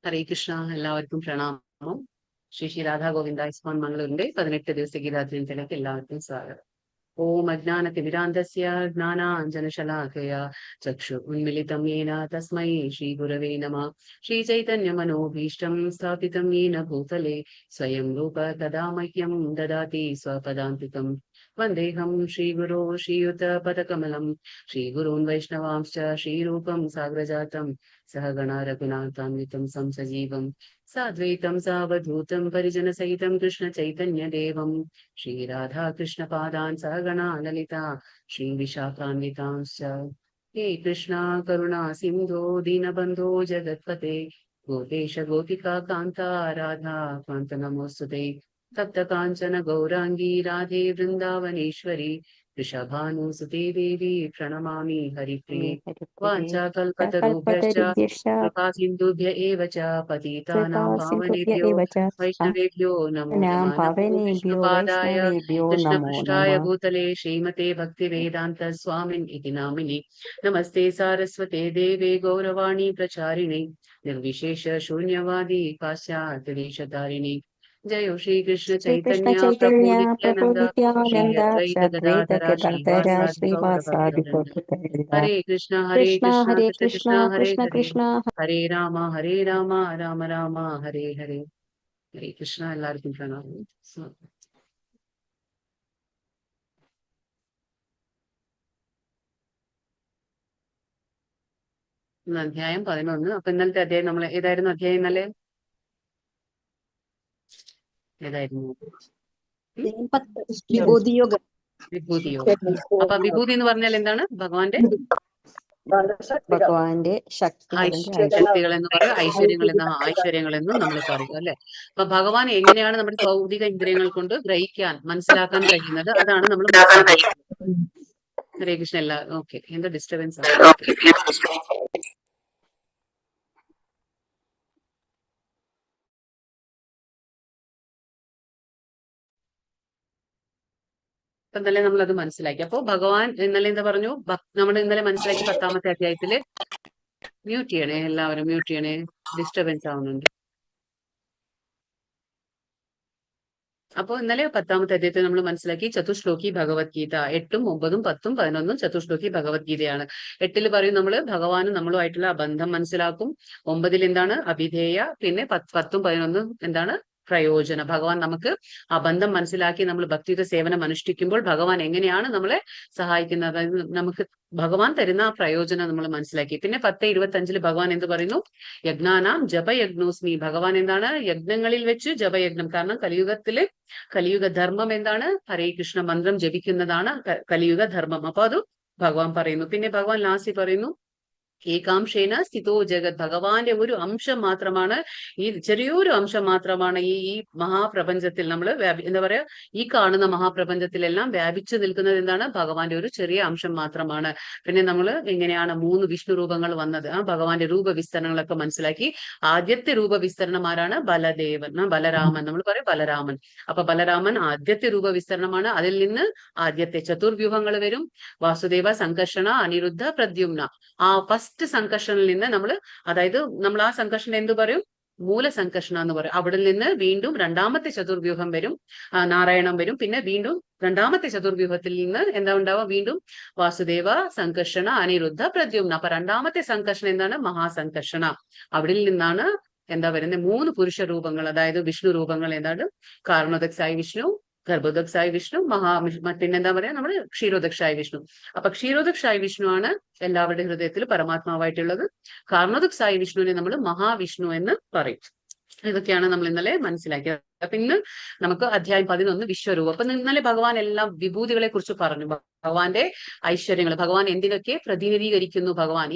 ഹരേ കൃഷ്ണ. എല്ലാവർക്കും പ്രണാമം. ശ്രീ രാധാ ഗോവിന്ദ ഇസ്മാൻ മംഗളൂരിന്റെ 18 ദിവസ ഗീതാധ്യയനത്തിലേക്ക് എല്ലാവർക്കും സ്വാഗതം. ഓം അജ്ഞാനതിമിരാന്ധസ്യ ജ്ഞാനാഞ്ജനശലാഖയാ ചക്ഷു ഉന്മിലിതം യേന തസ്മൈ ശ്രീ ഗുരവേ നമഃ. ശ്രീചൈതന്യമനോഭീഷ്ടം സ്ഥാപിതം യേന ഭൂതലേ സ്വയം രൂപ തദാ മഹ്യം ദദാതി സ്വപദാന്തികം. വന്ദേഹം ശ്രീഗുരോ ശ്രീയുതപദകമലം ശ്രീഗുरून् वैष्णवांश्च श्रीरूपं साग्रजातं सहगणा रघुनाथान्वितं संसजीवं साद्वैतं सावधूतं परिजनसहितं कृष्णचैतन्यदेवं श्रीराधाकृष्णपादान् सहगणा ललिता श्रीविशाखान्वितांश्च। हे कृष्णा करुणा सिन्धो दीनबन्धो जगत्पते गोपेश गोपिका कान्ता राधा कान्त नमोऽस्तुते। तप्त काञ्चन गौरांगी राधे वृन्दावनेश्वरी वृषभानुसुते देवी प्रणमामि हरिप्रिये। वाञ्छाकल्पतरुभ्यश्च कृपा सिन्धुभ्य एव च पतितानां पावनेभ्यो वैष्णवेभ्यो नमो नमः। विष्णुपादाय कृष्णपृष्ठाय भूतले श्रीमते भक्तिवेदान्त स्वामिन् इति नामिनि नमस्ते सारस्वते देवे गौरवाणी प्रचारिणे निर्विशेष शून्यवादी पाश्चात्यदेशतारिणे। जय श्री कृष्ण चैतन्य प्रभु नित्यानंद श्री अद्वैत गदाधर श्रीवासादि गौरभक्तवृंद। हरे कृष्ण कृष्ण कृष्ण हरे हरे हरे राम राम राम हरे हरे। हरे कृष्ण. എല്ലാവർക്കും പ്രണാമം. അധ്യായം 11. അപ്പൊ ഇന്നലത്തെ അധ്യായം നമ്മൾ ഏതായിരുന്നു? അധ്യായം ഇന്നലെ ഏതായിരുന്നു? വിഭൂതി യോഗം. അപ്പൊ വിഭൂതി എന്ന് പറഞ്ഞാൽ എന്താണ്? ഭഗവാന്റെ ശക്തികൾ എന്ന് പറയും, ഐശ്വര്യങ്ങൾ എന്നും നമ്മൾ പറയും അല്ലെ. അപ്പൊ ഭഗവാൻ എങ്ങനെയാണ് നമ്മുടെ ഭൗതിക ഇന്ദ്രിയങ്ങൾ കൊണ്ട് ഗ്രഹിക്കാൻ മനസ്സിലാക്കാൻ കഴിയുന്നത്, അതാണ് നമ്മൾ മനസ്സിലാക്കുന്നത്. ഹരേ കൃഷ്ണ. എല്ലാ ഓക്കെ. എന്താ ഡിസ്റ്റർബൻസ് ആണ്? ഇന്നലെ നമ്മൾ അത് മനസ്സിലാക്കി. അപ്പോ ഭഗവാൻ ഇന്നലെ എന്താ പറഞ്ഞു? നമ്മൾ ഇന്നലെ മനസ്സിലാക്കി 10ാമത്തെ അധ്യായത്തില്. മ്യൂട്ട് ചെയ്യണേ, എല്ലാവരും മ്യൂട്ട് ചെയ്യണേ, ഡിസ്റ്റർബൻസ് ആവുന്നുണ്ട്. അപ്പോ ഇന്നലെ 10ാമത്തെ അധ്യായത്തിൽ നമ്മൾ മനസ്സിലാക്കി ചതുശ്ലോകി ഭഗവത്ഗീത. 8ഉം 9ഉം 10ഉം 11ഉം ചതുശ്ലോകി ഭഗവത്ഗീതയാണ്. 8ൽ പറയും നമ്മള് ഭഗവാനും നമ്മളുമായിട്ടുള്ള ബന്ധം മനസ്സിലാക്കും. 9ൽ എന്താണ്? അഭിധേയ. പിന്നെ 10ഉം 11ഉം എന്താണ്? പ്രയോജനം. ഭഗവാൻ നമുക്ക് ആ ബന്ധം മനസ്സിലാക്കി നമ്മൾ ഭക്തിയുത സേവനം അനുഷ്ഠിക്കുമ്പോൾ ഭഗവാൻ എങ്ങനെയാണ് നമ്മളെ സഹായിക്കുന്നത്, അതായത് നമുക്ക് ഭഗവാൻ തരുന്ന ആ പ്രയോജനം നമ്മൾ മനസ്സിലാക്കി. പിന്നെ 10:25 ഭഗവാൻ എന്ത് പറയുന്നു? യജ്ഞാനാം ജപയജ്ഞോസ്മി. ഭഗവാൻ എന്താണ്? യജ്ഞങ്ങളിൽ വെച്ച് ജപയജ്ഞം. കാരണം കലിയുഗ ധർമ്മം എന്താണ്? ഹരേ കൃഷ്ണ മന്ത്രം ജപിക്കുന്നതാണ് കലിയുഗ ധർമ്മം. അപ്പൊ അത് ഭഗവാൻ പറയുന്നു. പിന്നെ ഭഗവാൻ ലാസ്റ്റ് പറയുന്നു ഏകാംശേന സ്ഥിതോ ജഗത്. ഭഗവാന്റെ ഒരു അംശം മാത്രമാണ്, ഈ ചെറിയൊരു അംശം മാത്രമാണ് ഈ മഹാപ്രപഞ്ചത്തിൽ നമ്മൾ എന്താ പറയാ, ഈ കാണുന്ന മഹാപ്രപഞ്ചത്തിലെല്ലാം വ്യാപിച്ചു നിൽക്കുന്നത് എന്താണ്? ഭഗവാന്റെ ഒരു ചെറിയ അംശം മാത്രമാണ്. പിന്നെ നമ്മൾ എങ്ങനെയാണ് 3 വിഷ്ണു രൂപങ്ങൾ വന്നത്, ഭഗവാന്റെ രൂപവിസ്തരണങ്ങളൊക്കെ മനസ്സിലാക്കി. ആദ്യത്തെ രൂപവിസ്തരണം ആരാണ്? ബലരാമൻ. നമ്മൾ പറയും ബലരാമൻ. അപ്പൊ ബലരാമൻ ആദ്യത്തെ രൂപവിസ്തരണമാണ്. അതിൽ നിന്ന് ആദ്യത്തെ ചതുർവ്യൂഹങ്ങൾ വരും. വാസുദേവ, സംകർഷണ, അനിരുദ്ധ, പ്രദ്യുമ്ന. ആ ഫസ്റ്റ് സംകർഷണിൽ നിന്ന് അതായത് നമ്മൾ ആ സംകർഷണ എന്ത് പറയും? മൂലസംകർഷണ എന്ന് പറയും. അവിടെ നിന്ന് വീണ്ടും 2ാമത്തെ ചതുർവ്യൂഹം വരും, നാരായണം വരും. പിന്നെ വീണ്ടും 2ാമത്തെ ചതുർവ്യൂഹത്തിൽ നിന്ന് എന്താ ഉണ്ടാവുക? വീണ്ടും വാസുദേവ, സംകർഷണ, അനിരുദ്ധ, പ്രദ്യുമ്ന. അപ്പൊ 2ാമത്തെ സംകർഷണ എന്താണ്? മഹാസംകർഷണ. അവിടെ നിന്നാണ് എന്താ വരുന്നത്? 3 പുരുഷ രൂപങ്ങൾ, അതായത് വിഷ്ണു രൂപങ്ങൾ. എന്താണ്? കാരണോദക്സായ വിഷ്ണു, ഗർഭോദക്സായ വിഷ്ണു, പിന്നെന്താ പറയാ, നമ്മള് ക്ഷീരോദക്ഷായ വിഷ്ണു. അപ്പൊ ക്ഷീരോദക്ഷായ വിഷ്ണു ആണ് എല്ലാവരുടെ ഹൃദയത്തിൽ പരമാത്മാവായിട്ടുള്ളത്. കാരണോദക്സായ വിഷ്ണുവിനെ നമ്മൾ മഹാവിഷ്ണു എന്ന് പറയും. ഇതൊക്കെയാണ് നമ്മൾ ഇന്നലെ മനസ്സിലാക്കിയത്. അപ്പൊ ഇന്ന് നമുക്ക് അധ്യായം 11 വിശ്വരൂപം. അപ്പൊ ഇന്നലെ ഭഗവാൻ എല്ലാം വിഭൂതികളെ കുറിച്ച് പറഞ്ഞു. ഭഗവാന്റെ ഐശ്വര്യങ്ങൾ, ഭഗവാൻ എന്തിനൊക്കെ പ്രതിനിധീകരിക്കുന്നു. ഭഗവാൻ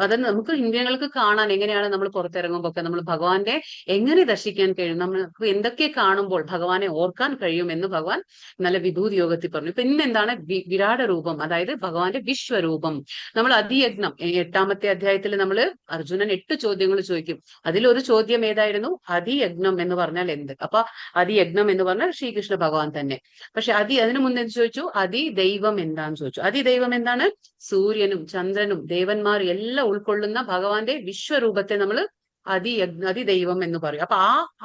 അത് നമുക്ക് ഇന്ദ്രിയങ്ങൾക്ക് കാണാൻ എങ്ങനെയാണ് നമ്മൾ പുറത്തിറങ്ങുമ്പോൾ ഒക്കെ നമ്മൾ ഭഗവാന്റെ എങ്ങനെ ദർശിക്കാൻ കഴിയും, നമുക്ക് എന്തൊക്കെ കാണുമ്പോൾ ഭഗവാനെ ഓർക്കാൻ കഴിയും എന്ന് ഭഗവാൻ ഇന്നലെ വിഭൂതി യോഗത്തിൽ പറഞ്ഞു. ഇപ്പൊ ഇന്ന് എന്താണ്? വിരാട രൂപം, അതായത് ഭഗവാന്റെ വിശ്വരൂപം. നമ്മൾ അതിയജ്ഞം 8ാമത്തെ അധ്യായത്തിൽ നമ്മൾ അർജുനൻ 8 ചോദ്യങ്ങൾ ചോദിക്കും. അതിലൊരു ചോദ്യം ഏതായിരുന്നു? അതിയജ്ഞം എന്ന് പറഞ്ഞാൽ എന്ത്? അപ്പൊ അതിയജ്ഞം എന്ന് പറഞ്ഞാൽ ശ്രീകൃഷ്ണ ഭഗവാൻ തന്നെ. പക്ഷെ അതിനു മുന്നേ ചോദിച്ചു അതിദൈവം എന്താന്ന് ചോദിച്ചു. അതിദൈവം എന്താണ്? സൂര്യനും ചന്ദ്രനും ദേവന്മാരും എല്ലാം ഉൾക്കൊള്ളുന്ന ഭഗവാന്റെ വിശ്വരൂപത്തെ നമ്മൾ അതിദൈവം എന്ന് പറയും. അപ്പൊ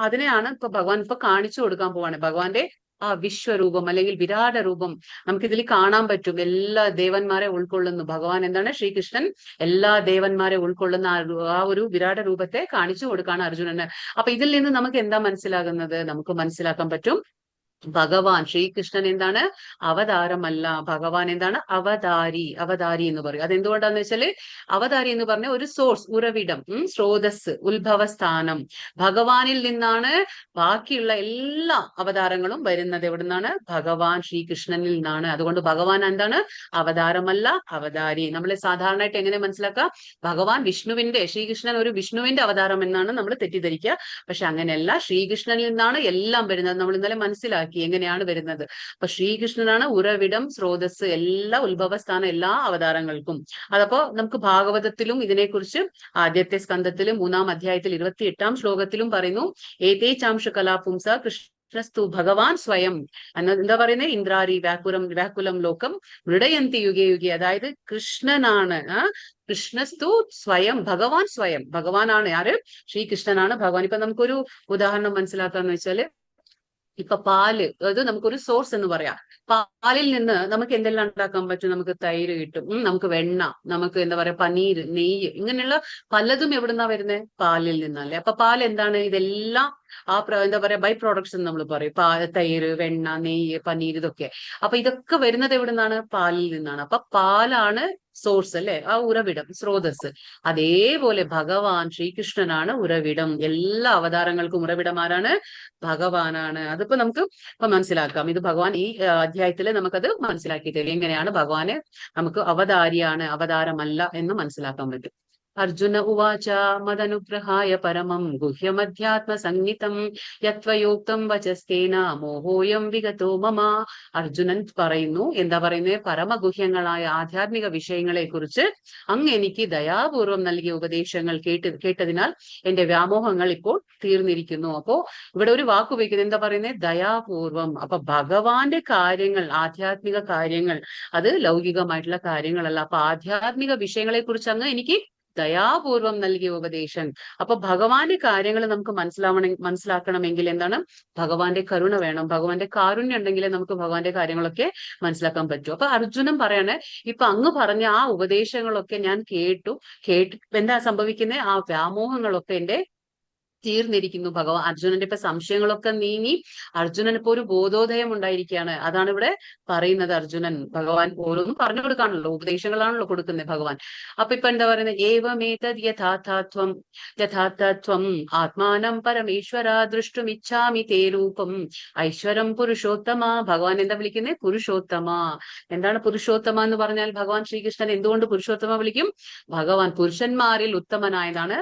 അതിനെയാണ് ഇപ്പൊ ഭഗവാൻ ഇപ്പൊ കാണിച്ചു കൊടുക്കാൻ പോവാണ്. ഭഗവാന്റെ ആ വിശ്വരൂപം അല്ലെങ്കിൽ വിരാട രൂപം നമുക്ക് ഇതിൽ കാണാൻ പറ്റും. എല്ലാ ദേവന്മാരെ ഉൾക്കൊള്ളുന്നു. ഭഗവാൻ എന്താണ്, ശ്രീകൃഷ്ണൻ എല്ലാ ദേവന്മാരെ ഉൾക്കൊള്ളുന്ന ആ ഒരു വിരാട രൂപത്തെ കാണിച്ചു കൊടുക്കാണ് അർജുനന്. അപ്പൊ ഇതിൽ നിന്ന് നമുക്ക് എന്താ മനസ്സിലാകുന്നത്? നമുക്ക് മനസ്സിലാക്കാൻ പറ്റും ഭഗവാൻ ശ്രീകൃഷ്ണൻ എന്താണ്, അവതാരമല്ല. ഭഗവാൻ എന്താണ്, അവതാരി എന്ന് പറയും. അതെന്തുകൊണ്ടാന്ന് വെച്ചാല് അവതാരി എന്ന് പറഞ്ഞ ഒരു സോഴ്സ്, ഉറവിടം, സ്രോതസ്, ഉത്ഭവസ്ഥാനം ഭഗവാനിൽ നിന്നാണ്. ബാക്കിയുള്ള എല്ലാ അവതാരങ്ങളും വരുന്നത് എവിടുന്നാണ്? ഭഗവാൻ ശ്രീകൃഷ്ണനിൽ നിന്നാണ്. അതുകൊണ്ട് ഭഗവാൻ എന്താണ്, അവതാരമല്ല, അവതാരി. നമ്മൾ സാധാരണയായിട്ട് എങ്ങനെ മനസ്സിലാക്കാം? ഭഗവാൻ വിഷ്ണുവിന്റെ, ശ്രീകൃഷ്ണൻ ഒരു വിഷ്ണുവിന്റെ അവതാരം എന്നാണ് നമ്മൾ തെറ്റിദ്ധരിക്കുക. പക്ഷെ അങ്ങനെയല്ല, ശ്രീകൃഷ്ണനിൽ നിന്നാണ് എല്ലാം വരുന്നത്. നമ്മൾ ഇന്നലെ മനസ്സിലാക്കി എങ്ങനെയാണ് വരുന്നത്. അപ്പൊ ശ്രീകൃഷ്ണനാണ് ഉറവിടം, സ്രോതസ്, എല്ലാ ഉത്ഭവസ്ഥാനം എല്ലാ അവതാരങ്ങൾക്കും. അതപ്പോ നമുക്ക് ഭാഗവതത്തിലും ഇതിനെക്കുറിച്ച് ആദ്യത്തെ സ്കന്ധത്തിലും 3-ാം അധ്യായത്തിൽ 28-ാം ശ്ലോകത്തിലും പറയുന്നു. ഏതേ ചാംശ കലാപുംസ കൃഷ്ണസ്തു ഭഗവാൻ സ്വയം. എന്താ പറയുന്നത്? ഇന്ദ്രാരി വ്യാകുലം ലോകം മൃഡയന്തി യുഗേ യുഗേ. അതായത് കൃഷ്ണനാണ്, കൃഷ്ണസ്തു സ്വയം, ഭഗവാൻ സ്വയം. ഭഗവാനാണ് ആര്? ശ്രീകൃഷ്ണനാണ് ഭഗവാൻ. ഇപ്പൊ നമുക്കൊരു ഉദാഹരണം മനസ്സിലാക്കാന്ന് വെച്ചാല്, ഇപ്പൊ പാല്, അത് നമുക്കൊരു സോഴ്സ് എന്ന് പറയാം. പാലിൽ നിന്ന് നമുക്ക് എന്തെല്ലാം ഉണ്ടാക്കാൻ പറ്റും? നമുക്ക് തൈര് കിട്ടും, നമുക്ക് വെണ്ണ, നമുക്ക് എന്താ പറയാ പനീർ, നെയ്യ്, ഇങ്ങനെയുള്ള പലതും എവിടുന്നാ വരുന്നത്? പാലിൽ നിന്നല്ലേ. അപ്പൊ പാൽ എന്താണ്? ഇതെല്ലാം എന്താ പറയാ ബൈ പ്രോഡക്ട്സ് എന്ന് നമ്മൾ പറയും. തൈര്, വെണ്ണ, നെയ്യ്, പനീർ, ഇതൊക്കെ. അപ്പൊ ഇതൊക്കെ വരുന്നത് എവിടുന്നാണ്? പാലിൽ നിന്നാണ്. അപ്പൊ പാലാണ് സോഴ്സ് അല്ലെ, ആ ഉറവിടം, സ്രോതസ്. അതേപോലെ ഭഗവാൻ ശ്രീകൃഷ്ണനാണ് ഉറവിടം. എല്ലാ അവതാരങ്ങൾക്കും ഉറവിടമാരാണ്? ഭഗവാനാണ്. അതിപ്പോ നമുക്ക് ഇപ്പൊ മനസ്സിലാക്കാം. ഇത് ഭഗവാൻ ഈ അധ്യായത്തില് നമുക്കത് മനസ്സിലാക്കി തരും. എങ്ങനെയാണ് ഭഗവാന് നമുക്ക് അവതാരിയാണ്, അവതാരമല്ല എന്ന് മനസ്സിലാക്കാൻ പറ്റും. അർജുന ഉവാച മദനുഗ്രഹായ പരമം ഗുഹ്യമധ്യാത്മ സംഗീതം യത്വയോക്തം വചസ്തേന മോഹോയം വിഗതോ മമ. അർജുനൻ പറയുന്നു, എന്താ പറയുന്നത്? പരമഗുഹ്യങ്ങളായ ആധ്യാത്മിക വിഷയങ്ങളെ കുറിച്ച് അങ്ങ് എനിക്ക് ദയാപൂർവം നൽകിയ ഉപദേശങ്ങൾ കേട്ടതിനാൽ എന്റെ വ്യാമോഹങ്ങൾ ഇപ്പോൾ തീർന്നിരിക്കുന്നു. അപ്പോ ഇവിടെ ഒരു വാക്ക് ഉപയോഗിക്കുന്നത്, എന്താ പറയുന്നത്? ദയാപൂർവം. അപ്പൊ ഭഗവാന്റെ കാര്യങ്ങൾ, ആധ്യാത്മിക കാര്യങ്ങൾ, അത് ലൗകികമായിട്ടുള്ള കാര്യങ്ങളല്ല. അപ്പൊ ആധ്യാത്മിക വിഷയങ്ങളെ കുറിച്ച് അങ്ങ് എനിക്ക് ദയാപൂർവം നൽകിയ ഉപദേശം. അപ്പൊ ഭഗവാന്റെ കാര്യങ്ങൾ നമുക്ക് മനസ്സിലാക്കണമെങ്കിൽ എന്താണ്? ഭഗവാന്റെ കരുണ വേണം, ഭഗവാന്റെ കാരുണ്യം ഉണ്ടെങ്കിലേ നമുക്ക് ഭഗവാന്റെ കാര്യങ്ങളൊക്കെ മനസ്സിലാക്കാൻ പറ്റൂ. അപ്പൊ അർജുനൻ പറയാണ്, ഇപ്പൊ അങ്ങ് പറഞ്ഞ ആ ഉപദേശങ്ങളൊക്കെ ഞാൻ കേട്ടു. എന്താ സംഭവിക്കുന്നത്? ആ വ്യാമോഹങ്ങളൊക്കെ എന്റെ തീർന്നിരിക്കുന്നു. അർജുനന്റെ ഇപ്പൊ സംശയങ്ങളൊക്കെ നീങ്ങി അർജുനൻ ഇപ്പൊ ഒരു ബോധോദയം ഉണ്ടായിരിക്കുകയാണ്. അതാണ് ഇവിടെ പറയുന്നത്. അർജുനൻ, ഭഗവാൻ ഓരോന്നും പറഞ്ഞു കൊടുക്കാണല്ലോ, ഉപദേശങ്ങളാണല്ലോ കൊടുക്കുന്നത് ഭഗവാൻ. അപ്പൊ ഇപ്പൊ എന്താ പറയുന്നത്? ഏവമേതദ് യഥാർത്ഥത്വം ആത്മാനം പരമേശ്വര ദൃഷ്ടുമിച്ഛാമി തേ രൂപം ഐശ്വരം പുരുഷോത്തമ. ഭഗവാൻ എന്താ വിളിക്കുന്നത്? പുരുഷോത്തമ. എന്താണ് പുരുഷോത്തമ എന്ന് പറഞ്ഞാൽ? ഭഗവാൻ ശ്രീകൃഷ്ണൻ എന്തുകൊണ്ട് പുരുഷോത്തമ വിളിക്കും? ഭഗവാൻ പുരുഷന്മാരിൽ ഉത്തമനായതാണ്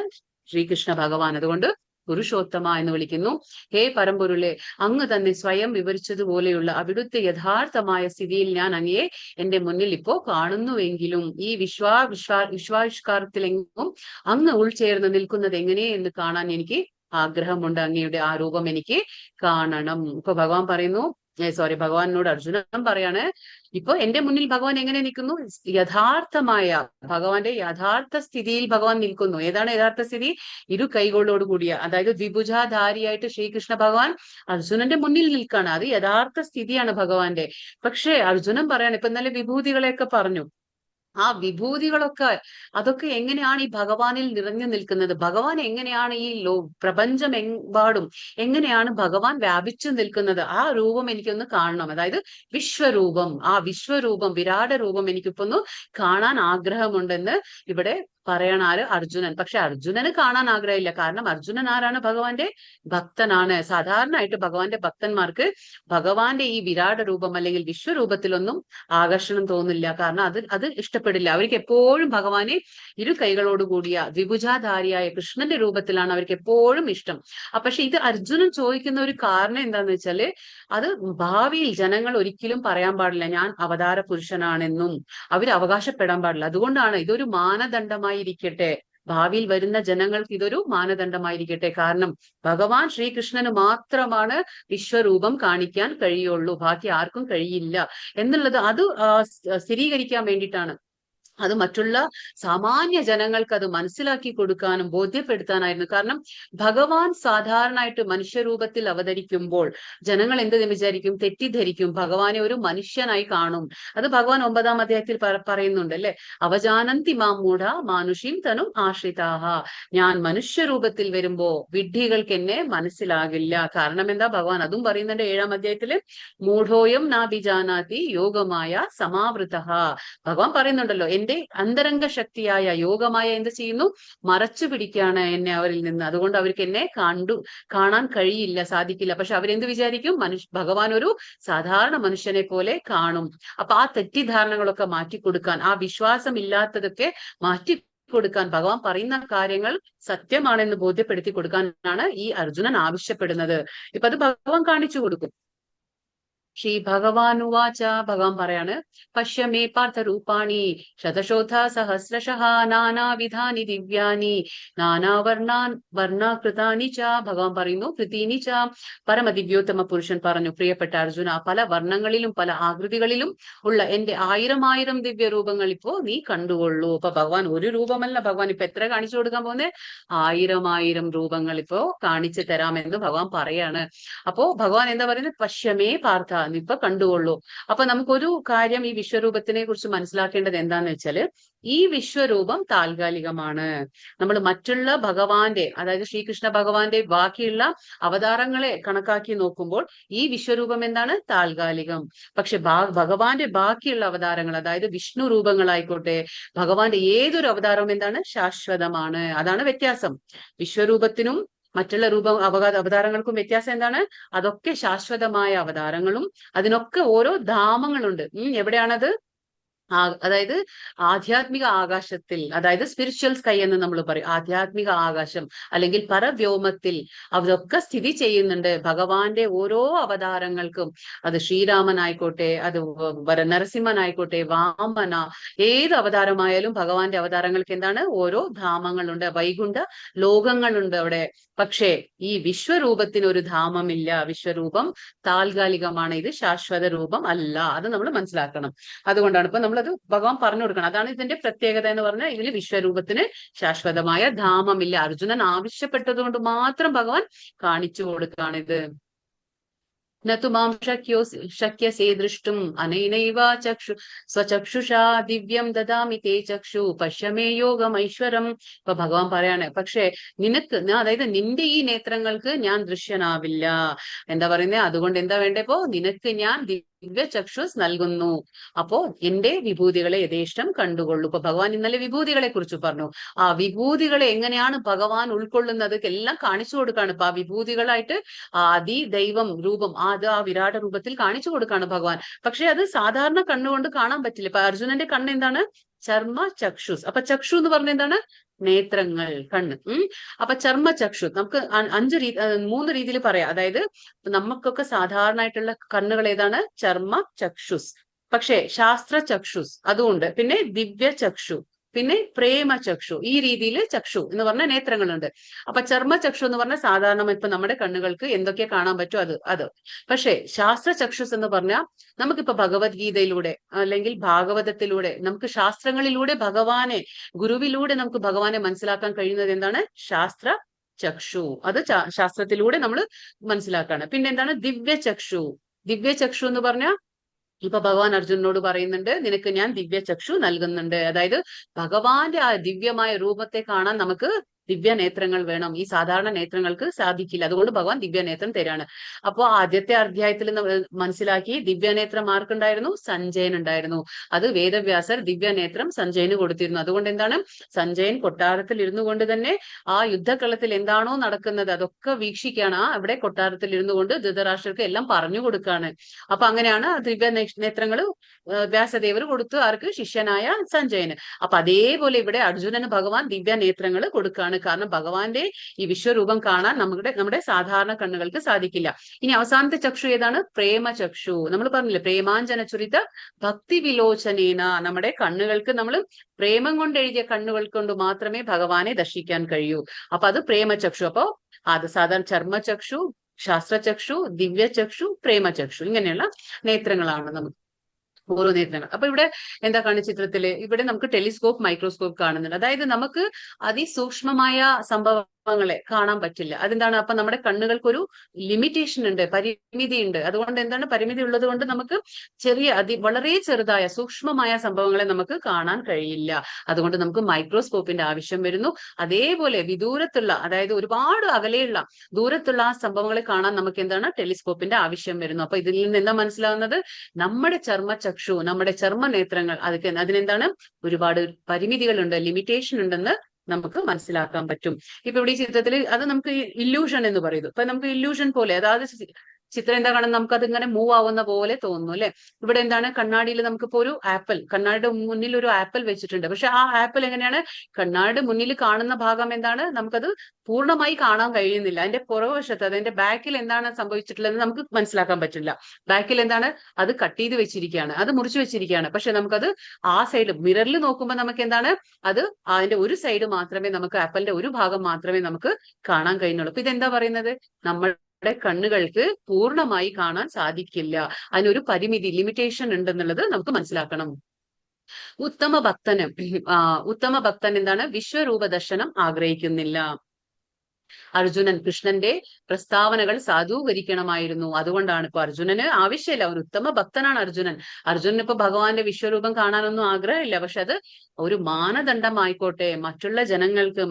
ശ്രീകൃഷ്ണ ഭഗവാൻ. അതുകൊണ്ട് പുരുഷോത്തമ എന്ന് വിളിക്കുന്നു. ഹേ പരമ്പൊരുളെ, അങ്ങ് തന്നെ സ്വയം വിവരിച്ചതുപോലെയുള്ള അവിടുത്തെ യഥാർത്ഥമായ സ്ഥിതിയിൽ ഞാൻ അങ്ങയെ എന്റെ മുന്നിൽ ഇപ്പോ കാണുന്നുവെങ്കിലും ഈ വിശ്വാവിഷ്കാരത്തിലെങ്ങും അങ്ങ് ഉൾച്ചേർന്ന് നിൽക്കുന്നത് എങ്ങനെ എന്ന് കാണാൻ എനിക്ക് ആഗ്രഹമുണ്ട്. അങ്ങയുടെ ആ രൂപം എനിക്ക് കാണണം. ഇപ്പൊ ഭഗവാൻ പറയുന്നു, ഭഗവാനോട് അർജുനൻ പറയാണ്, ഇപ്പൊ എന്റെ മുന്നിൽ ഭഗവാൻ എങ്ങനെ നിൽക്കുന്നു? യഥാർത്ഥമായ ഭഗവാന്റെ യഥാർത്ഥ സ്ഥിതിയിൽ ഭഗവാൻ നിൽക്കുന്നു. ഏതാണ് യഥാർത്ഥ സ്ഥിതി? ഇരു കൈകളോട് കൂടിയ, അതായത് ദ്വിഭുജാധാരിയായിട്ട് ശ്രീകൃഷ്ണ ഭഗവാൻ അർജുനന്റെ മുന്നിൽ നിൽക്കാണ്. അത് യഥാർത്ഥ സ്ഥിതിയാണ് ഭഗവാന്റെ. പക്ഷെ അർജുനൻ പറയാണ്, ഇപ്പൊ ഇന്നലെ വിഭൂതികളെയൊക്കെ പറഞ്ഞു, ആ വിഭൂതികളൊക്കെ അതൊക്കെ എങ്ങനെയാണ് ഈ ഭഗവാനിൽ നിറഞ്ഞു നിൽക്കുന്നത്? ഭഗവാൻ എങ്ങനെയാണ് ഈ പ്രപഞ്ചമെമ്പാടും എങ്ങനെയാണ് ഭഗവാൻ വ്യാപിച്ചു നിൽക്കുന്നത്? ആ രൂപം എനിക്കൊന്ന് കാണണം. അതായത് വിശ്വരൂപം, ആ വിശ്വരൂപം, വിരാട രൂപം എനിക്കിപ്പോ ഒന്ന് കാണാൻ ആഗ്രഹമുണ്ടെന്ന് ഇവിടെ പറയണ അർജുനൻ. പക്ഷെ അർജുനന് കാണാൻ ആഗ്രഹമില്ല. കാരണം അർജുനൻ ആരാണ്? ഭഗവാന്റെ ഭക്തനാണ്. സാധാരണയായിട്ട് ഭഗവാന്റെ ഭക്തന്മാർക്ക് ഭഗവാന്റെ ഈ വിരാട രൂപം അല്ലെങ്കിൽ വിശ്വരൂപത്തിലൊന്നും ആകർഷണം തോന്നില്ല. കാരണം അത് ഇഷ്ടപ്പെടില്ല. അവർക്ക് എപ്പോഴും ഭഗവാനെ ഇരു കൈകളോട് കൂടിയ ദ്വിഭുജാധാരിയായ കൃഷ്ണന്റെ രൂപത്തിലാണ് അവർക്ക് എപ്പോഴും ഇഷ്ടം. പക്ഷെ ഇത് അർജുനൻ ചോദിക്കുന്ന ഒരു കാരണം എന്താന്ന് വെച്ചാല്, അത് ഭാവിയിൽ ജനങ്ങൾ ഒരിക്കലും പറയാൻ പാടില്ല ഞാൻ അവതാര പുരുഷനാണെന്നും അവർ അവകാശപ്പെടാൻ പാടില്ല. അതുകൊണ്ടാണ് ഇതൊരു മാനദണ്ഡമായിരിക്കട്ടെ, ഭാവിയിൽ വരുന്ന ജനങ്ങൾക്ക് ഇതൊരു മാനദണ്ഡമായിരിക്കട്ടെ. കാരണം ഭഗവാൻ ശ്രീകൃഷ്ണന് മാത്രമാണ് വിശ്വരൂപം കാണിക്കാൻ കഴിയുള്ളൂ, ബാക്കി ആർക്കും കഴിയില്ല എന്നുള്ളത് അത് സ്ഥിരീകരിക്കാൻ വേണ്ടിയിട്ടാണ് അത് മറ്റുള്ള സാമാന്യ ജനങ്ങൾക്ക് അത് മനസ്സിലാക്കി കൊടുക്കാനും ബോധ്യപ്പെടുത്താനായിരുന്നു. കാരണം ഭഗവാൻ സാധാരണയായിട്ട് മനുഷ്യരൂപത്തിൽ അവതരിക്കുമ്പോൾ ജനങ്ങൾ എന്ത് വിചാരിക്കും? തെറ്റിദ്ധരിക്കും, ഭഗവാനെ ഒരു മനുഷ്യനായി കാണും. അത് ഭഗവാൻ 9-ാം അധ്യായത്തിൽ പറയുന്നുണ്ട് അല്ലെ, അവജാനന്തി മാം മൂഢ മാനുഷീം തനും ആശ്രിതാഹ. ഞാൻ മനുഷ്യരൂപത്തിൽ വരുമ്പോ വിഡ്ഢികൾക്ക് എന്നെ മനസ്സിലാകില്ല. കാരണം എന്താ? ഭഗവാൻ അതും പറയുന്നുണ്ട് 7-ാം അധ്യായത്തില്, മൂഢോയം നാഭിജാനാതി യോഗമായ സമാവൃത. ഭഗവാൻ പറയുന്നുണ്ടല്ലോ, എന്റെ അന്തരംഗ ശക്തിയായ യോഗമായ എന്ത് ചെയ്യുന്നു? മറച്ചു പിടിക്കുകയാണ് എന്നെ അവരിൽ നിന്ന്. അതുകൊണ്ട് അവർക്ക് എന്നെ കാണാൻ കഴിയില്ല, സാധിക്കില്ല. പക്ഷെ അവരെന്ത് വിചാരിക്കും? ഭഗവാൻ ഒരു സാധാരണ മനുഷ്യനെ പോലെ കാണും. അപ്പൊ ആ തെറ്റിദ്ധാരണകളൊക്കെ മാറ്റിക്കൊടുക്കാൻ, ആ വിശ്വാസം ഇല്ലാത്തതൊക്കെ മാറ്റി കൊടുക്കാൻ, ഭഗവാൻ പറയുന്ന കാര്യങ്ങൾ സത്യമാണെന്ന് ബോധ്യപ്പെടുത്തി കൊടുക്കാനാണ് ഈ അർജുനൻ ആവശ്യപ്പെടുന്നത്. ഇപ്പൊ അത് ഭഗവാൻ കാണിച്ചു കൊടുക്കും. ശ്രീ ഭഗവാനുവാച, ഭഗവാൻ പറയാണ്, പശ്യമേ പാർത്ഥ രൂപാണി ശതശോധ സഹസ്രശഃ നാനാവിധാനി ദിവ്യാനി വർണ്ണാകൃതാനി ച. ഭഗവാൻ പറയുന്നു, കൃതീനി ച. പരമദിവ്യോത്തമ പുരുഷൻ പറഞ്ഞു, പ്രിയപ്പെട്ട അർജുന, പല വർണ്ണങ്ങളിലും പല ആകൃതികളിലും ഉള്ള എന്റെ 1000 ദിവ്യ രൂപങ്ങൾ ഇപ്പോ നീ കണ്ടുകൊള്ളൂ. അപ്പൊ ഭഗവാൻ ഒരു രൂപമല്ല, ഭഗവാൻ ഇപ്പൊ എത്ര കാണിച്ചു കൊടുക്കാൻ പോകുന്നത്? 1000 രൂപങ്ങൾ ഇപ്പോ കാണിച്ചു തരാമെന്ന് ഭഗവാൻ പറയാണ്. അപ്പോ ഭഗവാൻ എന്താ പറയുന്നത്? പശ്യമേ പാർത്ഥ, ഇപ്പൊ കണ്ടുകൊള്ളൂ. അപ്പൊ നമുക്കൊരു കാര്യം ഈ വിശ്വരൂപത്തിനെ കുറിച്ച് മനസ്സിലാക്കേണ്ടത് എന്താന്ന് വെച്ചാല്, ഈ വിശ്വരൂപം താൽക്കാലികമാണ്. നമ്മൾ മറ്റുള്ള ഭഗവാന്റെ, അതായത് ശ്രീകൃഷ്ണ ഭഗവാന്റെ ബാക്കിയുള്ള അവതാരങ്ങളെ കണക്കാക്കി നോക്കുമ്പോൾ ഈ വിശ്വരൂപം എന്താണ്? താൽക്കാലികം. പക്ഷെ ഭഗവാന്റെ ബാക്കിയുള്ള അവതാരങ്ങൾ, അതായത് വിഷ്ണു രൂപങ്ങളായിക്കോട്ടെ, ഭഗവാന്റെ ഏതൊരു അവതാരവും എന്താണ്? ശാശ്വതമാണ്. അതാണ് വ്യത്യാസം. വിശ്വരൂപത്തിനും മറ്റുള്ള അവതാരങ്ങൾക്കും വ്യത്യാസം എന്താണ്? അതൊക്കെ ശാശ്വതമായ അവതാരങ്ങളും അതിനൊക്കെ ഓരോ ധാമങ്ങളുണ്ട്. എവിടെയാണത്? അതായത് ആധ്യാത്മിക ആകാശത്തിൽ, അതായത് സ്പിരിച്വൽ സ്കൈ എന്ന് നമ്മൾ പറയും. ആധ്യാത്മിക ആകാശം അല്ലെങ്കിൽ പരവ്യോമത്തിൽ അതൊക്കെ സ്ഥിതി ചെയ്യുന്നുണ്ട്. ഭഗവാന്റെ ഓരോ അവതാരങ്ങൾക്കും, അത് ശ്രീരാമനായിക്കോട്ടെ, അത് നരസിംഹനായിക്കോട്ടെ, വാമന, ഏത് അവതാരമായാലും ഭഗവാന്റെ അവതാരങ്ങൾക്ക് എന്താണ്? ഓരോ ധാമങ്ങളുണ്ട്, വൈകുണ്ഠ ലോകങ്ങളുണ്ട് അവിടെ. പക്ഷേ ഈ വിശ്വരൂപത്തിന് ഒരു ധാമമില്ല. വിശ്വരൂപം താൽക്കാലികമാണ്, ഇത് ശാശ്വത രൂപം അല്ല. അത് നമ്മൾ മനസ്സിലാക്കണം. അതുകൊണ്ടാണ് ഇപ്പൊ നമ്മളത് ഭഗവാൻ പറഞ്ഞു കൊടുക്കണം. അതാണ് ഇതിന്റെ പ്രത്യേകത എന്ന് പറഞ്ഞാൽ, ഇതിൽ വിശ്വരൂപത്തിന് ശാശ്വതമായ ധാമമില്ല. അർജുനൻ ആവശ്യപ്പെട്ടത് കൊണ്ട് മാത്രം ഭഗവാൻ കാണിച്ചു കൊടുക്കുകയാണിത്. നതു മാം ശക്യസേ ദൃഷ്ടും അനൈനൈവ സ്വചക്ഷുഷാ ദിവ്യം ദദാമി തേ ചക്ഷു പശ്യമേ യോഗമൈശ്വരം. ഇപ്പൊ ഭഗവാൻ പറയാണ്, പക്ഷെ നിനക്ക്, അതായത് നിന്റെ ഈ നേത്രങ്ങൾക്ക് ഞാൻ ദൃശ്യനാവില്ല. എന്താ പറയുന്നത്? അതുകൊണ്ട് എന്താ വേണ്ടപ്പോ? നിനക്ക് ഞാൻ ദിവ്യ ചക്ഷുസ് നൽകുന്നു. അപ്പോ എന്റെ വിഭൂതികളെ യഥേഷ്ടം കണ്ടുകൊള്ളു. ഇപ്പൊ ഭഗവാൻ ഇന്നലെ വിഭൂതികളെ കുറിച്ച് പറഞ്ഞു. ആ വിഭൂതികളെ എങ്ങനെയാണ് ഭഗവാൻ ഉൾക്കൊള്ളുന്നത് എല്ലാം കാണിച്ചു കൊടുക്കാണ്. ഇപ്പൊ ആ വിഭൂതികളായിട്ട് ആദി ദൈവം രൂപം ആ വിരാട രൂപത്തിൽ കാണിച്ചു കൊടുക്കാണ് ഭഗവാൻ. പക്ഷെ അത് സാധാരണ കണ്ണുകൊണ്ട് കാണാൻ പറ്റില്ല. ഇപ്പൊ അർജുനന്റെ കണ്ണ് എന്താണ്? ചർമ്മ ചക്ഷുസ്. അപ്പൊ ചക്ഷു എന്ന് പറഞ്ഞ എന്താണ്? നേത്രങ്ങൾ, കണ്ണ്. അപ്പൊ ചർമ്മ ചക്ഷു നമുക്ക് 3 രീതിയിൽ പറയാം. അതായത് നമുക്കൊക്കെ സാധാരണയായിട്ടുള്ള കണ്ണുകൾ ഏതാണ്? ചർമ്മ ചക്ഷുസ്. പക്ഷേ ശാസ്ത്ര ചക്ഷുസ് അതുകൊണ്ട്, പിന്നെ ദിവ്യ ചക്ഷു, പിന്നെ പ്രേമ ചക്ഷു. ഈ രീതിയിൽ ചക്ഷു എന്ന് പറഞ്ഞ നേത്രങ്ങളുണ്ട്. അപ്പൊ ചർമ്മ ചക്ഷു എന്ന് പറഞ്ഞാൽ സാധാരണ ഇപ്പൊ നമ്മുടെ കണ്ണുകൾക്ക് എന്തൊക്കെ കാണാൻ പറ്റും അത്. പക്ഷേ ശാസ്ത്ര ചക്ഷുസ് എന്ന് പറഞ്ഞാൽ നമുക്കിപ്പോ ഭഗവത്ഗീതയിലൂടെ അല്ലെങ്കിൽ ഭാഗവതത്തിലൂടെ, നമുക്ക് ശാസ്ത്രങ്ങളിലൂടെ ഭഗവാനെ, ഗുരുവിലൂടെ നമുക്ക് ഭഗവാനെ മനസ്സിലാക്കാൻ കഴിയുന്നത് എന്താണ്? ശാസ്ത്ര ചക്ഷു. അത് ശാസ്ത്രത്തിലൂടെ നമ്മൾ മനസ്സിലാക്കാണ്. പിന്നെ എന്താണ്? ദിവ്യ ചക്ഷു. ദിവ്യ ചക്ഷു എന്ന് പറഞ്ഞാൽ ഇപ്പൊ ഭഗവാൻ അർജുനനോട് പറയുന്നുണ്ട്, നിനക്ക് ഞാൻ ദിവ്യ ചക്ഷു നൽകുന്നുണ്ട്. അതായത് ഭഗവാന്റെ ആ ദിവ്യമായ രൂപത്തെ കാണാൻ നമുക്ക് ദിവ്യ നേത്രങ്ങൾ വേണം. ഈ സാധാരണ നേത്രങ്ങൾക്ക് സാധിക്കില്ല. അതുകൊണ്ട് ഭഗവാൻ ദിവ്യനേത്രം തരാണ്. അപ്പോ ആദ്യത്തെ അധ്യായത്തിൽ മനസ്സിലാക്കി, ദിവ്യനേത്രം ആർക്കുണ്ടായിരുന്നു? സഞ്ജയൻ ഉണ്ടായിരുന്നു. അത് വേദവ്യാസർ ദിവ്യനേത്രം സഞ്ജയന് കൊടുത്തിരുന്നു. അതുകൊണ്ട് എന്താണ്? സഞ്ജയൻ കൊട്ടാരത്തിൽ ഇരുന്നു കൊണ്ട് തന്നെ ആ യുദ്ധക്കളത്തിൽ എന്താണോ നടക്കുന്നത് അതൊക്കെ വീക്ഷിക്കാണ്. അവിടെ കൊട്ടാരത്തിൽ ഇരുന്നു കൊണ്ട് ധൃതരാഷ്ട്രർക്ക് എല്ലാം പറഞ്ഞു കൊടുക്കാണ്. അപ്പൊ അങ്ങനെയാണ് ദിവ്യ നേത്രങ്ങൾ വ്യാസദേവർ കൊടുത്തു. ആർക്ക്? ശിഷ്യനായ സഞ്ജയന്. അപ്പൊ അതേപോലെ ഇവിടെ അർജുനന് ഭഗവാൻ ദിവ്യ നേത്രങ്ങൾ കൊടുക്കാണ്. കാരണം ഭഗവാന്റെ ഈ വിശ്വരൂപം കാണാൻ നമ്മുടെ സാധാരണ കണ്ണുകൾക്ക് സാധിക്കില്ല. ഇനി അവസാനത്തെ ചക്ഷു ഏതാണ്? പ്രേമ ചക്ഷു. നമ്മൾ പറഞ്ഞില്ലേ, പ്രേമാഞ്ജന ചുരിത ഭക്തി വിലോചനേന. നമ്മുടെ കണ്ണുകൾക്ക്, നമ്മൾ പ്രേമം കൊണ്ട് എഴുതിയ കണ്ണുകൾ കൊണ്ട് മാത്രമേ ഭഗവാനെ ദർശിക്കാൻ കഴിയൂ. അപ്പൊ അത് പ്രേമചക്ഷു. അപ്പോ അത് സാധാരണ ചർമ്മചക്ഷു, ശാസ്ത്രചക്ഷു, ദിവ്യചക്ഷു, പ്രേമചക്ഷു, ഇങ്ങനെയുള്ള നേത്രങ്ങളാണ് നമുക്ക്. ഓരോ നേത്രങ്ങൾ. അപ്പൊ ഇവിടെ എന്താ കാണുന്ന ചിത്രത്തില്, ഇവിടെ നമുക്ക് ടെലിസ്കോപ്പ്, മൈക്രോസ്കോപ്പ് കാണുന്നുണ്ട്. അതായത് നമുക്ക് അതിസൂക്ഷ്മമായ സംഭവങ്ങളെ കാണാൻ പറ്റില്ല. അതെന്താണ്? അപ്പൊ നമ്മുടെ കണ്ണുകൾക്കൊരു ലിമിറ്റേഷൻ ഉണ്ട്, പരിമിതി ഉണ്ട്. അതുകൊണ്ട് എന്താണ്, പരിമിതി ഉള്ളത് കൊണ്ട് നമുക്ക് വളരെ ചെറുതായ സൂക്ഷ്മമായ സംഭവങ്ങളെ നമുക്ക് കാണാൻ കഴിയില്ല. അതുകൊണ്ട് നമുക്ക് മൈക്രോസ്കോപ്പിന്റെ ആവശ്യം വരുന്നു. അതേപോലെ വിദൂരത്തുള്ള, അതായത് ഒരുപാട് അകലെയുള്ള ദൂരത്തുള്ള ആ സംഭവങ്ങളെ കാണാൻ നമുക്ക് എന്താണ്, ടെലിസ്കോപ്പിന്റെ ആവശ്യം വരുന്നു. അപ്പൊ ഇതിൽ നിന്ന് എന്താ മനസ്സിലാവുന്നത്? നമ്മുടെ ചർമ്മചക്ഷു, നമ്മുടെ ചർമ്മനേത്രങ്ങൾ, അതിനെന്താണ്, ഒരുപാട് പരിമിതികളുണ്ട്, ലിമിറ്റേഷൻ ഉണ്ടെന്ന് നമുക്ക് മനസ്സിലാക്കാൻ പറ്റും. ഇപ്പൊ ഇവിടെ ഈ ചിത്രത്തിൽ അത് നമുക്ക് ഇല്യൂഷൻ എന്ന് പറയുന്നു. ഇപ്പൊ നമുക്ക് ഇല്യൂഷൻ പോലെ, അതായത് ചിത്രം എന്താ കാണുന്നത്, നമുക്ക് അതിങ്ങനെ മൂവ് ആവുന്ന പോലെ തോന്നുന്നു അല്ലെ. ഇവിടെ എന്താണ്, കണ്ണാടിയിൽ നമുക്കിപ്പോ ഒരു ആപ്പിൾ, കണ്ണാടിയുടെ മുന്നിൽ ഒരു ആപ്പിൾ വെച്ചിട്ടുണ്ട്. പക്ഷെ ആ ആപ്പിൾ എങ്ങനെയാണ്, കണ്ണാടിയുടെ മുന്നിൽ കാണുന്ന ഭാഗം എന്താണ്, നമുക്കത് പൂർണ്ണമായി കാണാൻ കഴിയുന്നില്ല. അതിന്റെ പുറകുവശത്ത്, അതിന്റെ ബാക്കിൽ എന്താണ് സംഭവിച്ചിട്ടുള്ളത് നമുക്ക് മനസ്സിലാക്കാൻ പറ്റില്ല. ബാക്കിൽ എന്താണ്, അത് കട്ട് ചെയ്ത് വെച്ചിരിക്കുകയാണ്, അത് മുറിച്ചു വെച്ചിരിക്കുകയാണ്. പക്ഷെ നമുക്കത് ആ സൈഡ് മിററിൽ നോക്കുമ്പോൾ നമുക്ക് എന്താണ്, അത് അതിന്റെ ഒരു സൈഡ് മാത്രമേ, നമുക്ക് ആപ്പിളിന്റെ ഒരു ഭാഗം മാത്രമേ നമുക്ക് കാണാൻ കഴിയുന്നുള്ളൂ. അപ്പൊ ഇതെന്താ പറയുന്നത്, നമ്മുടെ കണ്ണുകൾക്ക് പൂർണ്ണമായി കാണാൻ സാധിക്കില്ല, അതിനൊരു പരിമിതി, ലിമിറ്റേഷൻ ഉണ്ടെന്നുള്ളത് നമുക്ക് മനസ്സിലാക്കണം. ഉത്തമ ഭക്തൻ എന്താണ്, വിശ്വരൂപ ദർശനം ആഗ്രഹിക്കുന്നില്ല. അർജുനൻ കൃഷ്ണന്റെ പ്രസ്താവനകൾ സാധൂകരിക്കണമായിരുന്നു. അതുകൊണ്ടാണ് ഇപ്പൊ അർജുനന് ആവശ്യമില്ല, ഒരു ഉത്തമ ഭക്തനാണ് അർജുനൻ. അർജുനന് ഇപ്പൊ ഭഗവാന്റെ വിശ്വരൂപം കാണാനൊന്നും ആഗ്രഹമില്ല. പക്ഷെ അത് ഒരു മാനദണ്ഡമായിക്കോട്ടെ, മറ്റുള്ള ജനങ്ങൾക്ക്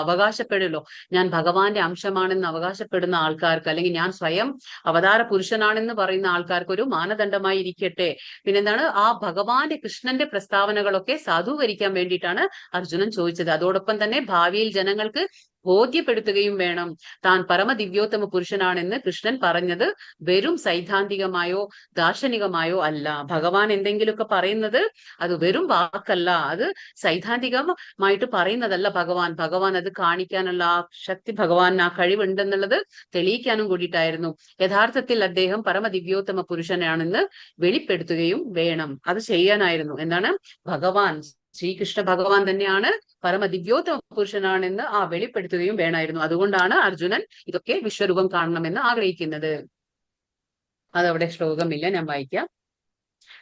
അവകാശപ്പെടുമല്ലോ, ഞാൻ ഭഗവാന്റെ അംശമാണെന്ന് അവകാശപ്പെടുന്ന ആൾക്കാർക്ക്, അല്ലെങ്കിൽ ഞാൻ സ്വയം അവതാര പുരുഷനാണെന്ന് പറയുന്ന ആൾക്കാർക്ക് ഒരു മാനദണ്ഡമായി ഇരിക്കട്ടെ. പിന്നെന്താണ്, ആ ഭഗവാന്റെ കൃഷ്ണന്റെ പ്രസ്താവനകളൊക്കെ സാധൂകരിക്കാൻ വേണ്ടിയിട്ടാണ് അർജുനൻ ചോദിച്ചത്. അതോടൊപ്പം തന്നെ ഭാവിയിൽ ജനങ്ങൾക്ക് ബോധ്യപ്പെടുത്തുകയും വേണം, താൻ പരമദിവ്യോത്തമ പുരുഷനാണെന്ന് കൃഷ്ണൻ പറഞ്ഞത് വെറും സൈദ്ധാന്തികമായോ ദാർശനികമായോ അല്ല. ഭഗവാൻ എന്തെങ്കിലുമൊക്കെ പറയുന്നത് അത് വെറും വാക്കല്ല, അത് സൈദ്ധാന്തികമായിട്ട് പറയുന്നതല്ല. ഭഗവാൻ അത് കാണിക്കാനുള്ള ആ ശക്തി, ഭഗവാൻ ആ കഴിവുണ്ടെന്നുള്ളത് തെളിയിക്കാനും കൂടിയിട്ടായിരുന്നു. യഥാർത്ഥത്തിൽ അദ്ദേഹം പരമദിവ്യോത്തമ പുരുഷനാണെന്ന് വെളിപ്പെടുത്തുകയും വേണം. അത് ചെയ്യാനായിരുന്നു. എന്താണ്, ശ്രീകൃഷ്ണ ഭഗവാൻ തന്നെയാണ് പരമദിവ്യോത്തമ പുരുഷനാണെന്ന് വെളിപ്പെടുത്തുകയും വേണമായിരുന്നു. അതുകൊണ്ടാണ് അർജുനൻ ഇതൊക്കെ വിശ്വരൂപം കാണണമെന്ന് ആഗ്രഹിക്കുന്നത്. അതവിടെ ശ്ലോകമില്ല, ഞാൻ വായിക്കാം.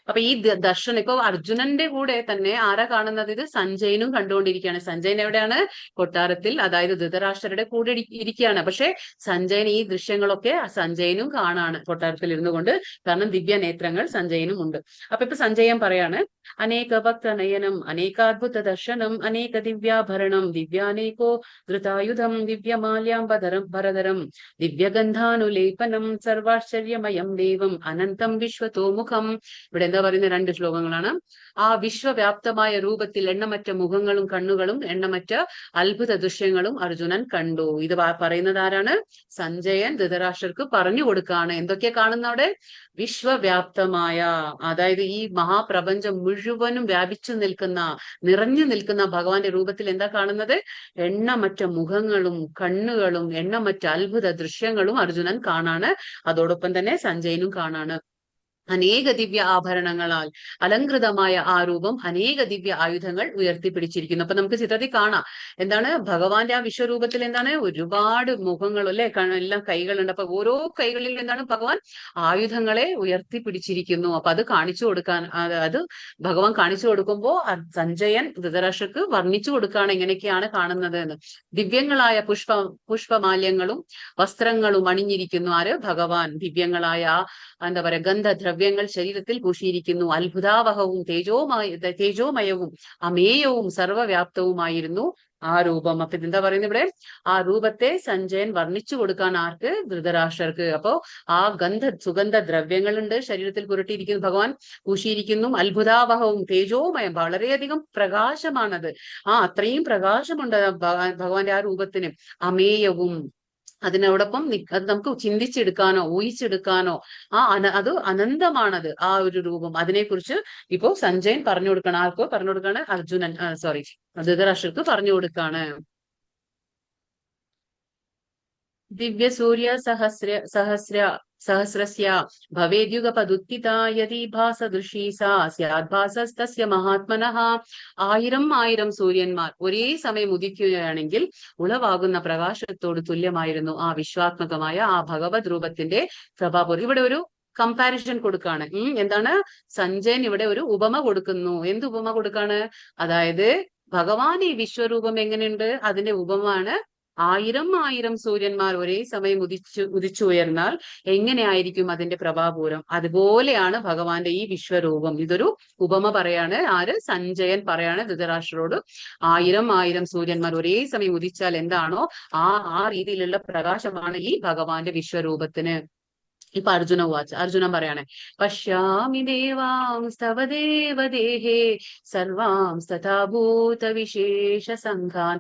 അപ്പൊ ഈ ദർശനം ഇപ്പൊ അർജുനന്റെ കൂടെ തന്നെ ആരാ കാണുന്നത്, ഇത് സഞ്ജയനും കണ്ടുകൊണ്ടിരിക്കുകയാണ്. സഞ്ജയൻ എവിടെയാണ്, കൊട്ടാരത്തിൽ, അതായത് ധൃതരാഷ്ട്രരുടെ കൂടെ ഇരിക്കുകയാണ്. പക്ഷെ സഞ്ജയൻ ഈ ദൃശ്യങ്ങളൊക്കെ സഞ്ജയനും കാണാണ്, കൊട്ടാരത്തിൽ ഇരുന്നു കൊണ്ട്. കാരണം ദിവ്യ നേത്രങ്ങൾ സഞ്ജയനും ഉണ്ട്. അപ്പൊ ഇപ്പൊ സഞ്ജയൻ പറയാണ്, അനേക ഭക്ത നയനം അനേകാദ്ഭുത ദർശനം അനേക ദിവ്യാഭരണം ദിവ്യാനേകോ ധൃതായുധം ദിവ്യമാല്യാംബധരം ഭരധരം ദിവ്യഗന്ധാനുലേപനം സർവാശ്ചര്യമയം ദേവം അനന്തം വിശ്വതോമുഖം. ഇവിടെ എന്താ പറയുന്ന, രണ്ട് ശ്ലോകങ്ങളാണ്. ആ വിശ്വവ്യാപ്തമായ രൂപത്തിൽ എണ്ണമറ്റ മുഖങ്ങളും കണ്ണുകളും എണ്ണമറ്റ അത്ഭുത ദൃശ്യങ്ങളും അർജുനൻ കണ്ടു. ഇത് പറയുന്നത് ആരാണ്, സഞ്ജയൻ ധൃതരാഷ്ട്രർക്ക് പറഞ്ഞു കൊടുക്കാണ്. എന്തൊക്കെയാ കാണുന്ന അവിടെ, വിശ്വവ്യാപ്തമായ, അതായത് ഈ മഹാപ്രപഞ്ചം മുഴുവനും വ്യാപിച്ചു നിൽക്കുന്ന, നിറഞ്ഞു നിൽക്കുന്ന ഭഗവാന്റെ രൂപത്തിൽ എന്താ കാണുന്നത്, എണ്ണമറ്റ മുഖങ്ങളും കണ്ണുകളും എണ്ണമറ്റ അത്ഭുത ദൃശ്യങ്ങളും അർജുനൻ കാണാണ്. അതോടൊപ്പം തന്നെ സഞ്ജയനും കാണാണ്. അനേക ദിവ്യ ആഭരണങ്ങളാൽ അലങ്കൃതമായ ആ രൂപം അനേക ദിവ്യ ആയുധങ്ങൾ ഉയർത്തിപ്പിടിച്ചിരിക്കുന്നു. അപ്പൊ നമുക്ക് ചിത്രത്തിൽ കാണാം, എന്താണ്, ഭഗവാന്റെ ആ വിശ്വരൂപത്തിൽ എന്താണ്, ഒരുപാട് മുഖങ്ങൾ അല്ലെ, എല്ലാം കൈകളുണ്ട്. അപ്പൊ ഓരോ കൈകളിൽ എന്താണ്, ഭഗവാൻ ആയുധങ്ങളെ ഉയർത്തിപ്പിടിച്ചിരിക്കുന്നു. അപ്പൊ അത് കാണിച്ചു കൊടുക്കാൻ, അത് ഭഗവാൻ കാണിച്ചു കൊടുക്കുമ്പോ സഞ്ജയൻ ധൃതരാഷ്ട്രർക്ക് വർണ്ണിച്ചു കൊടുക്കുകയാണ് എങ്ങനെയൊക്കെയാണ് കാണുന്നത് എന്ന്. ദിവ്യങ്ങളായ പുഷ്പമാല്യങ്ങളും വസ്ത്രങ്ങളും അണിഞ്ഞിരിക്കുന്നു ആര്, ഭഗവാൻ. ദിവ്യങ്ങളായ എന്താ പറയാ, ഗന്ധദ്രവ്യങ്ങൾ ശരീരത്തിൽ പൂശിയിരിക്കുന്നു. അത്ഭുതാവഹവും തേജോമയവും അമേയവും സർവ്വവ്യാപ്തവുമായിരുന്നു ആ രൂപം. അപ്പൊ ഇതെന്താ പറയുന്നത്, ഇവിടെ ആ രൂപത്തെ സഞ്ജയൻ വർണ്ണിച്ചു കൊടുക്കാൻ ആർക്ക്, ധൃതരാഷ്ട്രർക്ക്. അപ്പോ ആ സുഗന്ധ ദ്രവ്യങ്ങളുണ്ട് ശരീരത്തിൽ പുരട്ടിയിരിക്കുന്നു, ഭഗവാൻ പൂശിയിരിക്കുന്നു. അത്ഭുതാവഹവും തേജോമയം, വളരെയധികം പ്രകാശമാണത്. അത്രയും പ്രകാശമുണ്ട് ഭഗവാന്റെ ആ രൂപത്തിന്. അമേയവും, അതിനോടൊപ്പം അത് നമുക്ക് ചിന്തിച്ചെടുക്കാനോ ഊഹിച്ചെടുക്കാനോ അത് അനന്തമാണത് ആ ഒരു രൂപം. അതിനെക്കുറിച്ച് ഇപ്പോ സഞ്ജയൻ പറഞ്ഞു കൊടുക്കണം. ആർക്കോ പറഞ്ഞു കൊടുക്കാണ്, ധൃതരാഷ്ട്രർക്ക് പറഞ്ഞു കൊടുക്കാണ്. ദിവ്യ സൂര്യ സഹസ്രസ്യ ഭവേദ്യുഗപദുത്ഥിത യദി ഭാസദൃശീ സാ സ്യാദ്ഭാസസ്തസ്യ മഹാത്മനഃ. 1000 സൂര്യന്മാർ ഒരേ സമയം ഉദിക്കുകയാണെങ്കിൽ ഉളവാകുന്ന പ്രകാശത്തോട് തുല്യമായിരുന്നു ആ വിശ്വാത്മകമായ ആ ഭഗവത് രൂപത്തിന്റെ പ്രഭാപൂർ. ഇവിടെ ഒരു കമ്പാരിസൺ കൊടുക്കാണ്. എന്താണ്? സഞ്ജയൻ ഇവിടെ ഒരു ഉപമ കൊടുക്കുന്നു. എന്ത് ഉപമ കൊടുക്കാണ്? അതായത് ഭഗവാൻ ഈ വിശ്വരൂപം എങ്ങനെയുണ്ട്? അതിന്റെ ഉപമാണ് 1000 സൂര്യന്മാർ ഒരേ സമയം ഉദിച്ചുയർന്നാൽ എങ്ങനെയായിരിക്കും അതിന്റെ പ്രഭാപൂരം? അതുപോലെയാണ് ഭഗവാന്റെ ഈ വിശ്വരൂപം. ഇതൊരു ഉപമ പറയാണ്. ആര്? സഞ്ജയൻ പറയാണ് ധൃതരാഷ്ട്രരോട്. 1000 സൂര്യന്മാർ ഒരേ സമയം ഉദിച്ചാൽ എന്താണോ ആ രീതിയിലുള്ള പ്രകാശമാണ് ഈ ഭഗവാന്റെ വിശ്വരൂപത്തിന്. ഇപ്പൊ അർജുനൻ പറയാണ്, പശ്യാമി ദേവാംസ്തവ ദേവദേഹേ സർവാംസ്തഥാ ഭൂതവിശേഷ സംഘാൻ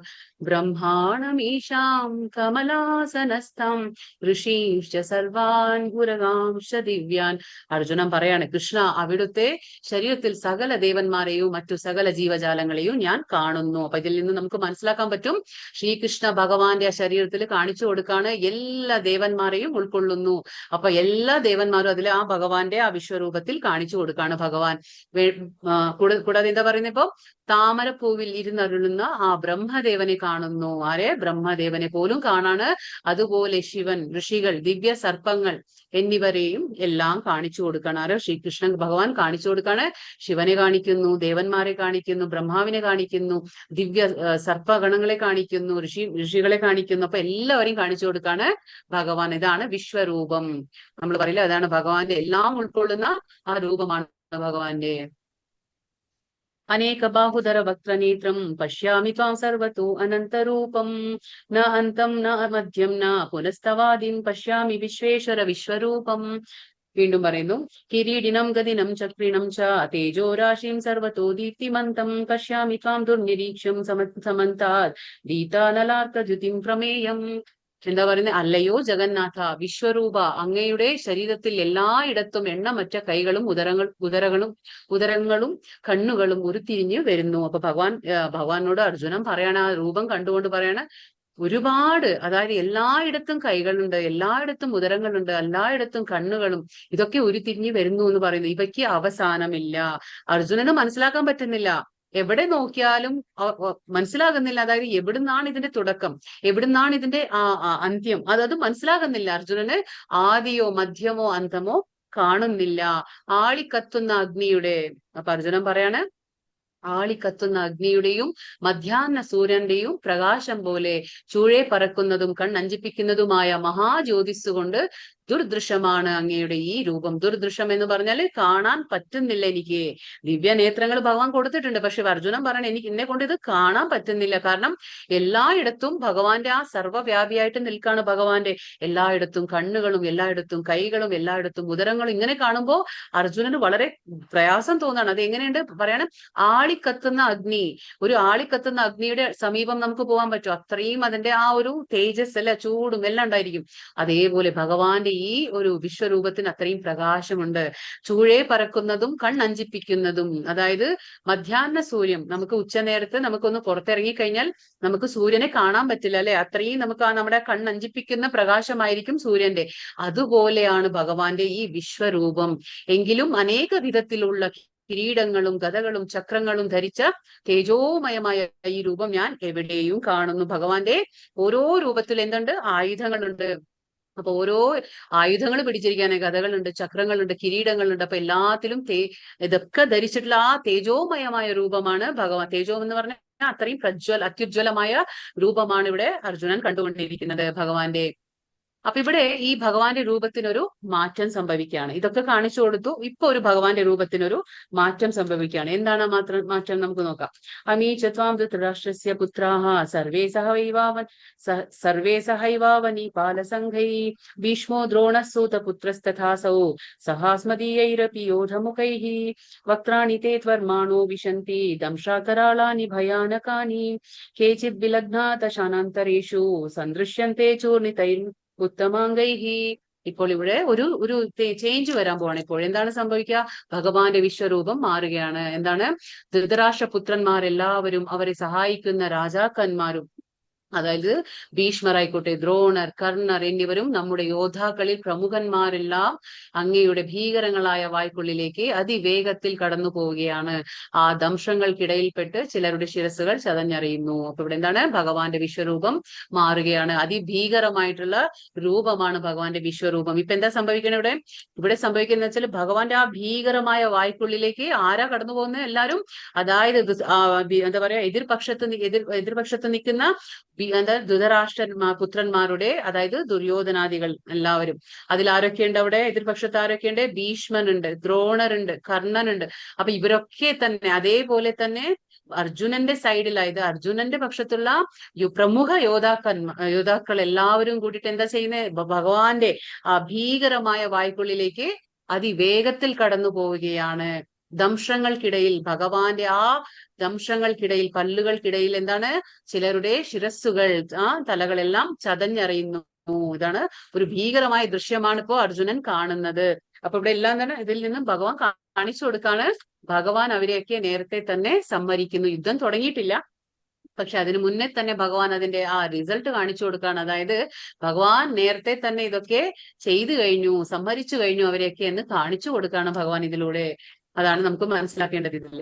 ബ്രഹ്മാണമീശാം കമലാസനസ്ഥം ഋഷീശ്ച സർവാൻ പുരകാംശ ദിവ്യാൻ. അർജുനൻ പറയാണ്, കൃഷ്ണ, അവിടുത്തെ ശരീരത്തിൽ സകല ദേവന്മാരെയും മറ്റു സകല ജീവജാലങ്ങളെയും ഞാൻ കാണുന്നു. അപ്പൊ ഇതിൽ നിന്ന് നമുക്ക് മനസ്സിലാക്കാൻ പറ്റും, ശ്രീകൃഷ്ണ ഭഗവാന്റെ ആ ശരീരത്തിൽ കാണിച്ചു കൊടുക്കാണ് എല്ലാ ദേവന്മാരെയും ഉൾക്കൊള്ളുന്നു. അപ്പൊ എല്ലാ ദേവന്മാരും അതിൽ ആ ഭഗവാന്റെ ആ വിശ്വരൂപത്തിൽ കാണിച്ചു കൊടുക്കാണ് ഭഗവാൻ. കൂടാതെ എന്താ പറയുന്നത്? ഇപ്പൊ താമരപ്പൂവിൽ ഇരുന്നരുളുന്ന ആ ബ്രഹ്മദേവനെ കാണുന്നു. ആരെ? ബ്രഹ്മദേവനെ പോലും കാണാണ്. അതുപോലെ ശിവൻ, ഋഷികൾ, ദിവ്യ സർപ്പങ്ങൾ എന്നിവരെയും എല്ലാം കാണിച്ചു കൊടുക്കാണ്. ആരോ? ശ്രീകൃഷ്ണൻ ഭഗവാൻ കാണിച്ചു കൊടുക്കാണ്. ശിവനെ കാണിക്കുന്നു, ദേവന്മാരെ കാണിക്കുന്നു, ബ്രഹ്മാവിനെ കാണിക്കുന്നു, ദിവ്യ സർപ്പഗണങ്ങളെ കാണിക്കുന്നു, ഋഷികളെ കാണിക്കുന്നു. അപ്പൊ എല്ലാവരെയും കാണിച്ചു കൊടുക്കാണ് ഭഗവാൻ. ഇതാണ് വിശ്വരൂപം. നമ്മൾ പറയില്ല, അതാണ് ഭഗവാന്റെ എല്ലാം ഉൾക്കൊള്ളുന്ന ആ രൂപമാണ് ഭഗവാന്റെ. അനേക ബാഹുധര വക്രനേത്രം പശ്യാമി ത്വാം സർവതോ അനന്തരൂപം ന അന്തം ന മധ്യം ന പുനസ്തവാദിം പശ്യാമി വിശ്വേശ്വര വിശ്വരൂപം. വീണ്ടും പറയുന്നു, കിരീടിനം ഗദിനം ചക്രിണം ച തേജോരാശിം സർവതോ ദീപ്തിമന്തം പശ്യാമി ത്വാം ദുർനിരീക്ഷം സമന്താത് ദീപ്താനലാർക്കദ്യുതിം പ്രമേയം. എന്താ പറയുന്നത്? അല്ലയോ ജഗന്നാഥ, വിശ്വരൂപ, അങ്ങയുടെ ശരീരത്തിൽ എല്ലായിടത്തും എണ്ണമറ്റ കൈകളും ഉദരങ്ങളും കണ്ണുകളും ഉരുത്തിരിഞ്ഞു വരുന്നു. അപ്പൊ ഭഗവാനോട് അർജുനൻ പറയണ, ആ രൂപം കണ്ടുകൊണ്ട് പറയണ, ഒരുപാട്, അതായത് എല്ലായിടത്തും കൈകളുണ്ട്, എല്ലായിടത്തും ഉദരങ്ങളുണ്ട്, എല്ലായിടത്തും കണ്ണുകളും, ഇതൊക്കെ ഉരുത്തിരിഞ്ഞു വരുന്നു എന്ന് പറയുന്നു. ഇവയ്ക്ക് അവസാനമില്ല. അർജുനന് മനസ്സിലാക്കാൻ പറ്റുന്നില്ല, എവിടെ നോക്കിയാലും മനസ്സിലാകുന്നില്ല. അതായത് എവിടുന്നാണ് ഇതിന്റെ തുടക്കം, എവിടുന്നാണ് ഇതിന്റെ അന്ത്യം, അത് മനസ്സിലാകുന്നില്ല. അർജുനന് ആദിയോ മധ്യമോ അന്തമോ കാണുന്നില്ല. ആളിക്കത്തുന്ന അഗ്നിയുടെ, അപ്പൊ അർജുനൻ പറയാണ്, ആളിക്കത്തുന്ന അഗ്നിയുടെയും മധ്യാഹ്ന സൂര്യന്റെയും പ്രകാശം പോലെ ചൂഴെ പറക്കുന്നതും കണ്ണഞ്ചിപ്പിക്കുന്നതുമായ മഹാജ്യോതിസ് കൊണ്ട് ദുർദൃശ്യമാണ് അങ്ങയുടെ ഈ രൂപം. ദുർദൃശ്യം എന്ന് പറഞ്ഞാൽ കാണാൻ പറ്റുന്നില്ല എനിക്ക്. ദിവ്യ നേത്രങ്ങൾ ഭഗവാൻ കൊടുത്തിട്ടുണ്ട്, പക്ഷെ അർജുനൻ പറയണ, എനിക്ക് എന്നെ കൊണ്ട് ഇത് കാണാൻ പറ്റുന്നില്ല. കാരണം എല്ലായിടത്തും ഭഗവാന്റെ ആ സർവ്വവ്യാപിയായിട്ട് നിൽക്കാണ് ഭഗവാന്റെ. എല്ലായിടത്തും കണ്ണുകളും, എല്ലായിടത്തും കൈകളും, എല്ലായിടത്തും ഉദരങ്ങളും. ഇങ്ങനെ കാണുമ്പോൾ അർജുനന് വളരെ പ്രയാസം തോന്നാണ്. അത് എങ്ങനെയുണ്ട് പറയണം? ആളിക്കത്തുന്ന അഗ്നി, ഒരു ആളിക്കത്തുന്ന അഗ്നിയുടെ സമീപം നമുക്ക് പോകാൻ പറ്റും. അത്രയും അതിന്റെ ആ ഒരു തേജസ്, അല്ല, ചൂടും എല്ലാം ഉണ്ടായിരിക്കും. അതേപോലെ ഭഗവാന്റെ ഈ ഒരു വിശ്വരൂപത്തിന് അത്രയും പ്രകാശമുണ്ട്. ചൂഴെ പറക്കുന്നതും കണ്ണഞ്ചിപ്പിക്കുന്നതും. അതായത് മധ്യാഹ്ന സൂര്യൻ, നമുക്ക് ഉച്ചനേരത്ത് നമുക്കൊന്ന് പുറത്തിറങ്ങി കഴിഞ്ഞാൽ നമുക്ക് സൂര്യനെ കാണാൻ പറ്റില്ല, അല്ലെ? അത്രയും നമുക്ക് ആ നമ്മുടെ കണ്ണഞ്ചിപ്പിക്കുന്ന പ്രകാശമായിരിക്കും സൂര്യന്റെ. അതുപോലെയാണ് ഭഗവാന്റെ ഈ വിശ്വരൂപം. എങ്കിലും അനേക വിധത്തിലുള്ള കിരീടങ്ങളും ഗദകളും ചക്രങ്ങളും ധരിച്ച തേജോമയമായ ഈ രൂപം ഞാൻ എവിടെയും കാണുന്നു. ഭഗവാന്റെ ഓരോ രൂപത്തിൽ എന്തുണ്ട്? ആയുധങ്ങളുണ്ട്. അപ്പൊ ഓരോ ആയുധങ്ങൾ പിടിച്ചിരിക്കാന് ഗദകളുണ്ട്, ചക്രങ്ങളുണ്ട്, കിരീടങ്ങളുണ്ട്. അപ്പൊ എല്ലാത്തിലും ഇതൊക്കെ ധരിച്ചിട്ടുള്ള ആ തേജോമയമായ രൂപമാണ് ഭഗവാൻ. തേജോ എന്ന് പറഞ്ഞാൽ അത്രയും അത്യുജ്വലമായ രൂപമാണ് ഇവിടെ അർജുനൻ കണ്ടുകൊണ്ടിരിക്കുന്നത് ഭഗവാന്റെ. അപ്പൊ ഇവിടെ ഈ ഭഗവാന്റെ രൂപത്തിനൊരു മാറ്റം സംഭവിക്കുകയാണ്. ഇതൊക്കെ കാണിച്ചു കൊടുത്തു. ഇപ്പൊ ഒരു ഭഗവാന്റെ രൂപത്തിനൊരു മാറ്റം സംഭവിക്കുകയാണ്. എന്താണ് മാറ്റം? നമുക്ക് നോക്കാം. അമീചത്വാം ധൃതരാഷ്ട്രസ്യ പുത്രാഹ സർവേ സഹൈവാവനി പാലസംഘൈ ഭീഷ്മോ ദ്രോണസൂതപുത്രസ്തഥാസൗ സഹാസ്മദീയൈരപി യോധമുഖൈഃ വക്രാണി തേ ത്വർമാണോ വിശന്തി ദംഷ്ട്രാകരാളാനി ഭയാനകാനി കേചിത് വിലഗ്നാത ശാനാന്തരേഷു സന്ദൃശ്യന്തെ ചൂർണിതൈർ ഉത്തമാംഗൈഹി. ഇപ്പോൾ ഇവിടെ ഒരു ചേഞ്ച് വരാൻ പോവാണ്. ഇപ്പോൾ എന്താണ് സംഭവിക്കുക? ഭഗവാന്റെ വിശ്വരൂപം മാറുകയാണ്. എന്താണ്? ധൃതരാഷ്ട്രപുത്രന്മാരെല്ലാവരും, അവരെ സഹായിക്കുന്ന രാജാക്കന്മാരും അതായത് ഭീഷ്മരായിക്കോട്ടെ, ദ്രോണർ, കർണർ എന്നിവരും നമ്മുടെ യോദ്ധാക്കളിൽ പ്രമുഖന്മാരെല്ലാം അങ്ങയുടെ ഭീകരങ്ങളായ വായ്പുള്ളിലേക്ക് അതിവേഗത്തിൽ കടന്നു പോവുകയാണ്. ആ ദംശങ്ങൾക്കിടയിൽപ്പെട്ട് ചിലരുടെ ശിരസ്സുകൾ ചതഞ്ഞറിയുന്നു. അപ്പൊ ഇവിടെ എന്താണ്? ഭഗവാന്റെ വിശ്വരൂപം മാറുകയാണ്. അതിഭീകരമായിട്ടുള്ള രൂപമാണ് ഭഗവാന്റെ വിശ്വരൂപം. ഇപ്പൊ എന്താ സംഭവിക്കുന്നത് ഇവിടെ? ഇവിടെ സംഭവിക്കുന്നത് വെച്ചാൽ ഭഗവാന്റെ ആ ഭീകരമായ വായ്പുള്ളിലേക്ക് ആരാ കടന്നു പോകുന്നത്? എല്ലാവരും. അതായത് എന്താ പറയാ, എതിർപക്ഷത്ത് നിൽക്കുന്ന എന്താ പുത്രന്മാരുടെ, അതായത് ദുര്യോധനാദികൾ എല്ലാവരും. അതിൽ ആരൊക്കെയുണ്ട് അവിടെ? എതിർപക്ഷത്ത് ആരൊക്കെയുണ്ട്? ഭീഷ്മനുണ്ട്, ദ്രോണരുണ്ട്, കർണനുണ്ട്. അപ്പൊ ഇവരൊക്കെ തന്നെ അതേപോലെ തന്നെ അർജുനന്റെ സൈഡിലായത് അർജുനന്റെ പക്ഷത്തുള്ള പ്രമുഖ യോദ്ധാക്കൾ എല്ലാവരും കൂടിയിട്ട് എന്താ ചെയ്യുന്നത്? ഭഗവാന്റെ ആ ഭീകരമായ വായ്പുള്ളിലേക്ക് അതിവേഗത്തിൽ കടന്നു പോവുകയാണ്. ദംശങ്ങൾക്കിടയിൽ, ഭഗവാന്റെ ആ ദംശങ്ങൾക്കിടയിൽ, പല്ലുകൾക്കിടയിൽ എന്താണ്? ചിലരുടെ ശിരസ്സുകൾ, തലകളെല്ലാം ചതഞ്ഞറിയുന്നു. ഇതാണ് ഒരു ഭീകരമായ ദൃശ്യമാണ് ഇപ്പോ അർജുനൻ കാണുന്നത്. അപ്പൊ ഇവിടെ എല്ലാം തന്നെ ഇതിൽ നിന്നും ഭഗവാൻ കാണിച്ചു കൊടുക്കാണ്. ഭഗവാൻ അവരെയൊക്കെ നേരത്തെ തന്നെ സംഹരിക്കുന്നു. യുദ്ധം തുടങ്ങിയിട്ടില്ല, പക്ഷെ അതിനു മുന്നേ തന്നെ ഭഗവാൻ അതിന്റെ ആ റിസൾട്ട് കാണിച്ചു കൊടുക്കുകയാണ്. അതായത് ഭഗവാൻ നേരത്തെ തന്നെ ഇതൊക്കെ ചെയ്തു കഴിഞ്ഞു, സംഹരിച്ചു കഴിഞ്ഞു അവരെയൊക്കെ എന്ന് കാണിച്ചു കൊടുക്കുകയാണ് ഭഗവാൻ ഇതിലൂടെ. അതാണ് നമുക്ക് മനസ്സിലാക്കേണ്ടത് ഇതിൽ.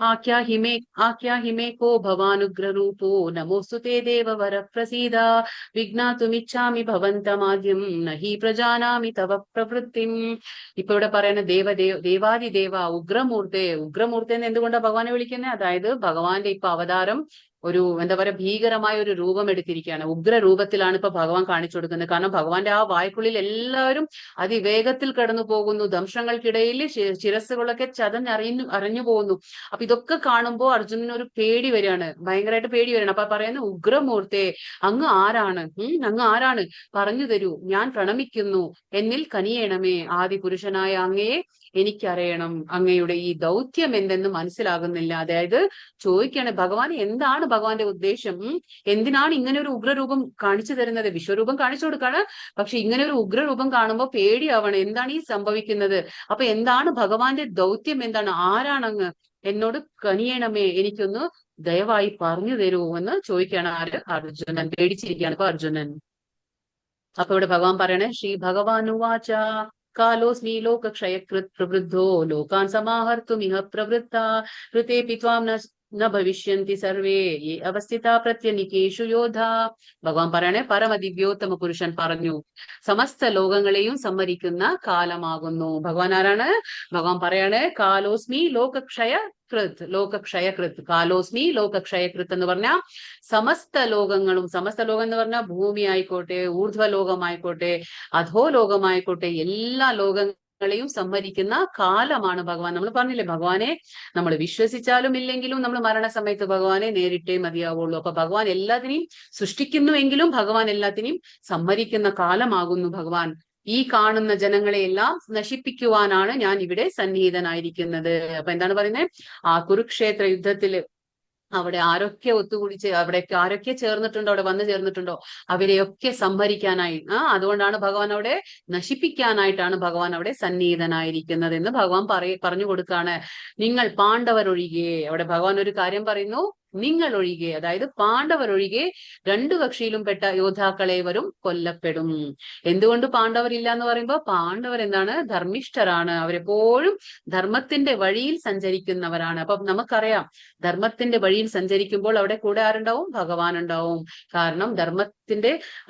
ആഖ്യാഹിമേ കോ ഭവാനുഗ്രൂപോ നമോസ്തുതേ ദേവവര പ്രസീദ വിജ്ഞാതുമിച്ഛാമി ഭവന്തമാദ്യം നഹി പ്രജാനാമി തവ പ്രവൃത്തിം. ഇപ്പൊ ഇവിടെ പറയുന്ന ദേവാദിദേവ ഉഗ്രമൂർത്തെ എന്ന് എന്തുകൊണ്ടാണ് ഭഗവാനെ വിളിക്കുന്നത്? അതായത് ഭഗവാന്റെ ഇപ്പൊ അവതാരം ഒരു എന്താ പറയാ, ഭീകരമായ ഒരു രൂപം എടുത്തിരിക്കുകയാണ്. ഉഗ്ര രൂപത്തിലാണ് ഇപ്പൊ ഭഗവാൻ കാണിച്ചു കൊടുക്കുന്നത്. കാരണം ഭഗവാന്റെ ആ വായ്ക്കുള്ളിൽ എല്ലാവരും അതിവേഗത്തിൽ കടന്നു പോകുന്നു. ദംശങ്ങൾക്കിടയിൽ ശിരസ്സുകളൊക്കെ അറിഞ്ഞു പോകുന്നു. അപ്പൊ ഇതൊക്കെ കാണുമ്പോൾ അർജുനന് ഒരു പേടി വരികയാണ്, ഭയങ്കരമായിട്ട് പേടി വരികയാണ്. അപ്പൊ പറയുന്നത്, ഉഗ്രമൂർത്തെ, അങ്ങ് ആരാണ്? അങ്ങ് ആരാണ്? പറഞ്ഞു തരൂ, ഞാൻ പ്രണമിക്കുന്നു, എന്നിൽ കനിയണമേ. ആദി പുരുഷനായ അങ്ങയെ എനിക്കറിയണം. അങ്ങയുടെ ഈ ദൗത്യം എന്തെന്ന് മനസ്സിലാകുന്നില്ല. അതായത് ചോദിക്കാണ് ഭഗവാൻ, എന്താണ് ഭഗവാന്റെ ഉദ്ദേശം? എന്തിനാണ് ഇങ്ങനെ ഒരു ഉഗ്രരൂപം കാണിച്ചു തരുന്നത്? വിശ്വരൂപം കാണിച്ചു കൊടുക്കാണ്, പക്ഷെ ഇങ്ങനെ ഒരു ഉഗ്രരൂപം കാണുമ്പോൾ പേടിയാവണം. എന്താണ് ഈ സംഭവിക്കുന്നത്? അപ്പൊ എന്താണ് ഭഗവാന്റെ ദൗത്യം? എന്താണ്? ആരാണങ്ങ്? എന്നോട് കനിയണമേ, എനിക്കൊന്ന് ദയവായി പറഞ്ഞു തരൂ എന്ന് ചോദിക്കാണ്. ആര്? അർജുനൻ. പേടിച്ചിരിക്കുകയാണ് ഇപ്പൊ അർജുനൻ. അപ്പൊ ഇവിടെ ഭഗവാൻ പറയണേ, ശ്രീ ഭഗവാനുവാച കാലോസ്മി ലോകക്ഷയകൃത് പ്രവൃദ്ധോ ലോകാൻ സമാഹർത്തുമിഹ പ്രവൃത്ത ഋതേപി ത്വാം ന ഭവിഷ്യന്തി സർവേ യേ അവസ്ഥിത പ്രത്യനികേഷു യോധ. ഭഗവാൻ പറയണേ, പരമദിവ്യോത്തമ പുരുഷൻ പറഞ്ഞു, സമസ്ത ലോകങ്ങളെയും സംഹരിക്കുന്ന കാലമാകുന്നു. ഭഗവാൻ ആരാണ്? ഭഗവാൻ പറയണേ, കാലോസ്മി ലോകക്ഷയകൃത്. കാലോസ്മി ലോകക്ഷയകൃത് എന്ന് പറഞ്ഞാൽ സമസ്ത ലോകങ്ങളും, സമസ്ത ലോകം എന്ന് പറഞ്ഞാൽ ഭൂമി ആയിക്കോട്ടെ, ഊർധ്വലോകമായിക്കോട്ടെ, അധോലോകമായിക്കോട്ടെ, എല്ലാ ലോകങ്ങളെയും സംഹരിക്കുന്ന കാലമാണ് ഭഗവാൻ. നമ്മൾ പറഞ്ഞില്ലേ, ഭഗവാനെ നമ്മൾ വിശ്വസിച്ചാലും ഇല്ലെങ്കിലും നമ്മൾ മരണസമയത്ത് ഭഗവാനെ നേരിട്ടേ മതിയാവുള്ളൂ. അപ്പൊ ഭഗവാൻ എല്ലാത്തിനെയും സൃഷ്ടിക്കുന്നുവെങ്കിലും ഭഗവാൻ എല്ലാത്തിനെയും സംഹരിക്കുന്ന കാലമാകുന്നു ഭഗവാൻ. ഈ കാണുന്ന ജനങ്ങളെയെല്ലാം നശിപ്പിക്കുവാനാണ് ഞാൻ ഇവിടെ സന്നിഹിതനായിരിക്കുന്നത്. അപ്പൊ എന്താണ് പറയുന്നത്? ആ കുരുക്ഷേത്ര യുദ്ധത്തില് അവിടെ ആരൊക്കെ അവിടെ ആരൊക്കെ ചേർന്നിട്ടുണ്ടോ, അവിടെ വന്നു ചേർന്നിട്ടുണ്ടോ, അവരെയൊക്കെ സംഹരിക്കാനായി, അതുകൊണ്ടാണ് ഭഗവാൻ അവിടെ നശിപ്പിക്കാനായിട്ടാണ് ഭഗവാൻ അവിടെ സന്നിഹിതനായിരിക്കുന്നത് എന്ന് ഭഗവാൻ പറഞ്ഞു കൊടുക്കാണ്. നിങ്ങൾ പാണ്ഡവരൊഴികെ, അവിടെ ഭഗവാൻ ഒരു കാര്യം പറയുന്നു, നിങ്ങൾ ഒഴികെ, അതായത് പാണ്ഡവരൊഴികെ രണ്ടു കക്ഷിയിലും പെട്ട യോദ്ധാക്കളേവരും കൊല്ലപ്പെടും. എന്തുകൊണ്ട് പാണ്ഡവരില്ല എന്ന് പറയുമ്പോൾ, പാണ്ഡവർ എന്താണ്? ധർമ്മിഷ്ഠരാണ്. അവരെപ്പോഴും ധർമ്മത്തിന്റെ വഴിയിൽ സഞ്ചരിക്കുന്നവരാണ്. അപ്പൊ നമുക്കറിയാം, ധർമ്മത്തിന്റെ വഴിയിൽ സഞ്ചരിക്കുമ്പോൾ അവിടെ കൂടെ ആരുണ്ടാവും? ഭഗവാൻ ഉണ്ടാവും. കാരണം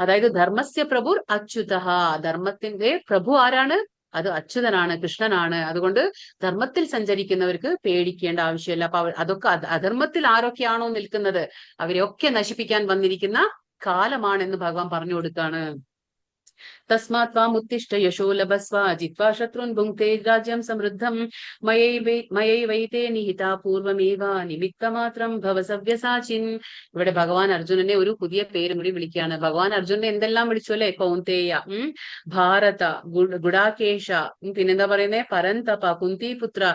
അതായത് ധർമ്മസ്യ പ്രഭുർ അച്യുതഃ, ധർമ്മത്തിന്റെ പ്രഭു ആരാണ്? അത് അച്യുതനാണ്, കൃഷ്ണനാണ്. അതുകൊണ്ട് ധർമ്മത്തിൽ സഞ്ചരിക്കുന്നവർക്ക് പേടിക്കേണ്ട ആവശ്യമില്ല. അപ്പൊ അതൊക്കെ അധർമ്മത്തിൽ ആരൊക്കെയാണോ നിൽക്കുന്നത് അവരെയൊക്കെ നശിപ്പിക്കാൻ വന്നിരിക്കുന്ന കാലമാണെന്ന് ഭഗവാൻ പറഞ്ഞു കൊടുക്കാണ്. തസ്മാത് ത്വാം ഉത്തിഷ്ഠ യശോ ലഭസ്വ ജിത്വാ ശത്രുൻ ഭുങ്ക്തേ രാജ്യം സമൃദ്ധം മയൈവൈതേ നിഹിതാ പൂർവമേവ നിമിത്തമാത്രം ഭവ സവ്യസാചിൻ. ഇവിടെ ഭഗവാൻ അർജുനനെ ഒരു പുതിയ പേരും കൂടി വിളിക്കുകയാണ്. ഭഗവാൻ അർജുനനെ എന്തെല്ലാം വിളിച്ചു അല്ലെ? കൗന്തേയ, ഭാരത, ഗുഡാകേശ, പിന്നെന്താ പറയുന്നേ? പരന്തപ, കുന്തിപുത്ര,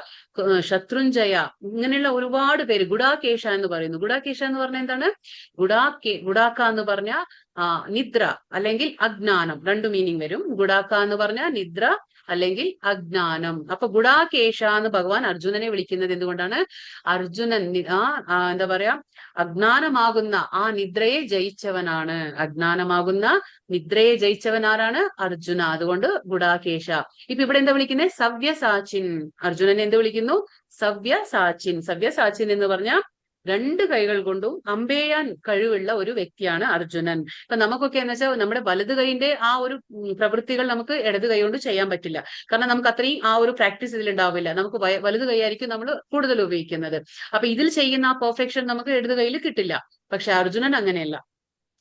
ശത്രുഞ്ജയ, ഇങ്ങനെയുള്ള ഒരുപാട് പേര്. ഗുഡാകേശ എന്ന് പറയുന്നു. ഗുഡാകേശ എന്ന് പറഞ്ഞാൽ എന്താണ്? ഗുഡാക്ക എന്ന് പറഞ്ഞ നിദ്ര അല്ലെങ്കിൽ അജ്ഞാനം, രണ്ടു മീനിങ് വരും. ഗുഡാക്ക എന്ന് പറഞ്ഞാൽ നിദ്ര അല്ലെങ്കിൽ അജ്ഞാനം. അപ്പൊ ഗുഡാകേശ എന്ന് ഭഗവാൻ അർജുനനെ വിളിക്കുന്നത് എന്തുകൊണ്ടാണ്? അർജുനൻ എന്താ പറയാ, അജ്ഞാനമാകുന്ന ആ നിദ്രയെ ജയിച്ചവനാണ്. അജ്ഞാനമാകുന്ന നിദ്രയെ ജയിച്ചവൻ ആരാണ്? അർജുന. അതുകൊണ്ട് ഗുഡാകേശ. ഇപ്പൊ ഇവിടെ എന്താ വിളിക്കുന്നത്? സവ്യസാച്ചിൻ. അർജുനനെ എന്ത് വിളിക്കുന്നു? സവ്യസാച്ചിൻ. സവ്യസാച്ചിൻ എന്ന് പറഞ്ഞാൽ രണ്ട് കൈകൾ കൊണ്ടും അമ്പെയ്യാൻ കഴിവുള്ള ഒരു വ്യക്തിയാണ് അർജുനൻ. ഇപ്പൊ നമുക്കൊക്കെ എന്ന് വെച്ചാൽ നമ്മുടെ വലത് കൈന്റെ ആ ഒരു പ്രവൃത്തികൾ നമുക്ക് ഇടത് കൈ കൊണ്ട് ചെയ്യാൻ പറ്റില്ല. കാരണം നമുക്ക് അത്രയും ആ ഒരു പ്രാക്ടീസ് ഇതിലുണ്ടാവില്ല. നമുക്ക് വലത് കൈയായിരിക്കും നമ്മൾ കൂടുതൽ ഉപയോഗിക്കുന്നത്. അപ്പൊ ഇതിൽ ചെയ്യുന്ന ആ പെർഫെക്ഷൻ നമുക്ക് ഇടത് കൈയിൽ കിട്ടില്ല. പക്ഷെ അർജുനൻ അങ്ങനെയല്ല.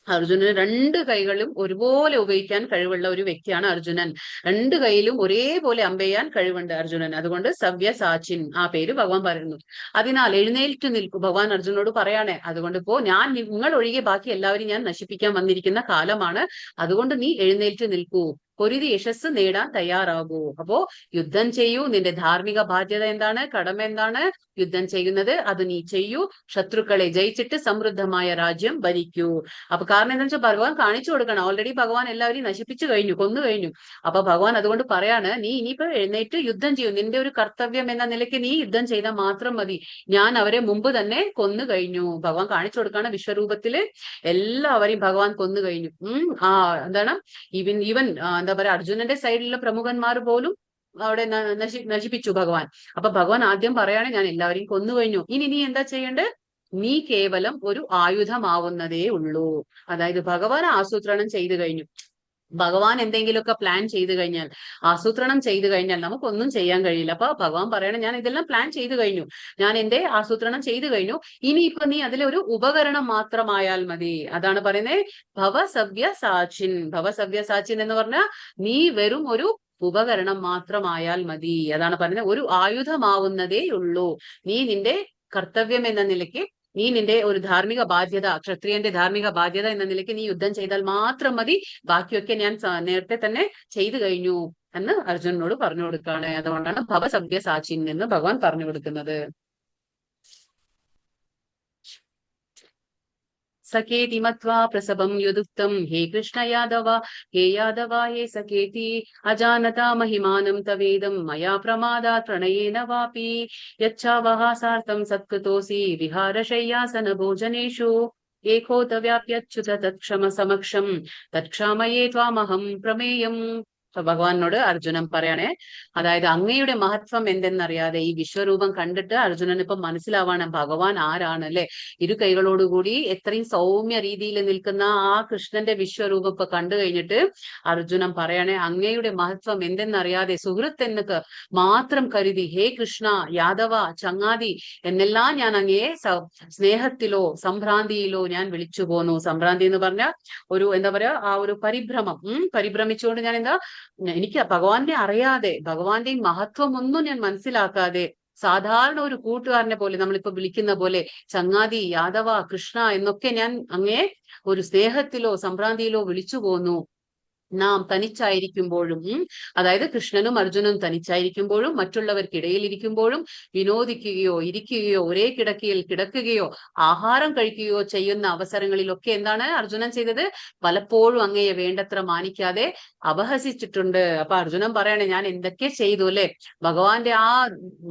അർജുനന് രണ്ട് കൈകളും ഒരുപോലെ ഉപയോഗിക്കാൻ കഴിവുള്ള ഒരു വ്യക്തിയാണ് അർജുനൻ. രണ്ട് കൈയിലും ഒരേപോലെ അമ്പെയ്യാൻ കഴിവുണ്ട് അർജുനൻ. അതുകൊണ്ട് സവ്യസാച്ചിൻ ആ പേര് ഭഗവാൻ പറയുന്നു. അതിനാൽ എഴുന്നേൽറ്റ് നിൽക്കൂ. ഭഗവാൻ അർജുനോട് പറയാണ്, അതുകൊണ്ട് ഇപ്പോ ഞാൻ നിങ്ങൾ ഒഴികെ ബാക്കി എല്ലാവരും ഞാൻ നശിപ്പിക്കാൻ വന്നിരിക്കുന്ന കാലമാണ്. അതുകൊണ്ട് നീ എഴുന്നേൽറ്റ് നിൽക്കൂ. പൊരുതി യശസ് നേടാൻ തയ്യാറാകൂ. അപ്പോ യുദ്ധം ചെയ്യൂ. നിന്റെ ധാർമ്മിക ബാധ്യത എന്താണ്? കടമ എന്താണ്? യുദ്ധം ചെയ്യുന്നത്. അത് നീ ചെയ്യൂ. ശത്രുക്കളെ ജയിച്ചിട്ട് സമൃദ്ധമായ രാജ്യം ഭരിക്കൂ. അപ്പൊ കാരണം എന്താ വെച്ചാൽ ഭഗവാൻ കാണിച്ചു കൊടുക്കണം. ഓൾറെഡി ഭഗവാൻ എല്ലാവരെയും നശിപ്പിച്ചു കഴിഞ്ഞു, കൊന്നു കഴിഞ്ഞു. അപ്പൊ ഭഗവാൻ അതുകൊണ്ട് പറയാണ്, നീ ഇനിയിപ്പോ എഴുന്നേറ്റ് യുദ്ധം ചെയ്യൂ. നിന്റെ ഒരു കർത്തവ്യം എന്ന നിലയ്ക്ക് നീ യുദ്ധം ചെയ്താൽ മാത്രം മതി. ഞാൻ അവരെ മുമ്പ് തന്നെ കൊന്നു കഴിഞ്ഞു. ഭഗവാൻ കാണിച്ചു കൊടുക്കാണ്. വിശ്വരൂപത്തില് എല്ലാവരെയും ഭഗവാൻ കൊന്നു കഴിഞ്ഞു. എന്താണ് ഈവൻ എന്താ പറയാ, അർജുനന്റെ സൈഡിലുള്ള പ്രമുഖന്മാർ പോലും അവിടെ നശിപ്പിച്ചു ഭഗവാൻ. അപ്പൊ ഭഗവാൻ ആദ്യം പറയാണ്, ഞാൻ എല്ലാവരെയും കൊന്നു കഴിഞ്ഞു. ഇനി നീ എന്താ ചെയ്യേണ്ടത്? നീ കേവലം ഒരു ആയുധമാവുന്നതേ ഉള്ളൂ. അതായത് ഭഗവാൻ ആസൂത്രണം ചെയ്തു കഴിഞ്ഞു. ഭഗവാൻ എന്തെങ്കിലുമൊക്കെ പ്ലാൻ ചെയ്തു കഴിഞ്ഞാൽ, ആസൂത്രണം ചെയ്തു കഴിഞ്ഞാൽ നമുക്കൊന്നും ചെയ്യാൻ കഴിയില്ല. അപ്പൊ ഭഗവാൻ പറയണം, ഞാൻ ഇതെല്ലാം പ്ലാൻ ചെയ്തു കഴിഞ്ഞു, ഞാൻ എന്റെ ആസൂത്രണം ചെയ്തു കഴിഞ്ഞു. ഇനിയിപ്പൊ നീ അതിലൊരു ഉപകരണം മാത്രമായാൽ മതി. അതാണ് പറയുന്നത് ഭവസവ്യസാച്ചിൻ. ഭവസവ്യസാച്ചിൻ എന്ന് പറഞ്ഞാൽ നീ വെറും ഒരു ഉപകരണം മാത്രമായാൽ മതി. അതാണ് പറയുന്നത്, ഒരു ആയുധമാവുന്നതേ ഉള്ളൂ. നീ നിന്റെ കർത്തവ്യം എന്ന നിലയ്ക്ക്, നീ നിന്റെ ഒരു ധാർമ്മിക ബാധ്യത, ക്ഷത്രിയന്റെ ധാർമ്മിക ബാധ്യത എന്ന നിലയ്ക്ക് നീ യുദ്ധം ചെയ്താൽ മാത്രം മതി. ബാക്കിയൊക്കെ ഞാൻ നേരത്തെ തന്നെ ചെയ്തു കഴിഞ്ഞു എന്ന് അർജുനനോട് പറഞ്ഞു കൊടുക്കുകയാണ്. അതുകൊണ്ടാണ് ഭവസവ്യസാച്ചിൻ എന്ന് ഭഗവാൻ പറഞ്ഞു കൊടുക്കുന്നത്. സഖേതി മത്വാ പ്രസവം യുദുക്തം ഹേ കൃഷ്ണ യാദവ ഹേ സഖേതി അജാനതാ മഹിമാനം തവേദം മയാ പ്രമാദാത് പ്രണയേന വാപി യച്ഛാവഹാസാർത്ഥം സത്കൃതോസി വിഹാരശയ്യാസന ഭോജനേഷു ഏകോത വ്യാപ്യച്യുത തത്ക്ഷമ സമക്ഷം തത്ക്ഷാമയേ ത്വാമഹം പ്രമേയം. ഭഗവാനോട് അർജുനൻ പറയണേ, അതായത് അങ്ങയുടെ മഹത്വം എന്തെന്നറിയാതെ ഈ വിശ്വരൂപം കണ്ടിട്ട് അർജുനൻ ഇപ്പൊ മനസ്സിലാവാണ് ഭഗവാൻ ആരാണ് അല്ലെ. ഇരു കൈകളോടുകൂടി എത്രയും സൗമ്യ രീതിയിൽ നിൽക്കുന്ന ആ കൃഷ്ണന്റെ വിശ്വരൂപം ഇപ്പൊ കണ്ടു കഴിഞ്ഞിട്ട് അർജുനൻ പറയണേ, അങ്ങയുടെ മഹത്വം എന്തെന്നറിയാതെ സുഹൃത്ത് എന്നൊക്കെ മാത്രം കരുതി ഹേ കൃഷ്ണ യാദവ ചങ്ങാതി എന്നെല്ലാം ഞാൻ അങ്ങയെ സ്നേഹത്തിലോ സംഭ്രാന്തിയിലോ ഞാൻ വിളിച്ചു പോന്നു. സംഭ്രാന്തി എന്ന് പറഞ്ഞാൽ ഒരു എന്താ പറയാ, ആ ഒരു പരിഭ്രമിച്ചുകൊണ്ട് ഞാൻ എനിക്ക് ഭഗവാനെ അറിയാതെ, ഭഗവാന്റെ മഹത്വം ഒന്നും ഞാൻ മനസ്സിലാക്കാതെ സാധാരണ ഒരു കൂട്ടുകാരനെ പോലെ, നമ്മളിപ്പോ വിളിക്കുന്ന പോലെ ചങ്ങാതി യാദവ കൃഷ്ണ എന്നൊക്കെ ഞാൻ അങ്ങേ ഒരു സ്നേഹത്തിലോ സംഭ്രാന്തിയിലോ വിളിച്ചു പോന്നു. നാം തനിച്ചായിരിക്കുമ്പോഴും, അതായത് കൃഷ്ണനും അർജുനനും തനിച്ചായിരിക്കുമ്പോഴും മറ്റുള്ളവർക്കിടയിൽ ഇരിക്കുമ്പോഴും വിനോദിക്കുകയോ ഇരിക്കുകയോ ഒരേ കിടക്കയിൽ കിടക്കുകയോ ആഹാരം കഴിക്കുകയോ ചെയ്യുന്ന അവസരങ്ങളിലൊക്കെ എന്താണ് അർജുനൻ ചെയ്തത്? പലപ്പോഴും അങ്ങയെ വേണ്ടത്ര മാനിക്കാതെ അപഹസിച്ചിട്ടുണ്ട്. അപ്പൊ അർജുനൻ പറയണേ, ഞാൻ എന്തൊക്കെ ചെയ്തു അല്ലെ, ഭഗവാന്റെ ആ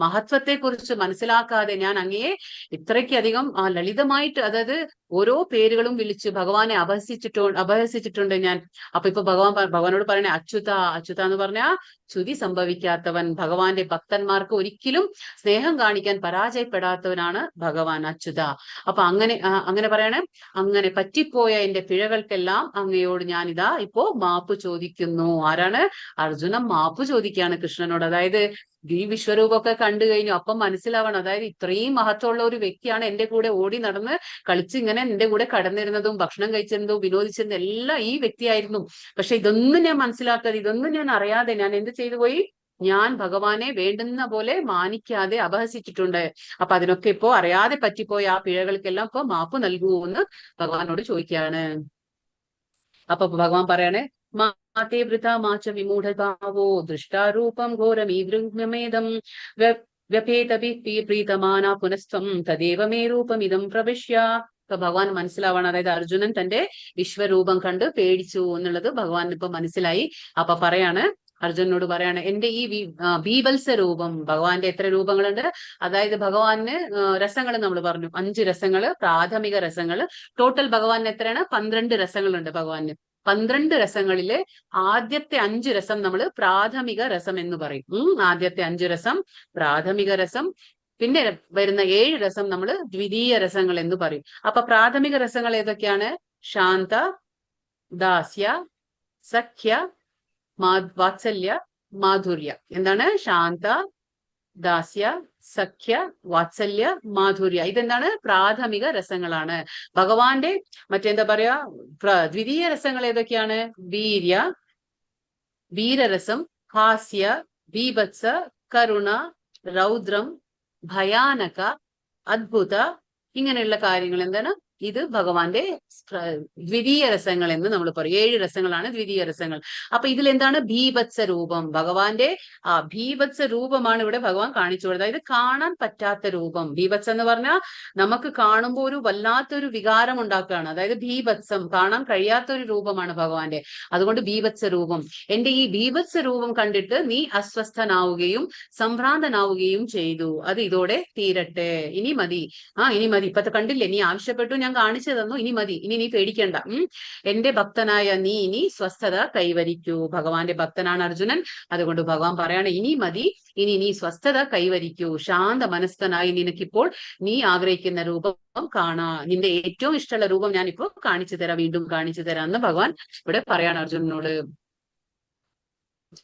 മഹത്വത്തെ കുറിച്ച് മനസ്സിലാക്കാതെ ഞാൻ അങ്ങയെ ഇത്രയ്ക്കധികം ലളിതമായിട്ട്, അതായത് ഓരോ പേരുകളും വിളിച്ച് ഭഗവാനെ അപഹസിച്ചിട്ടുണ്ട് ഞാൻ. അപ്പൊ ഇപ്പൊ ഭഗവാനോട് പറയണേ അച്യുത. അച്യുത എന്ന് പറഞ്ഞാൽ ചുതി സംഭവിക്കാത്തവൻ. ഭഗവാന്റെ ഭക്തന്മാർക്ക് ഒരിക്കലും സ്നേഹം കാണിക്കാൻ പരാജയപ്പെടാത്തവനാണ് ഭഗവാൻ അച്യുത. അപ്പൊ അങ്ങനെ പറയണേ, അങ്ങനെ പറ്റിപ്പോയ എന്റെ പിഴകൾക്കെല്ലാം അങ്ങയോട് ഞാനിതാ ഇപ്പോ മാപ്പ് ചോദിക്കുന്നു. ആരാണ്? അർജുനൻ മാപ്പ് ചോദിക്കുകയാണ് കൃഷ്ണനോട്. അതായത് ഈ വിശ്വരൂപമൊക്കെ കണ്ടു കഴിഞ്ഞു. അപ്പം മനസ്സിലാവണം, അതായത് ഇത്രയും മഹത്വമുള്ള ഒരു വ്യക്തിയാണ് എന്റെ കൂടെ ഓടി നടന്ന് കളിച്ച് ഇങ്ങനെ എന്റെ കൂടെ കടന്നിരുന്നതും ഭക്ഷണം കഴിച്ചിരുന്നതും വിനോദിച്ചിരുന്നതും എല്ലാം ഈ വ്യക്തിയായിരുന്നു. പക്ഷെ ഇതൊന്നും ഞാൻ മനസ്സിലാക്കാതെ, ഇതൊന്നും ഞാൻ അറിയാതെ ഞാൻ എന്ത് ചെയ്തു പോയി? ഞാൻ ഭഗവാനെ വേണ്ടുന്ന പോലെ മാനിക്കാതെ അപഹസിച്ചിട്ടുണ്ട്. അപ്പൊ അതിനൊക്കെ ഇപ്പോ അറിയാതെ പറ്റിപ്പോയ ആ പിഴകൾക്കെല്ലാം ഇപ്പൊ മാപ്പ് നൽകൂ എന്ന് ഭഗവാനോട് ചോദിക്കുകയാണ്. അപ്പൊ ഭഗവാൻ പറയണേ, മാതേ വൃഥാ മാച്ച വിമൂഢഭാവോ ദൃഷ്ടാരൂപം ഘോരമീദൃഗ്മേദം വ്യപേതഭി പ്രീതമാനാ പുനസ്ത്വം തദേവ മേ രൂപമിദം പ്രവിശ്യ ഇപ്പൊ ഭഗവാൻ മനസ്സിലാവാണ്, അതായത് അർജുനൻ തന്റെ വിശ്വരൂപം കണ്ട് പേടിച്ചു എന്നുള്ളത് ഭഗവാൻ ഇപ്പൊ മനസ്സിലായി. അപ്പൊ പറയാണ്, അർജുനനോട് പറയാണ്, എന്റെ ഈ ബീഭത്സ രൂപം, ഭഗവാന്റെ എത്ര രൂപങ്ങളുണ്ട്, അതായത് ഭഗവാന് രസങ്ങൾ നമ്മൾ പറഞ്ഞു, 5 രസങ്ങള്, പ്രാഥമിക രസങ്ങള്. ടോട്ടൽ ഭഗവാന് എത്രയാണ്? 12 രസങ്ങളുണ്ട് ഭഗവാന്. 12 രസങ്ങളില് ആദ്യത്തെ 5 രസം നമ്മൾ പ്രാഥമിക രസം എന്ന് പറയും. ആദ്യത്തെ 5 രസം പ്രാഥമിക രസം. പിന്നെ വരുന്ന 7 രസം നമ്മൾ ദ്വിതീയ രസങ്ങൾ എന്ന് പറയും. അപ്പൊ പ്രാഥമിക രസങ്ങൾ ഏതൊക്കെയാണ്? ശാന്ത, ദാസ്യ, സഖ്യ, വാത്സല്യ, മാധുര്യ. എന്താണ്? ശാന്ത, ദാസ്യ, സഖ്യ, വാത്സല്യ, മാധുര്യ. ഇതെന്താണ്? പ്രാഥമിക രസങ്ങളാണ്. ഭഗവാന്റെ മറ്റെന്താ പറയാ, ദ്വിതീയ രസങ്ങൾ ഏതൊക്കെയാണ്? വീര്യ, വീരരസം, ഹാസ്യ, ബീഭത്സ, കരുണ, രൗദ്രം, ഭയാനക, അദ്ഭുത, ഇങ്ങനെയുള്ള കാര്യങ്ങൾ എന്താണ്? ഇത് ഭഗവാന്റെ ദ്വിതീയ രസങ്ങൾ എന്ന് നമ്മൾ പറയും. 7 രസങ്ങളാണ് ദ്വിതീയ രസങ്ങൾ. അപ്പൊ ഇതിലെന്താണ്? ഭീഭത്സ രൂപം. ഭഗവാന്റെ ഭീഭത്സ രൂപമാണ് ഇവിടെ ഭഗവാൻ കാണിച്ചു കൊടുത്തത്. അതായത് കാണാൻ പറ്റാത്ത രൂപം. ഭീഭത്സം എന്ന് പറഞ്ഞാൽ നമുക്ക് കാണുമ്പോൾ ഒരു വല്ലാത്തൊരു വികാരം ഉണ്ടാക്കുകയാണ്. അതായത് ഭീഭത്സം, കാണാൻ കഴിയാത്ത ഒരു രൂപമാണ് ഭഗവാന്റെ. അതുകൊണ്ട് ഭീഭത്സ രൂപം. എന്റെ ഈ ഭീഭത്സ രൂപം കണ്ടിട്ട് നീ അസ്വസ്ഥനാവുകയും സംഭ്രാന്തനാവുകയും ചെയ്തു. അത് ഇതോടെ തീരട്ടെ. ഇനി മതി. ഇനി മതി. ഇപ്പത്തെ കണ്ടില്ലേ, നീ ആവശ്യപ്പെട്ടു, ഞാൻ കാണിച്ചു തന്നു, ഇനി മതി, ഇനി നീ പേടിക്കണ്ട. എന്റെ ഭക്തനായ നീ ഇനി സ്വസ്ഥത കൈവരിക്കൂ. ഭഗവാന്റെ ഭക്തനാണ് അർജുനൻ. അതുകൊണ്ട് ഭഗവാൻ പറയാണ്, ഇനി മതി, ഇനി നീ സ്വസ്ഥത കൈവരിക്കൂ. ശാന്ത മനസ്കനായി നിനക്കിപ്പോൾ നീ ആഗ്രഹിക്കുന്ന രൂപം കാണാ. നിന്റെ ഏറ്റവും ഇഷ്ടമുള്ള രൂപം ഞാനിപ്പോ കാണിച്ചു തരാം, വീണ്ടും കാണിച്ചു തരാം എന്ന് ഭഗവാൻ ഇവിടെ പറയാണ് അർജുനനോട്.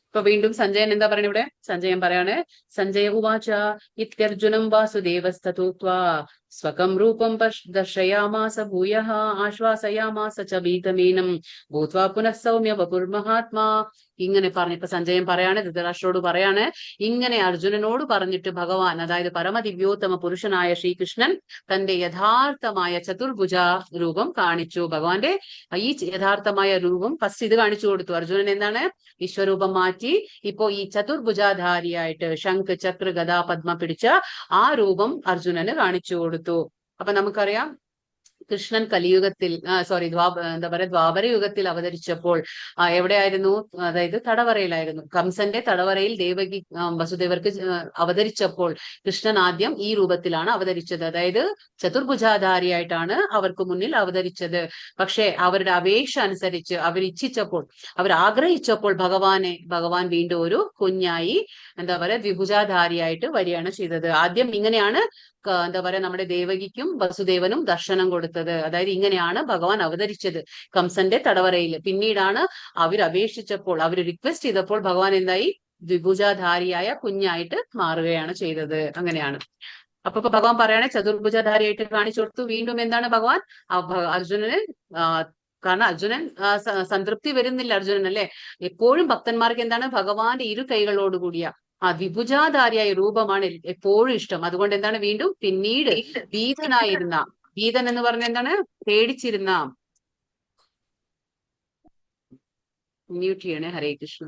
ഇപ്പൊ വീണ്ടും സഞ്ജയൻ എന്താ പറയുന്നത് ഇവിടെ? സഞ്ജയൻ പറയാണ്, സഞ്ജയ ഉവാച ഇത്യർജുനം വാസുദേവസ്തൂത്വാ സ്വകം രൂപം ദർശയാമാസ ഭൂയഃ ആശ്വാസയാമാസ ച ഭീതമീനം ഭൂത്വാ പുനഃ സൗമ്യ വപുർമഹാത്മാ. ഇങ്ങനെ പറഞ്ഞിട്ട് സഞ്ജയൻ പറയാണ്, ധൃതരാഷ്ട്രോട് പറയാണ്, ഇങ്ങനെ അർജുനനോട് പറഞ്ഞിട്ട് ഭഗവാൻ, അതായത് പരമദിവ്യോത്തമ പുരുഷനായ ശ്രീകൃഷ്ണൻ തന്റെ യഥാർത്ഥമായ ചതുർഭുജ രൂപം കാണിച്ചു. ഭഗവാന്റെ ഈ യഥാർത്ഥമായ രൂപം ഫസ്റ്റ് ഇത് കാണിച്ചു കൊടുത്തു. അർജുനൻ എന്താണ്? വിശ്വരൂപം മാറ്റി ഇപ്പോ ഈ ചതുർഭുജാധാരിയായിട്ട് ശംഖ്, ചക്ര, ഗദ, പദ്മ പിടിച്ച ആ രൂപം അർജുനന് കാണിച്ചു കൊടുത്തു. അപ്പൊ നമുക്കറിയാം, കൃഷ്ണൻ കലിയുഗത്തിൽ എന്താ പറയാ, ദ്വാപര യുഗത്തിൽ അവതരിച്ചപ്പോൾ എവിടെയായിരുന്നു? അതായത് തടവറയിലായിരുന്നു. കംസന്റെ തടവറയിൽ ദേവകി വസുദേവർക്ക് അവതരിച്ചപ്പോൾ കൃഷ്ണൻ ആദ്യം ഈ രൂപത്തിലാണ് അവതരിച്ചത്. അതായത് ചതുർഭുജാധാരിയായിട്ടാണ് അവർക്ക് മുന്നിൽ അവതരിച്ചത്. പക്ഷെ അവരുടെ അപേക്ഷ അനുസരിച്ച് അവരിച്ഛിച്ചപ്പോൾ, ആഗ്രഹിച്ചപ്പോൾ ഭഗവാൻ വീണ്ടും ഒരു കുഞ്ഞായി, എന്താ പറയാ, ദ്വിഭുജാധാരിയായിട്ട് വരികയാണ് ചെയ്തത്. ആദ്യം ഇങ്ങനെയാണ് എന്താ പറയാ, നമ്മുടെ ദേവകിക്കും വസുദേവനും ദർശനം കൊടുത്തത്. അതായത് ഇങ്ങനെയാണ് ഭഗവാൻ അവതരിച്ചത് കംസന്റെ തടവറയിൽ. പിന്നീടാണ് അവരപേക്ഷിച്ചപ്പോൾ, അവർ റിക്വസ്റ്റ് ചെയ്തപ്പോൾ ഭഗവാൻ എന്തായി? ദ്വിഭുജാധാരിയായ കുഞ്ഞായിട്ട് മാറുകയാണ് ചെയ്തത്. അങ്ങനെയാണ്. അപ്പൊ ഭഗവാൻ പറയണേ, ചതുർഭുജാധാരിയായിട്ട് കാണിച്ചു കൊടുത്തു. വീണ്ടും എന്താണ് ഭഗവാൻ അർജുനന് കാരണം അർജുനൻ സംതൃപ്തി വരുന്നില്ല അർജുനൻ, അല്ലെ? എപ്പോഴും ഭക്തന്മാർക്ക് എന്താണ്? ഭഗവാന്റെ ഇരു കൈകളോടുകൂടിയ വിഭുജാധാരിയായ രൂപമാണ് എപ്പോഴും ഇഷ്ടം. അതുകൊണ്ട് എന്താണ്? വീണ്ടും പിന്നീട് ഭീതനായിരുന്ന, ഭീതൻ എന്ന് പറഞ്ഞ എന്താണ്? പേടിച്ചിരുന്ന. മ്യൂട്ട് ചെയ്യണേ. ഹരേ കൃഷ്ണ.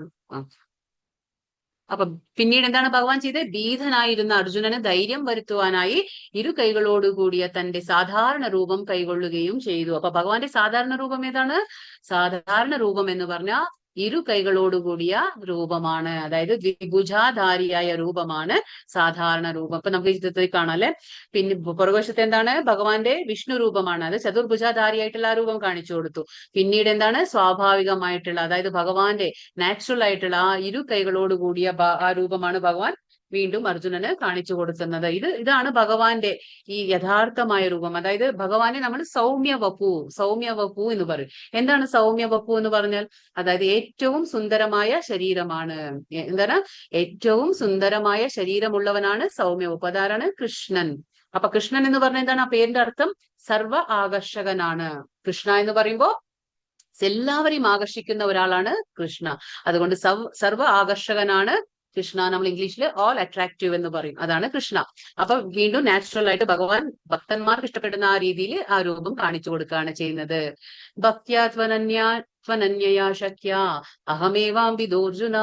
അപ്പൊ പിന്നീട് എന്താണ് ഭഗവാൻ ചെയ്തത്? ഭീതനായിരുന്ന അർജുനന് ധൈര്യം വരുത്തുവാനായി ഇരു കൈകളോടുകൂടിയ തന്റെ സാധാരണ രൂപം കൈകൊള്ളുകയും ചെയ്തു. അപ്പൊ ഭഗവാന്റെ സാധാരണ രൂപം ഏതാണ്? സാധാരണ രൂപം എന്ന് പറഞ്ഞാൽ ഇരു കൈകളോടുകൂടിയ രൂപമാണ്. അതായത് ദ്വിഭുജാധാരിയായ രൂപമാണ് സാധാരണ രൂപം. അപ്പൊ നമുക്ക് ചിത്രത്തിൽ കാണാം, അല്ലെ? പിന്നെ പുറകുവശത്ത് എന്താണ്? ഭഗവാന്റെ വിഷ്ണു രൂപമാണ്. അത് ചതുർഭുജാധാരിയായിട്ടുള്ള ആ രൂപം കാണിച്ചു കൊടുത്തു. പിന്നീട് എന്താണ്? സ്വാഭാവികമായിട്ടുള്ള, അതായത് ഭഗവാന്റെ നാച്ചുറൽ ആയിട്ടുള്ള ആ ഇരു കൈകളോടുകൂടിയ ആ രൂപമാണ് ഭഗവാൻ വീണ്ടും അർജുനന് കാണിച്ചു കൊടുക്കുന്നത്. ഇതാണ് ഭഗവാന്റെ ഈ യഥാർത്ഥമായ രൂപം. അതായത് ഭഗവാനെ നമ്മൾ സൗമ്യ വപു എന്ന് പറയും. എന്താണ് സൗമ്യ വപു എന്ന് പറഞ്ഞാൽ? അതായത് ഏറ്റവും സുന്ദരമായ ശരീരമാണ്. എന്താണ്? ഏറ്റവും സുന്ദരമായ ശരീരമുള്ളവനാണ് സൗമ്യ വപു. അതാരാണ്? കൃഷ്ണൻ. അപ്പൊ കൃഷ്ണൻ എന്ന് പറഞ്ഞാൽ എന്താണ്? ആ പേരിന്റെ അർത്ഥം സർവ ആകർഷകനാണ്. കൃഷ്ണ എന്ന് പറയുമ്പോ എല്ലാവരെയും ആകർഷിക്കുന്ന ഒരാളാണ് കൃഷ്ണ. അതുകൊണ്ട് സർവ ആകർഷകനാണ് കൃഷ്ണ. നമ്മൾ ഇംഗ്ലീഷിൽ ഓൾ അട്രാക്റ്റീവ് എന്ന് പറയും. അതാണ് കൃഷ്ണ. അപ്പൊ വീണ്ടും നാച്ചുറൽ ആയിട്ട് ഭഗവാൻ ഭക്തന്മാർക്ക് ഇഷ്ടപ്പെടുന്ന ആ രീതിയിൽ ആ രൂപം കാണിച്ചു കൊടുക്കുകയാണ് ചെയ്യുന്നത്. ഭക്ത്യാത്വനന്യ त्वनन्यया शक्या അഹമേവാംബിദോർജുന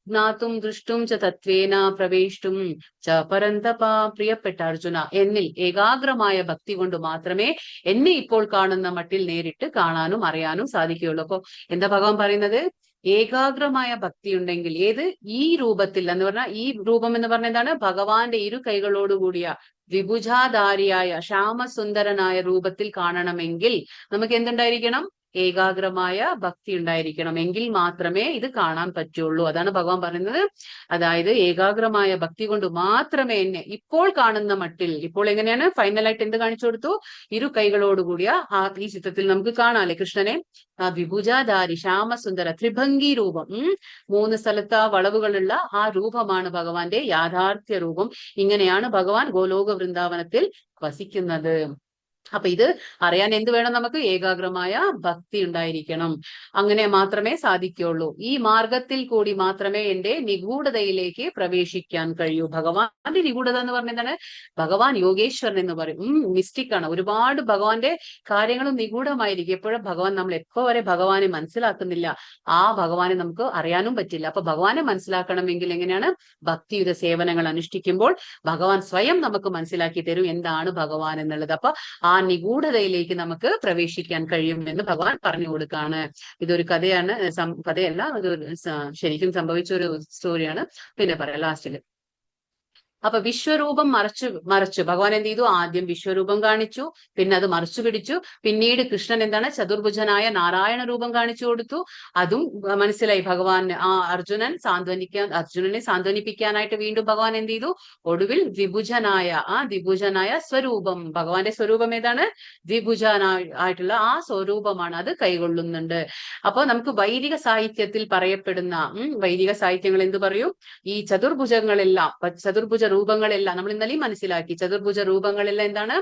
ജ്ഞാതും ദൃഷ്ടും ച തത്വേന പ്രവേഷ്ടും ച പരന്തപ. പ്രിയപ്പെട്ട അർജുന, എന്നിൽ ഏകാഗ്രമായ ഭക്തി കൊണ്ട് മാത്രമേ എന്നെ ഇപ്പോൾ കാണുന്ന മട്ടിൽ നേരിട്ട് കാണാനും അറിയാനും സാധിക്കുകയുള്ളൂ. അപ്പൊ എന്താ ഭഗവാൻ പറയുന്നത്? ഏകാഗ്രമായ ഭക്തി ഉണ്ടെങ്കിൽ, ഏത് ഈ രൂപത്തിൽ എന്ന് പറഞ്ഞാൽ, ഈ രൂപം എന്ന് പറഞ്ഞ എന്താണ്? ഭഗവാന്റെ ഇരു കൈകളോടുകൂടിയ വിഭുജാധാരിയായ ശ്യാമസുന്ദരനായ രൂപത്തിൽ കാണണമെങ്കിൽ നമുക്ക് എന്തുണ്ടായിരിക്കണം? ഏകാഗ്രമായ ഭക്തി ഉണ്ടായിരിക്കണം. എങ്കിൽ മാത്രമേ ഇത് കാണാൻ പറ്റുള്ളൂ. അതാണ് ഭഗവാൻ പറയുന്നത്. അതായത് ഏകാഗ്രമായ ഭക്തി കൊണ്ട് മാത്രമേ എന്നെ ഇപ്പോൾ കാണുന്ന മട്ടിൽ, ഇപ്പോൾ എങ്ങനെയാണ് ഫൈനലായിട്ട് എന്ത് കാണിച്ചു കൊടുത്തു? ഇരു കൈകളോടുകൂടിയ ഈ ചിത്രത്തിൽ നമുക്ക് കാണാല്ലേ കൃഷ്ണനെ, ആ വിഭുജാധാരി ശ്യാമസുന്ദര ത്രിഭംഗി രൂപം, 3 സ്ഥലത്ത് ആ വളവുകളുള്ള ആ രൂപമാണ് ഭഗവാന്റെ യാഥാർത്ഥ്യ രൂപം. ഇങ്ങനെയാണ് ഭഗവാൻ ഗോലോക വൃന്ദാവനത്തിൽ വസിക്കുന്നത്. അപ്പൊ ഇത് അറിയാൻ എന്ത് വേണം? നമുക്ക് ഏകാഗ്രമായ ഭക്തി ഉണ്ടായിരിക്കണം. അങ്ങനെ മാത്രമേ സാധിക്കുള്ളൂ. ഈ മാർഗത്തിൽ കൂടി മാത്രമേ എന്റെ നിഗൂഢതയിലേക്ക് പ്രവേശിക്കാൻ കഴിയൂ. ഭഗവാന്റെ നിഗൂഢത എന്ന് പറഞ്ഞ എന്താണ്? ഭഗവാൻ യോഗേശ്വരൻ എന്ന് പറയും. മിസ്റ്റിക് ആണ്. ഒരുപാട് ഭഗവാന്റെ കാര്യങ്ങളും നിഗൂഢമായിരിക്കും. എപ്പോഴും ഭഗവാൻ, നമ്മൾ എപ്പോ വരെ ഭഗവാനെ മനസ്സിലാക്കുന്നില്ല, ആ ഭഗവാനെ നമുക്ക് അറിയാനും പറ്റില്ല. അപ്പൊ ഭഗവാനെ മനസ്സിലാക്കണമെങ്കിൽ എങ്ങനെയാണ്? ഭക്തിയുത സേവനങ്ങൾ അനുഷ്ഠിക്കുമ്പോൾ ഭഗവാൻ സ്വയം നമുക്ക് മനസ്സിലാക്കി തരും എന്താണ് ഭഗവാൻ എന്നുള്ളത്. അപ്പൊ ആ നിഗൂഢതയിലേക്ക് നമുക്ക് പ്രവേശിക്കാൻ കഴിയും എന്ന് ഭഗവാൻ പറഞ്ഞു കൊടുക്കാണ്. ഇതൊരു കഥയാണ്, കഥയല്ല, ഇതൊരു ശരിക്കും സംഭവിച്ച ഒരു സ്റ്റോറിയാണ്. പിന്നെ പറയാം ലാസ്റ്റില്. അപ്പൊ വിശ്വരൂപം മറച്ചു ഭഗവാൻ എന്ത് ചെയ്തു? ആദ്യം വിശ്വരൂപം കാണിച്ചു, പിന്നെ അത് മറച്ചു പിടിച്ചു. പിന്നീട് കൃഷ്ണൻ എന്താണ്? ചതുർഭുജനായ നാരായണ രൂപം കാണിച്ചു കൊടുത്തു. അതും മനസ്സിലായി ഭഗവാൻ. അർജുനനെ സാന്ത്വനിപ്പിക്കാനായിട്ട് വീണ്ടും ഭഗവാൻ എന്ത് ചെയ്തു? ഒടുവിൽ ദ്വിഭുജനായ സ്വരൂപം, ഭഗവാന്റെ സ്വരൂപം ഏതാണ്? ദ്വിഭുജനായിട്ടുള്ള ആ സ്വരൂപമാണ്, അത് കൈകൊള്ളുന്നുണ്ട്. അപ്പൊ നമുക്ക് വൈദിക സാഹിത്യത്തിൽ പറയപ്പെടുന്ന വൈദിക സാഹിത്യങ്ങൾ എന്ത് പറയും? ഈ ചതുർഭുജ രൂപങ്ങളെല്ലാം നമ്മൾ ഇന്നലെയും മനസ്സിലാക്കി. ചതുർഭുജ രൂപങ്ങളെല്ലാം എന്താണ്?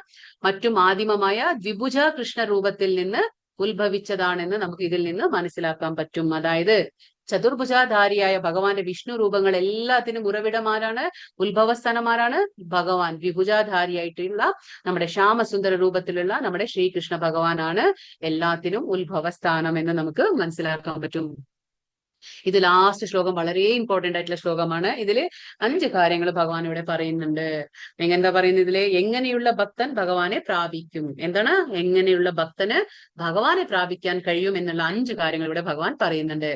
മറ്റും ആദിമമായ ദ്വിഭുജ കൃഷ്ണ രൂപത്തിൽ നിന്ന് ഉത്ഭവിച്ചതാണെന്ന് നമുക്ക് ഇതിൽ നിന്ന് മനസ്സിലാക്കാൻ പറ്റും. അതായത് ചതുർഭുജാധാരിയായ ഭഗവാന്റെ വിഷ്ണു രൂപങ്ങൾ എല്ലാത്തിനും ഉറവിടമാരാണ്, ഉത്ഭവസ്ഥാനമാരാണ് ഭഗവാൻ. ദ്വിഭുജാധാരിയായിട്ടുള്ള നമ്മുടെ ശ്യാമസുന്ദര രൂപത്തിലുള്ള നമ്മുടെ ശ്രീകൃഷ്ണ ഭഗവാനാണ് എല്ലാത്തിനും ഉത്ഭവസ്ഥാനം എന്ന് നമുക്ക് മനസ്സിലാക്കാൻ പറ്റും. ഇത് ലാസ്റ്റ് ശ്ലോകം വളരെ ഇമ്പോർട്ടന്റ് ആയിട്ടുള്ള ശ്ലോകമാണ്. ഇതില് 5 കാര്യങ്ങൾ ഭഗവാൻ ഇവിടെ പറയുന്നുണ്ട്. എന്താ പറയുന്നത് ഇതില്? എങ്ങനെയുള്ള ഭക്തൻ ഭഗവാനെ പ്രാപിക്കും? എന്താണ്? എങ്ങനെയുള്ള ഭക്തന് ഭഗവാനെ പ്രാപിക്കാൻ കഴിയും എന്നുള്ള 5 കാര്യങ്ങൾ ഇവിടെ ഭഗവാൻ പറയുന്നുണ്ട്.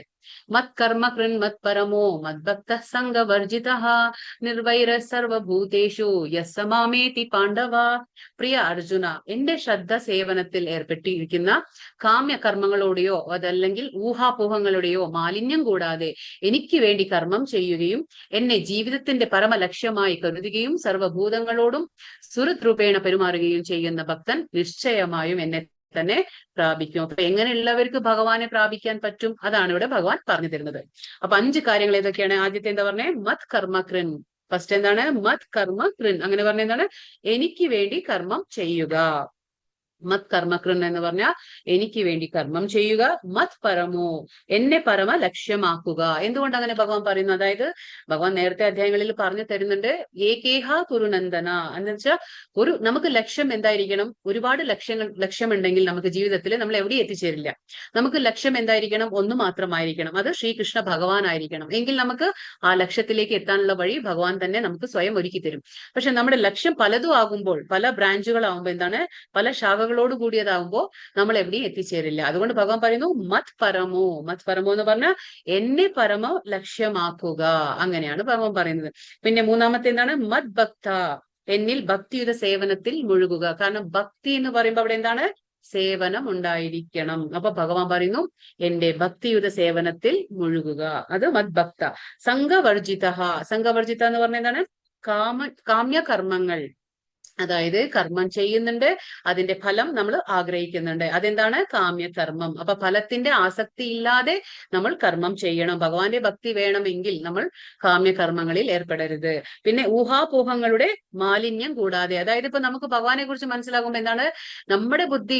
മത്കർമ്മ കൃൻ മത്പരമോ മദ്ഭക്ത സംഗവർജിതഃ നിർവൈര സർവഭൂതേഷു യസ്സമാമേതി പാണ്ഡവ. പ്രിയ അർജുന, എന്റെ ശ്രദ്ധ സേവനത്തിൽ ഏർപ്പെട്ടിരിക്കുന്ന കാമ്യകർമ്മങ്ങളോടെയോ അതല്ലെങ്കിൽ ഊഹാപോഹങ്ങളുടെയോ മാലിന്യം കൂടാതെ എനിക്ക് വേണ്ടി കർമ്മം ചെയ്യുകയും എന്നെ ജീവിതത്തിന്റെ പരമലക്ഷ്യമായി കരുതുകയും സർവഭൂതങ്ങളോടും സുഹൃദ്രൂപേണ പെരുമാറുകയും ചെയ്യുന്ന ഭക്തൻ നിശ്ചയമായും എന്നെ തന്നെ പ്രാപിക്കും. അപ്പൊ എങ്ങനെയുള്ളവർക്ക് ഭഗവാനെ പ്രാപിക്കാൻ പറ്റും? അതാണ് ഇവിടെ ഭഗവാൻ പറഞ്ഞു തരുന്നത്. അപ്പൊ 5 കാര്യങ്ങൾ ഏതൊക്കെയാണ്? ആദ്യത്തെ എന്താ പറഞ്ഞേ? മത് കർമ്മ കൃൻ. ഫസ്റ്റ് എന്താണ്? മത് കർമ്മ കൃൻ. അങ്ങനെ പറഞ്ഞ എന്താണ്? എനിക്ക് വേണ്ടി കർമ്മം ചെയ്യുക. മത് കർമ്മകൃൻ എന്ന് പറഞ്ഞാൽ എനിക്ക് വേണ്ടി കർമ്മം ചെയ്യുക. മത് പരമോ, എന്നെ പരമ ലക്ഷ്യമാക്കുക. എന്തുകൊണ്ട് അങ്ങനെ ഭഗവാൻ പറയുന്നു? അതായത് ഭഗവാൻ നേരത്തെ അധ്യായങ്ങളിൽ പറഞ്ഞു തരുന്നുണ്ട്, ഏകേഹ കുരുനന്ദന എന്ന് വെച്ചാൽ നമുക്ക് ലക്ഷ്യം എന്തായിരിക്കണം? ഒരുപാട് ലക്ഷ്യമുണ്ടെങ്കിൽ നമുക്ക് ജീവിതത്തിൽ നമ്മൾ എവിടെ എത്തിച്ചേരില്ല. നമുക്ക് ലക്ഷ്യം എന്തായിരിക്കണം? ഒന്ന് മാത്രമായിരിക്കണം. അത് ശ്രീകൃഷ്ണ ഭഗവാൻ ആയിരിക്കണം. എങ്കിൽ നമുക്ക് ആ ലക്ഷ്യത്തിലേക്ക് എത്താനുള്ള വഴി ഭഗവാൻ തന്നെ നമുക്ക് സ്വയം ഒരുക്കി തരും. പക്ഷെ നമ്മുടെ ലക്ഷ്യം പലതും ആകുമ്പോൾ, പല ബ്രാഞ്ചുകളാകുമ്പോൾ എന്താണ്, പല ശാഖകളോട് കൂടിയതാകുമ്പോൾ നമ്മൾ എവിടെയും എത്തിച്ചേരില്ല. അതുകൊണ്ട് ഭഗവാൻ പറയുന്നു മത് പരമോ. മത് പരമോ എന്ന് പറഞ്ഞാൽ എന്നെ പരമ ലക്ഷ്യമാക്കുക. അങ്ങനെയാണ് ഭഗവാൻ പറയുന്നത്. പിന്നെ മൂന്നാമത്തെ എന്താണ്? മത് ഭക്ത, എന്നിൽ ഭക്തിയുത സേവനത്തിൽ മുഴുകുക. കാരണം ഭക്തി എന്ന് പറയുമ്പോൾ അവിടെ എന്താണ്? സേവനം ഉണ്ടായിരിക്കണം. അപ്പൊ ഭഗവാൻ പറയുന്നു എന്റെ ഭക്തിയുത സേവനത്തിൽ മുഴുകുക. അത് മദ്ഭക്ത. സംഘവർജിത. സംഘവർജിത എന്ന് പറഞ്ഞ എന്താണ്? കാമ്യകർമ്മങ്ങൾ, അതായത് കർമ്മം ചെയ്യുന്നുണ്ട്, അതിന്റെ ഫലം നമ്മൾ ആഗ്രഹിക്കുന്നുണ്ട്. അതെന്താണ്? കാമ്യകർമ്മം. അപ്പൊ ഫലത്തിന്റെ ആസക്തി ഇല്ലാതെ നമ്മൾ കർമ്മം ചെയ്യണം. ഭഗവാന്റെ ഭക്തി വേണമെങ്കിൽ നമ്മൾ കാമ്യകർമ്മങ്ങളിൽ ഏർപ്പെടരുത്. പിന്നെ ഊഹാപോഹങ്ങളുടെ മാലിന്യം കൂടാതെ, അതായത് ഇപ്പൊ നമുക്ക് ഭഗവാനെ കുറിച്ച് മനസ്സിലാകുമ്പോൾ എന്താണ്? നമ്മുടെ ബുദ്ധി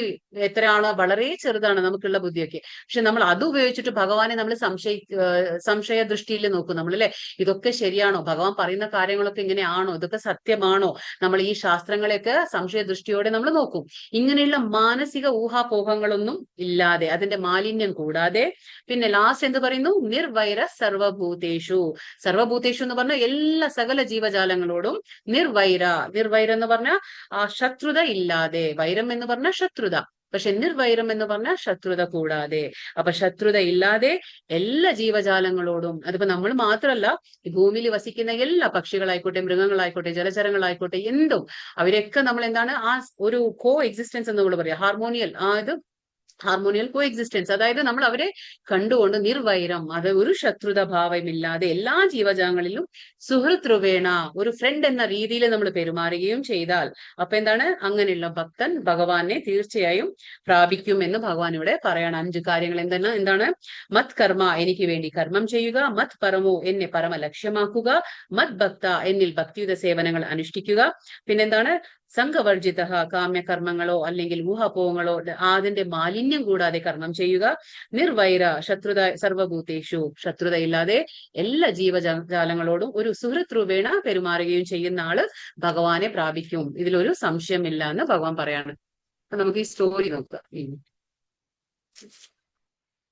എത്രയാണോ, വളരെ ചെറുതാണ് നമുക്കുള്ള ബുദ്ധിയൊക്കെ. പക്ഷെ നമ്മൾ അത് ഉപയോഗിച്ചിട്ട് ഭഗവാനെ നമ്മൾ സംശയ ദൃഷ്ടിയിൽ നോക്കും നമ്മൾ, അല്ലെ? ഇതൊക്കെ ശരിയാണോ? ഭഗവാൻ പറയുന്ന കാര്യങ്ങളൊക്കെ ഇങ്ങനെയാണോ? ഇതൊക്കെ സത്യമാണോ? നമ്മൾ ഈ ശാസ്ത്രങ്ങളെയൊക്കെ സംശയദൃഷ്ടിയോടെ നമ്മൾ നോക്കും. ഇങ്ങനെയുള്ള മാനസിക ഊഹാപോഹങ്ങളൊന്നും ഇല്ലാതെ, അതിന്റെ മാലിന്യം കൂടാതെ. പിന്നെ ലാസ്റ്റ് എന്ത് പറയുന്നു? നിർവൈര സർവഭൂതേഷു. സർവഭൂതേഷു എന്ന് പറഞ്ഞാൽ എല്ലാ സകല ജീവജാലങ്ങളോടും നിർവൈര. നിർവൈര എന്ന് പറഞ്ഞാൽ ശത്രുത ഇല്ലാതെ. വൈരം എന്ന് പറഞ്ഞാൽ ശത്രുത, പക്ഷെ നിർവൈരം എന്ന് പറഞ്ഞാൽ ശത്രുത കൂടാതെ. അപ്പൊ ശത്രുത ഇല്ലാതെ എല്ലാ ജീവജാലങ്ങളോടും, അതിപ്പോ നമ്മൾ മാത്രമല്ല, ഈ ഭൂമിയിൽ വസിക്കുന്ന എല്ലാ പക്ഷികളായിക്കോട്ടെ, മൃഗങ്ങളായിക്കോട്ടെ, ജലചരങ്ങളായിക്കോട്ടെ, എന്തും അവരൊക്കെ നമ്മൾ എന്താണ് ആ ഒരു കോ എക്സിസ്റ്റൻസ് എന്ന് നമ്മൾ പറയാം, ഹാർമോണിയൽ ഹാർമോണിയൽ കോ എക്സിസ്റ്റൻസ്. അതായത് നമ്മൾ അവരെ കണ്ടുകൊണ്ട് നിർവൈരം, അത് ഒരു ശത്രുത ഭാവമില്ലാതെ എല്ലാ ജീവജാലങ്ങളിലും സുഹൃത്രുവേണ, ഒരു ഫ്രണ്ട് എന്ന രീതിയിൽ നമ്മൾ പെരുമാറുകയും ചെയ്താൽ, അപ്പൊ എന്താണ്, അങ്ങനെയുള്ള ഭക്തൻ ഭഗവാനെ തീർച്ചയായും പ്രാപിക്കും എന്ന് ഭഗവാൻ ഇവിടെ പറയണം. 5 കാര്യങ്ങൾ എന്താണ്? മത് കർമ്മ, എനിക്ക് വേണ്ടി കർമ്മം ചെയ്യുക. മത് പരമോ, എന്നെ പരമ ലക്ഷ്യമാക്കുക. മത് ഭക്ത, എന്നിൽ ഭക്തിയുത സേവനങ്ങൾ അനുഷ്ഠിക്കുക. പിന്നെന്താണ്? സംഘവർജിത, കാമ്യകർമ്മങ്ങളോ അല്ലെങ്കിൽ ഊഹാപോഹങ്ങളോ അതിന്റെ മാലിന്യം കൂടാതെ കർമ്മം ചെയ്യുക. നിർവൈര, ശത്രുത സർവഭൂതേഷു, ശത്രുതയില്ലാതെ എല്ലാ ജീവജാലങ്ങളോടും ഒരു സുഹൃത്ത് രൂപേണ പെരുമാറുകയും ചെയ്യുന്ന ആള് ഭഗവാനെ പ്രാപിക്കും. ഇതിലൊരു സംശയമില്ല എന്ന് ഭഗവാൻ പറയാണ്. നമുക്ക് ഈ സ്റ്റോറി നോക്കാം.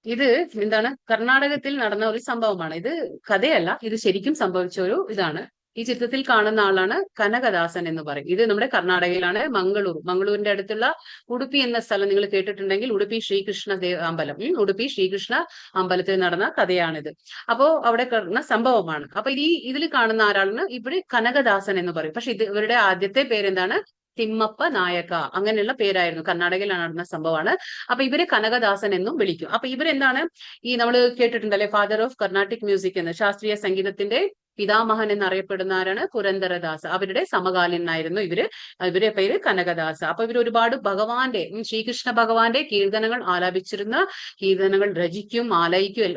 ഇത് എന്താണ്? കർണാടകത്തിൽ നടന്ന ഒരു സംഭവമാണ്. ഇത് കഥയല്ല, ഇത് ശരിക്കും സംഭവിച്ച ഒരു ഇതാണ്. ഈ ചിത്രത്തിൽ കാണുന്ന ആളാണ് കനകദാസൻ എന്ന് പറയും. ഇത് നമ്മുടെ കർണാടകയിലാണ്, മംഗളൂരിന്റെ അടുത്തുള്ള ഉടുപ്പി എന്ന സ്ഥലം നിങ്ങൾ കേട്ടിട്ടുണ്ടെങ്കിൽ, ഉടുപ്പി ശ്രീകൃഷ്ണ അമ്പലം, ഉടുപ്പി ശ്രീകൃഷ്ണ അമ്പലത്തിൽ നടന്ന കഥയാണിത്. അപ്പോ അവിടെ നടന്ന സംഭവമാണ്. അപ്പൊ ഇതിൽ കാണുന്ന ആരാളാണ് ഇവിടെ കനകദാസൻ എന്ന് പറയും. പക്ഷെ ഇവരുടെ ആദ്യത്തെ പേരെന്താണ്? തിമ്മപ്പ നായക, അങ്ങനെയുള്ള പേരായിരുന്നു. കർണാടകയിൽ നടന്ന സംഭവമാണ്. അപ്പൊ ഇവരെ കനകദാസൻ എന്നും വിളിക്കും. അപ്പൊ ഇവരെന്താണ്, ഈ നമ്മൾ കേട്ടിട്ടുണ്ടല്ലേ, ഫാദർ ഓഫ് കർണാട്ടിക് മ്യൂസിക് എന്ന്, ശാസ്ത്രീയ സംഗീതത്തിന്റെ പിതാമഹൻ എന്നറിയപ്പെടുന്ന ആരാണ്? പുരന്ദരദാസ്. അവരുടെ സമകാലീനായിരുന്നു ഇവരെ പേര് കനകദാസ. അപ്പൊ ഇവർ ഒരുപാട് ഭഗവാന്റെ, ശ്രീകൃഷ്ണ ഭഗവാന്റെ കീർത്തനങ്ങൾ ആലാപിച്ചിരുന്ന, കീർത്തനങ്ങൾ രചിക്കും,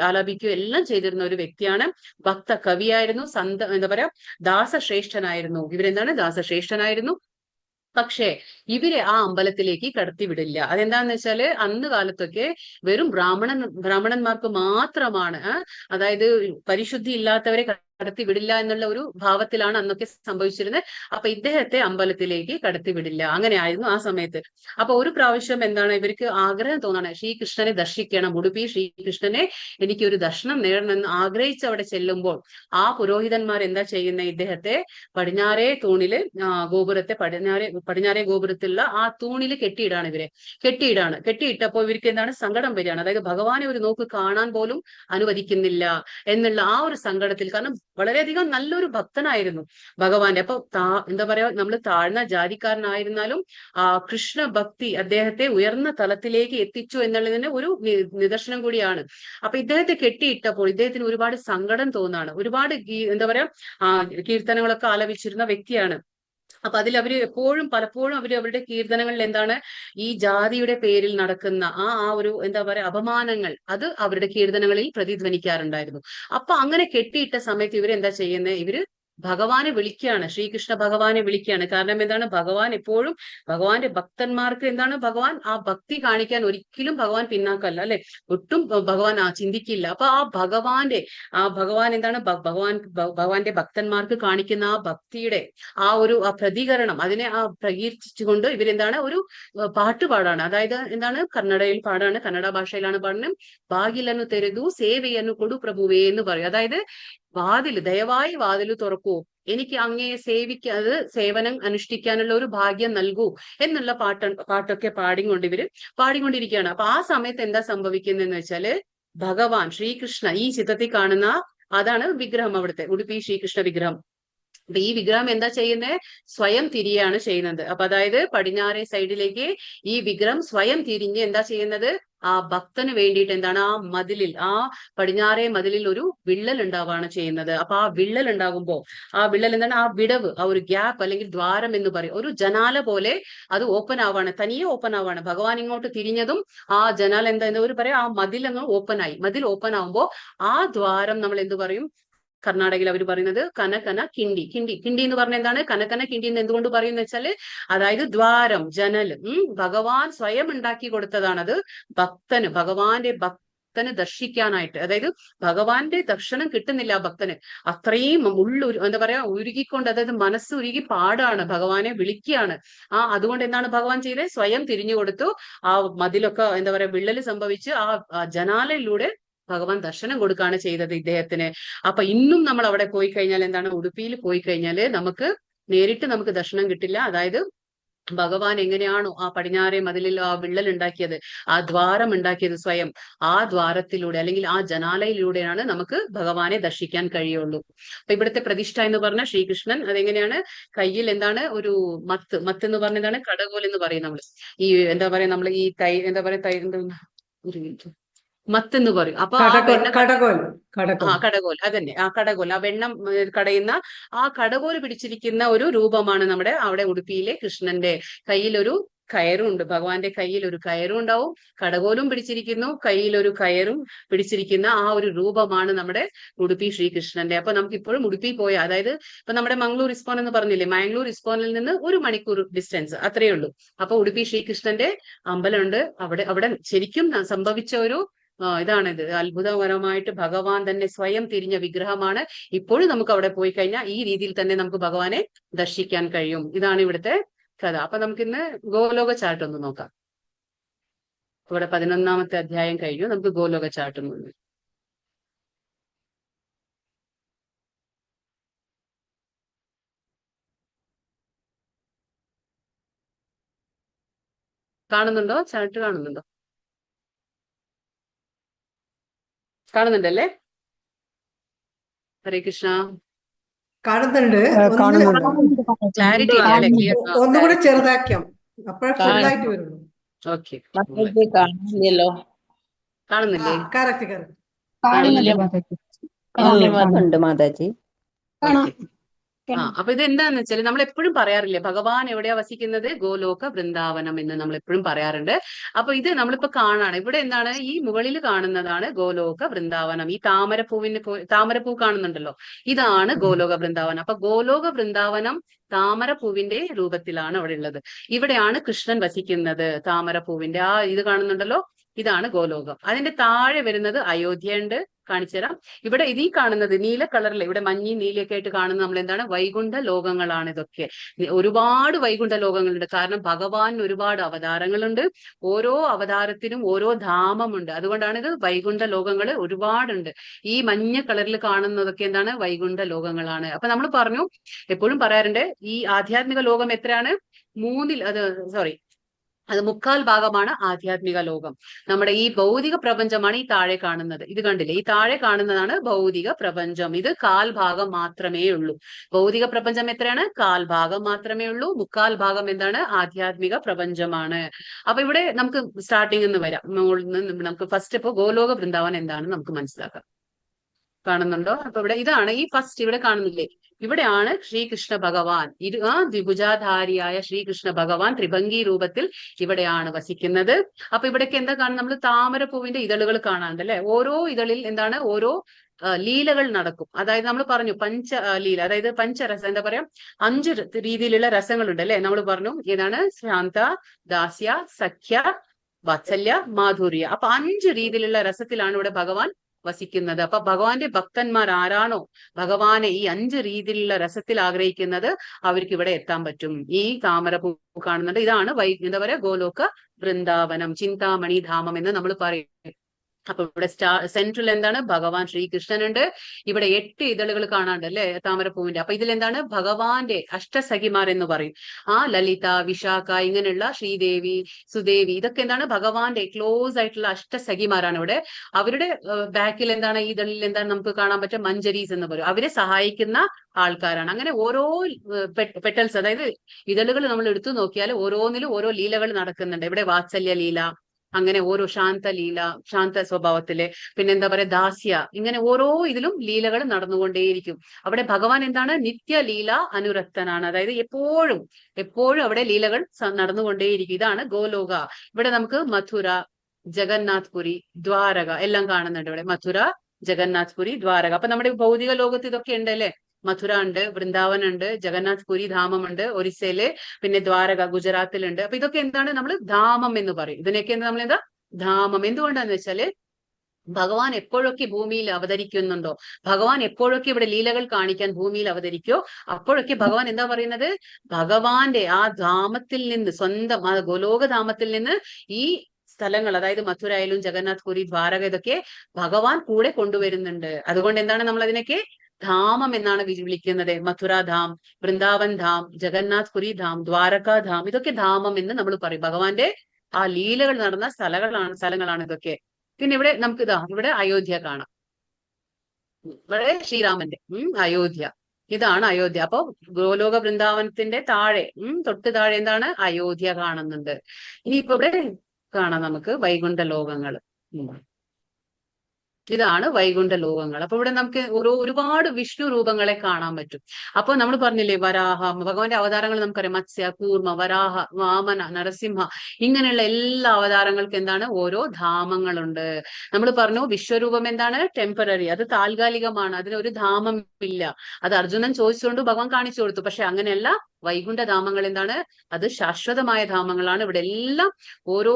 ആലാപിക്കും എല്ലാം ചെയ്തിരുന്ന ഒരു വ്യക്തിയാണ്. ഭക്ത കവിയായിരുന്നു, എന്താ പറയാ, ദാസശ്രേഷ്ഠനായിരുന്നു. ഇവരെന്താണ്? ദാസശ്രേഷ്ഠനായിരുന്നു. പക്ഷേ ഇവരെ ആ അമ്പലത്തിലേക്ക് കടത്തിവിടില്ല. അതെന്താന്ന് വെച്ചാല് അന്ന് കാലത്തൊക്കെ വെറും ബ്രാഹ്മണന്മാർക്ക് മാത്രമാണ്, അതായത് പരിശുദ്ധി ഇല്ലാത്തവരെ കടത്തിവിടില്ല എന്നുള്ള ഒരു ഭാവത്തിലാണ് അന്നൊക്കെ സംഭവിച്ചിരുന്നത്. അപ്പൊ ഇദ്ദേഹത്തെ അമ്പലത്തിലേക്ക് കടത്തിവിടില്ല. അങ്ങനെയായിരുന്നു ആ സമയത്ത്. അപ്പൊ ഒരു പ്രാവശ്യം എന്താണ്, ഇവർക്ക് ആഗ്രഹം തോന്നാണ്, ശ്രീകൃഷ്ണനെ ദർശിക്കണം, ഉടുപ്പി ശ്രീകൃഷ്ണനെ എനിക്ക് ഒരു ദർശനം നേടണമെന്ന് ആഗ്രഹിച്ച് അവിടെ ചെല്ലുമ്പോൾ ആ പുരോഹിതന്മാർ എന്താ ചെയ്യുന്നത്? ഇദ്ദേഹത്തെ പടിഞ്ഞാറേ തൂണില്, ഗോപുരത്തെ പടിഞ്ഞാറേ ഗോപുരത്തിലുള്ള ആ തൂണില് കെട്ടിയിട്ടപ്പോ ഇവർക്ക് എന്താണ്, സങ്കടം വരികയാണ്. അതായത് ഭഗവാനെ ഒരു നോക്ക് കാണാൻ പോലും അനുവദിക്കുന്നില്ല എന്നുള്ള ആ ഒരു സങ്കടത്തിൽ, കാരണം വളരെയധികം നല്ലൊരു ഭക്തനായിരുന്നു ഭഗവാന്റെ. അപ്പൊ എന്താ പറയാ, നമ്മൾ താഴ്ന്ന ജാതിക്കാരനായിരുന്നാലും കൃഷ്ണ ഭക്തി അദ്ദേഹത്തെ ഉയർന്ന തലത്തിലേക്ക് എത്തിച്ചു എന്നുള്ളതിന് ഒരു നിദർശനം കൂടിയാണ്. അപ്പൊ ഇദ്ദേഹത്തെ കെട്ടിയിട്ടപ്പോൾ ഇദ്ദേഹത്തിന് ഒരുപാട് സങ്കടം തോന്നാണ്. ഒരുപാട് എന്താ പറയാ, കീർത്തനങ്ങളൊക്കെ ആലപിച്ചിരുന്ന വ്യക്തിയാണ്. അപ്പൊ അതിൽ അവര് പലപ്പോഴും അവരുടെ കീർത്തനങ്ങളിൽ എന്താണ്, ഈ ജാതിയുടെ പേരിൽ നടക്കുന്ന ഒരു എന്താ പറയാ അപമാനങ്ങൾ, അത് അവരുടെ കീർത്തനങ്ങളിൽ പ്രതിധ്വനിക്കാറുണ്ടായിരുന്നു. അപ്പൊ അങ്ങനെ കെട്ടിയിട്ട സമയത്ത് ഇവരെന്താ ചെയ്യുന്നത്? ഇവര് ഭഗവാനെ വിളിക്കുകയാണ്, ശ്രീകൃഷ്ണ ഭഗവാനെ വിളിക്കുകയാണ്. കാരണം എന്താണ്, ഭഗവാൻ എപ്പോഴും ഭഗവാന്റെ ഭക്തന്മാർക്ക് എന്താണ്, ഭഗവാൻ ആ ഭക്തി കാണിക്കാൻ ഒരിക്കലും ഭഗവാൻ പിന്നാക്കല്ല, അല്ലെ, ഒട്ടും ഭഗവാൻ ചിന്തിക്കില്ല. അപ്പൊ ഭഗവാൻ എന്താണ്, ഭഗവാന്റെ ഭക്തന്മാർക്ക് കാണിക്കുന്ന ആ ഭക്തിയുടെ ആ പ്രതികരണം, അതിനെ പ്രകീർത്തിച്ചുകൊണ്ട് ഇവരെന്താണ്, ഒരു പാട്ട് പാടാണ്. അതായത് എന്താണ്, കന്നഡയിൽ പാടാണ്, കന്നഡ ഭാഷയിലാണ് പാടുന്നത്. ബാഗിലന്നു തെരുതു സേവയന്നു കൊടു പ്രഭുവേ എന്ന് പറയും. അതായത് ദയവായി വാതില് തുറക്കൂ, എനിക്ക് അങ്ങയെ സേവനം അനുഷ്ഠിക്കാനുള്ള ഒരു ഭാഗ്യം നൽകൂ എന്നുള്ള പാട്ടൊക്കെ പാടിക്കൊണ്ടിരിക്കുകയാണ്. അപ്പൊ ആ സമയത്ത് എന്താ സംഭവിക്കുന്നതെന്ന് വെച്ചാല്, ഭഗവാൻ ശ്രീകൃഷ്ണ ഈ ചിത്രത്തിൽ കാണുന്ന അതാണ് വിഗ്രഹം, അവിടുത്തെ ഉടുപ്പി ശ്രീകൃഷ്ണ വിഗ്രഹം. അപ്പൊ ഈ വിഗ്രഹം എന്താ ചെയ്യുന്നത്? സ്വയം തിരിയാണ് ചെയ്യുന്നത്. അപ്പൊ അതായത് പടിഞ്ഞാറേ സൈഡിലേക്ക് ഈ വിഗ്രഹം സ്വയം തിരിഞ്ഞ് എന്താ ചെയ്യുന്നത്? ആ ഭക്തന് വേണ്ടിയിട്ട് എന്താണ്, പടിഞ്ഞാറേ മതിലിൽ ഒരു വിള്ളൽ ഉണ്ടാവുകയാണ് ചെയ്യുന്നത്. അപ്പൊ ആ വിള്ളൽ ഉണ്ടാകുമ്പോ ആ വിള്ളൽ എന്താണ്, ആ വിടവ്, ആ ഒരു ഗ്യാപ്പ് അല്ലെങ്കിൽ ദ്വാരം എന്ന് പറയും, ഒരു ജനാല പോലെ അത് ഓപ്പൺ ആവാണ്, തനിയെ ഓപ്പൺ ആവാണ്. ഭഗവാൻ ഇങ്ങോട്ട് തിരിഞ്ഞതും ആ ജനാല എന്താ പറയാ, ആ മതിൽ അങ്ങ് മതിൽ ഓപ്പൺ ആവുമ്പോ ആ ദ്വാരം നമ്മൾ എന്ത് പറയും? കർണാടകയിൽ അവർ പറയുന്നത് കനകന കിണ്ടി. കിണ്ടി എന്ന് പറഞ്ഞ എന്താണ്? കനകന കിണ്ടി എന്ന് എന്തുകൊണ്ട് പറയുന്ന വെച്ചാല്, അതായത് ദ്വാരം, ജനൽ, ഭഗവാൻ സ്വയം ഉണ്ടാക്കി കൊടുത്തതാണ്. അത് ഭഗവാന്റെ ഭക്തന് ദർശിക്കാനായിട്ട്, അതായത് ഭഗവാന്റെ ദർശനം കിട്ടുന്നില്ല ആ ഭക്തന്, അത്രയും എന്താ പറയാ ഉരുകിക്കൊണ്ട്, അതായത് മനസ്സ് ഉരുകി പാടാണ്, ഭഗവാനെ വിളിക്കുകയാണ്. അതുകൊണ്ട് എന്താണ് ഭഗവാൻ ചെയ്തത്? സ്വയം തിരിഞ്ഞു കൊടുത്തു. ആ മതിലൊക്കെ എന്താ പറയാ വിള്ളല് സംഭവിച്ച് ആ ജനാലയിലൂടെ ഭഗവാൻ ദർശനം കൊടുക്കുകയാണ് ചെയ്തത് ഇദ്ദേഹത്തിന്. അപ്പൊ ഇന്നും നമ്മൾ അവിടെ പോയി കഴിഞ്ഞാൽ എന്താണ്, ഉടുപ്പിയിൽ പോയി കഴിഞ്ഞാല് നേരിട്ട് നമുക്ക് ദർശനം കിട്ടില്ല. അതായത് ഭഗവാൻ എങ്ങനെയാണോ ആ പടിഞ്ഞാറേ മതിലിൽ ആ വിള്ളൽ ഉണ്ടാക്കിയത്, ആ ദ്വാരം ഉണ്ടാക്കിയത് സ്വയം, ആ ദ്വാരത്തിലൂടെ അല്ലെങ്കിൽ ആ ജനാലയിലൂടെയാണ് നമുക്ക് ഭഗവാനെ ദർശിക്കാൻ കഴിയുള്ളൂ. അപ്പൊ ഇവിടുത്തെ പ്രതിഷ്ഠ എന്ന് പറഞ്ഞ ശ്രീകൃഷ്ണൻ അതെങ്ങനെയാണ്, കയ്യിൽ എന്താണ് ഒരു മത്ത് എന്ന് പറഞ്ഞതാണ് കടകോൽ എന്ന് പറയും നമ്മൾ. ഈ എന്താ പറയാ നമ്മൾ ഈ എന്താ പറയാ ഒരു മിനിറ്റ്, മത്ത് എന്ന് പറയും. അപ്പൊ ആ വെണ്ണ കടകോൽ, അതന്നെ ആ കടകോൽ, ആ വെണ്ണം കടയുന്ന ആ കടകോൽ പിടിച്ചിരിക്കുന്ന ഒരു രൂപമാണ് നമ്മുടെ അവിടെ ഉടുപ്പിയിലെ കൃഷ്ണന്റെ. കയ്യിലൊരു കയറും ഉണ്ട്, ഭഗവാന്റെ കയ്യിൽ ഒരു കയറും ഉണ്ടാവും, കടകോലും പിടിച്ചിരിക്കുന്നു, കയ്യിൽ ഒരു കയറും പിടിച്ചിരിക്കുന്ന ആ ഒരു രൂപമാണ് നമ്മുടെ ഉടുപ്പി ശ്രീകൃഷ്ണന്റെ. അപ്പൊ നമുക്ക് ഇപ്പോഴും ഉടുപ്പി പോയ, അതായത് ഇപ്പൊ നമ്മുടെ മംഗളൂർ ഇസ്കോൺ എന്ന് പറഞ്ഞില്ലേ, മംഗളൂർ ഇസ്കോണിൽ നിന്ന് 1 മണിക്കൂർ ഡിസ്റ്റൻസ് അത്രയേ ഉള്ളൂ. അപ്പൊ ഉടുപ്പി ശ്രീകൃഷ്ണന്റെ അമ്പലമുണ്ട്. അവിടെ ശരിക്കും സംഭവിച്ച ഒരു ഇതാണിത്, അത്ഭുതകരമായിട്ട് ഭഗവാൻ തന്നെ സ്വയം തിരിഞ്ഞ വിഗ്രഹമാണ്. ഇപ്പോഴും നമുക്ക് അവിടെ പോയി കഴിഞ്ഞാൽ ഈ രീതിയിൽ തന്നെ നമുക്ക് ഭഗവാനെ ദർശിക്കാൻ കഴിയും. ഇതാണ് ഇവിടുത്തെ കഥ. അപ്പൊ നമുക്കിന്ന് ഗോലോക ചാർട്ട് ഒന്ന് നോക്കാം. ഇവിടെ 11ാമത്തെ അധ്യായം കഴിഞ്ഞു. നമുക്ക് ഗോലോക ചാർട്ട് ഒന്ന് കാണുന്നുണ്ടോ? ചാർട്ട് കാണുന്നുണ്ടോ? കാണുന്നുണ്ടല്ലേ? ഹരേ കൃഷ്ണ. കാണുന്നുണ്ട്. ക്ലാരിറ്റി ഇല്ല അല്ലെ? ക്ലിയർ ഒന്നുകൂടെ ചെറുതാക്കാം, അപ്പോഴേ ഫുള്ളായിട്ട് വരുള്ളൂ. ഓക്കെ. കാണില്ലല്ലോ. കാണുന്നില്ലേ? ഉണ്ട് മാതാജി. അപ്പൊ ഇത് എന്താന്ന് വെച്ചാൽ നമ്മൾ എപ്പോഴും പറയാറില്ലേ, ഭഗവാൻ എവിടെയാ വസിക്കുന്നത്? ഗോലോക വൃന്ദാവനം എന്ന് നമ്മൾ എപ്പോഴും പറയാറുണ്ട്. അപ്പൊ ഇത് നമ്മളിപ്പോ കാണാണ്, ഇവിടെ എന്താണ് ഈ മുകളിൽ കാണുന്നതാണ് ഗോലോക വൃന്ദാവനം. ഈ താമരപ്പൂ കാണുന്നുണ്ടല്ലോ, ഇതാണ് ഗോലോക വൃന്ദാവനം. അപ്പൊ ഗോലോക വൃന്ദാവനം താമരപ്പൂവിന്റെ രൂപത്തിലാണ് അവിടെ ഉള്ളത്. ഇവിടെയാണ് കൃഷ്ണൻ വസിക്കുന്നത്, താമരപ്പൂവിന്റെ ഇത് കാണുന്നുണ്ടല്ലോ, ഇതാണ് ഗോലോകം. അതിന്റെ താഴെ വരുന്നത് അയോധ്യ ഉണ്ട്, കാണിച്ചു തരാം. ഇവിടെ ഇതീ കാണുന്നത് നീല കളറിൽ, ഇവിടെ മഞ്ഞി നീലയൊക്കെ ആയിട്ട് കാണുന്നത് നമ്മൾ എന്താണ്, വൈകുണ്ഠ ലോകങ്ങളാണ്. ഇതൊക്കെ ഒരുപാട് വൈകുണ്ഠ ലോകങ്ങളുണ്ട്. കാരണം ഭഗവാൻ ഒരുപാട് അവതാരങ്ങളുണ്ട്, ഓരോ അവതാരത്തിനും ഓരോ ധാമമുണ്ട്. അതുകൊണ്ടാണ് ഇത് വൈകുണ്ഠ ലോകങ്ങൾ ഒരുപാടുണ്ട്. ഈ മഞ്ഞ കളറിൽ കാണുന്നതൊക്കെ എന്താണ്, വൈകുണ്ഠ ലോകങ്ങളാണ്. അപ്പൊ നമ്മൾ പറഞ്ഞു, എപ്പോഴും പറയാറുണ്ട്, ഈ ആധ്യാത്മിക ലോകം എത്രയാണ്? അത് 3/4 ഭാഗമാണ് ആധ്യാത്മിക ലോകം. നമ്മുടെ ഈ ഭൗതിക പ്രപഞ്ചമാണ് ഈ താഴെ കാണുന്നത്. ഇത് കണ്ടില്ലേ, ഈ താഴെ കാണുന്നതാണ് ഭൗതിക പ്രപഞ്ചം. ഇത് 1/4 ഭാഗം മാത്രമേ ഉള്ളൂ. ഭൗതിക പ്രപഞ്ചം എത്രയാണ്? 1/4 ഭാഗം മാത്രമേ ഉള്ളൂ. 3/4 ഭാഗം എന്താണ്? ആധ്യാത്മിക പ്രപഞ്ചമാണ്. അപ്പൊ ഇവിടെ നമുക്ക് സ്റ്റാർട്ടിംഗ് നിന്ന് വരാം. നമുക്ക് ഫസ്റ്റ് ഇപ്പോ ഗോലോക വൃന്ദാവൻ എന്താണെന്ന് നമുക്ക് മനസ്സിലാക്കാം. കാണുന്നുണ്ടോ? അപ്പൊ ഇതാണ് ഈ ഫസ്റ്റ് ഇവിടെ കാണുന്നില്ലേ, ഇവിടെയാണ് ശ്രീകൃഷ്ണ ഭഗവാൻ, ദ്വിഭുജാധാരിയായ ശ്രീകൃഷ്ണ ഭഗവാൻ ത്രിഭംഗി രൂപത്തിൽ ഇവിടെയാണ് വസിക്കുന്നത്. അപ്പൊ ഇവിടേക്ക് എന്താ കാണുന്നത്? നമ്മൾ താമരപ്പൂവിന്റെ ഇതളുകൾ കാണാറുണ്ട് അല്ലെ? ഓരോ ഇതളിൽ എന്താണ്, ഓരോ ലീലകൾ നടക്കും. അതായത് നമ്മൾ പറഞ്ഞു ലീല, അതായത് പഞ്ചരസം, എന്താ പറയാ, 5 രീതിയിലുള്ള രസങ്ങളുണ്ട് അല്ലെ? നമ്മൾ പറഞ്ഞു ഏതാണ്? ശാന്ത, ദാസ്യ, സഖ്യ, വാത്സല്യ, മാധുര്യ. അപ്പൊ 5 രീതിയിലുള്ള രസത്തിലാണ് ഇവിടെ ഭഗവാൻ വസിക്കുന്നത്. അപ്പൊ ഭഗവാന്റെ ഭക്തന്മാർ ആരാണോ ഭഗവാനെ ഈ 5 രീതിയിലുള്ള രസത്തിൽ ആഗ്രഹിക്കുന്നത്, അവർക്ക് ഇവിടെ എത്താൻ പറ്റും. ഈ താമരപ്പൂ കാണുന്നുണ്ട്, ഇതാണ് എന്താ പറയാ, ഗോലോക വൃന്ദാവനം, ചിന്താമണി ധാമം എന്ന് നമ്മൾ പറയും. അപ്പൊ ഇവിടെ സെൻട്രൽ എന്താണ്, ഭഗവാൻ ശ്രീകൃഷ്ണൻ ഉണ്ട്. ഇവിടെ 8 ഇതളുകൾ കാണാണ്ട് അല്ലെ താമരപ്പൂവിന്റെ. അപ്പൊ ഇതിലെന്താണ്, ഭഗവാന്റെ അഷ്ടസഖിമാർ എന്ന് പറയും. ലളിത, വിശാഖ, ഇങ്ങനെയുള്ള ശ്രീദേവി, സുദേവി, ഇതൊക്കെ എന്താണ്, ഭഗവാന്റെ ക്ലോസ് ആയിട്ടുള്ള അഷ്ടസഖിമാരാണ് ഇവിടെ. അവരുടെ ബാക്കിൽ എന്താണ്, ഈ ഇതളിൽ എന്താണ് നമുക്ക് കാണാൻ പറ്റുക, മഞ്ജരീസ് എന്ന് പറയും. അവരെ സഹായിക്കുന്ന ആൾക്കാരാണ്. അങ്ങനെ ഓരോ പെറ്റൽസ്, അതായത് ഇതളുകൾ നമ്മൾ എടുത്തു നോക്കിയാൽ ഓരോന്നിലും ഓരോ ലീലകൾ നടക്കുന്നുണ്ട്. ഇവിടെ വാത്സല്യ ലീല, അങ്ങനെ ഓരോ ശാന്ത സ്വഭാവത്തില്, പിന്നെ എന്താ പറയാ, ദാസ്യ, ഇങ്ങനെ ഓരോ ഇതിലും ലീലകൾ നടന്നുകൊണ്ടേയിരിക്കും. അവിടെ ഭഗവാൻ എന്താണ്, നിത്യലീല അനുരക്തനാണ്. അതായത് എപ്പോഴും അവിടെ ലീലകൾ നടന്നുകൊണ്ടേയിരിക്കും. ഇതാണ് ഗോലോക. ഇവിടെ നമുക്ക് മഥുര, ജഗന്നാഥ് പുരി, ദ്വാരക എല്ലാം കാണുന്നുണ്ട്. ഇവിടെ മഥുര, ജഗന്നാഥ് പുരി, ദ്വാരക. അപ്പൊ നമ്മുടെ ഭൗതിക ലോകത്ത് ഇതൊക്കെ ഉണ്ട് അല്ലെ? മഥുര ഉണ്ട്, വൃന്ദാവൻ ഉണ്ട്, ജഗന്നാഥ് പുരി ധാമമുണ്ട് ഒറീസയില്, പിന്നെ ദ്വാരക ഗുജറാത്തിലുണ്ട്. അപ്പൊ ഇതൊക്കെ എന്താണ്, നമ്മൾ ധാമം എന്ന് പറയും. ഇതിനൊക്കെ നമ്മൾ എന്താ, ധാമം. എന്തുകൊണ്ടാന്ന് വെച്ചാല് ഭഗവാൻ എപ്പോഴൊക്കെ ഭൂമിയിൽ അവതരിക്കുന്നുണ്ടോ, ഭഗവാൻ എപ്പോഴൊക്കെ ഇവിടെ ലീലകൾ കാണിക്കാൻ ഭൂമിയിൽ അവതരിക്കോ, അപ്പോഴൊക്കെ ഭഗവാൻ എന്താ പറയുന്നത്, ഭഗവാന്റെ ആ ധാമത്തിൽ നിന്ന്, സ്വന്തം ആ ഗോലോകധാമത്തിൽ നിന്ന് ഈ സ്ഥലങ്ങൾ, അതായത് മഥുരയിലും ജഗന്നാഥ് പുരി, ദ്വാരക, ഇതൊക്കെ ഭഗവാൻ കൂടെ കൊണ്ടുവരുന്നുണ്ട്. അതുകൊണ്ട് എന്താണ് നമ്മൾ അതിനൊക്കെ ധാമം എന്നാണ് വിളിക്കുന്നത്. മഥുരാധാം, വൃന്ദാവൻ ധാം, ജഗന്നാഥ് പുരി ധാം, ദ്വാരകാ ധാം, ഇതൊക്കെ ധാമം എന്ന് നമ്മൾ പറയും. ഭഗവാന്റെ ആ ലീലകൾ നടന്ന സ്ഥലങ്ങളാണ് ഇതൊക്കെ. പിന്നെ ഇവിടെ നമുക്ക് ഇവിടെ അയോധ്യ കാണാം. ഇവിടെ ശ്രീരാമന്റെ അയോധ്യ, ഇതാണ് അയോധ്യ. അപ്പൊ ഗോലോക വൃന്ദാവനത്തിന്റെ താഴെ തൊട്ട് താഴെ എന്താണ്, അയോധ്യ കാണുന്നുണ്ട്. ഇനിയിപ്പോ ഇവിടെ കാണാം നമുക്ക് വൈകുണ്ഠ ലോകങ്ങൾ. ഇതാണ് വൈകുണ്ഠ ലോകങ്ങൾ. അപ്പൊ ഇവിടെ നമുക്ക് ഒരുപാട് വിഷ്ണു രൂപങ്ങളെ കാണാൻ പറ്റും. അപ്പൊ നമ്മൾ പറഞ്ഞില്ലേ, വരാഹ, ഭഗവാന്റെ അവതാരങ്ങൾ നമുക്കറിയാം. മത്സ്യ, കൂർമ്മ, വരാഹ, വാമന, നരസിംഹ, ഇങ്ങനെയുള്ള എല്ലാ അവതാരങ്ങൾക്കും എന്താണ്, ഓരോ ധാമങ്ങളുണ്ട്. നമ്മൾ പറഞ്ഞു വിശ്വരൂപം എന്താണ്, ടെമ്പററി, അത് താൽക്കാലികമാണ്, അതിനൊരു ധാമം ഇല്ല. അത് അർജുനൻ ചോദിച്ചുകൊണ്ട് ഭഗവാൻ കാണിച്ചു കൊടുത്തു. പക്ഷെ അങ്ങനെയല്ല, വൈകുണ്ഠ ധാമങ്ങൾ എന്താണ്, അത് ശാശ്വതമായ ധാമങ്ങളാണ്. ഇവിടെ എല്ലാം ഓരോ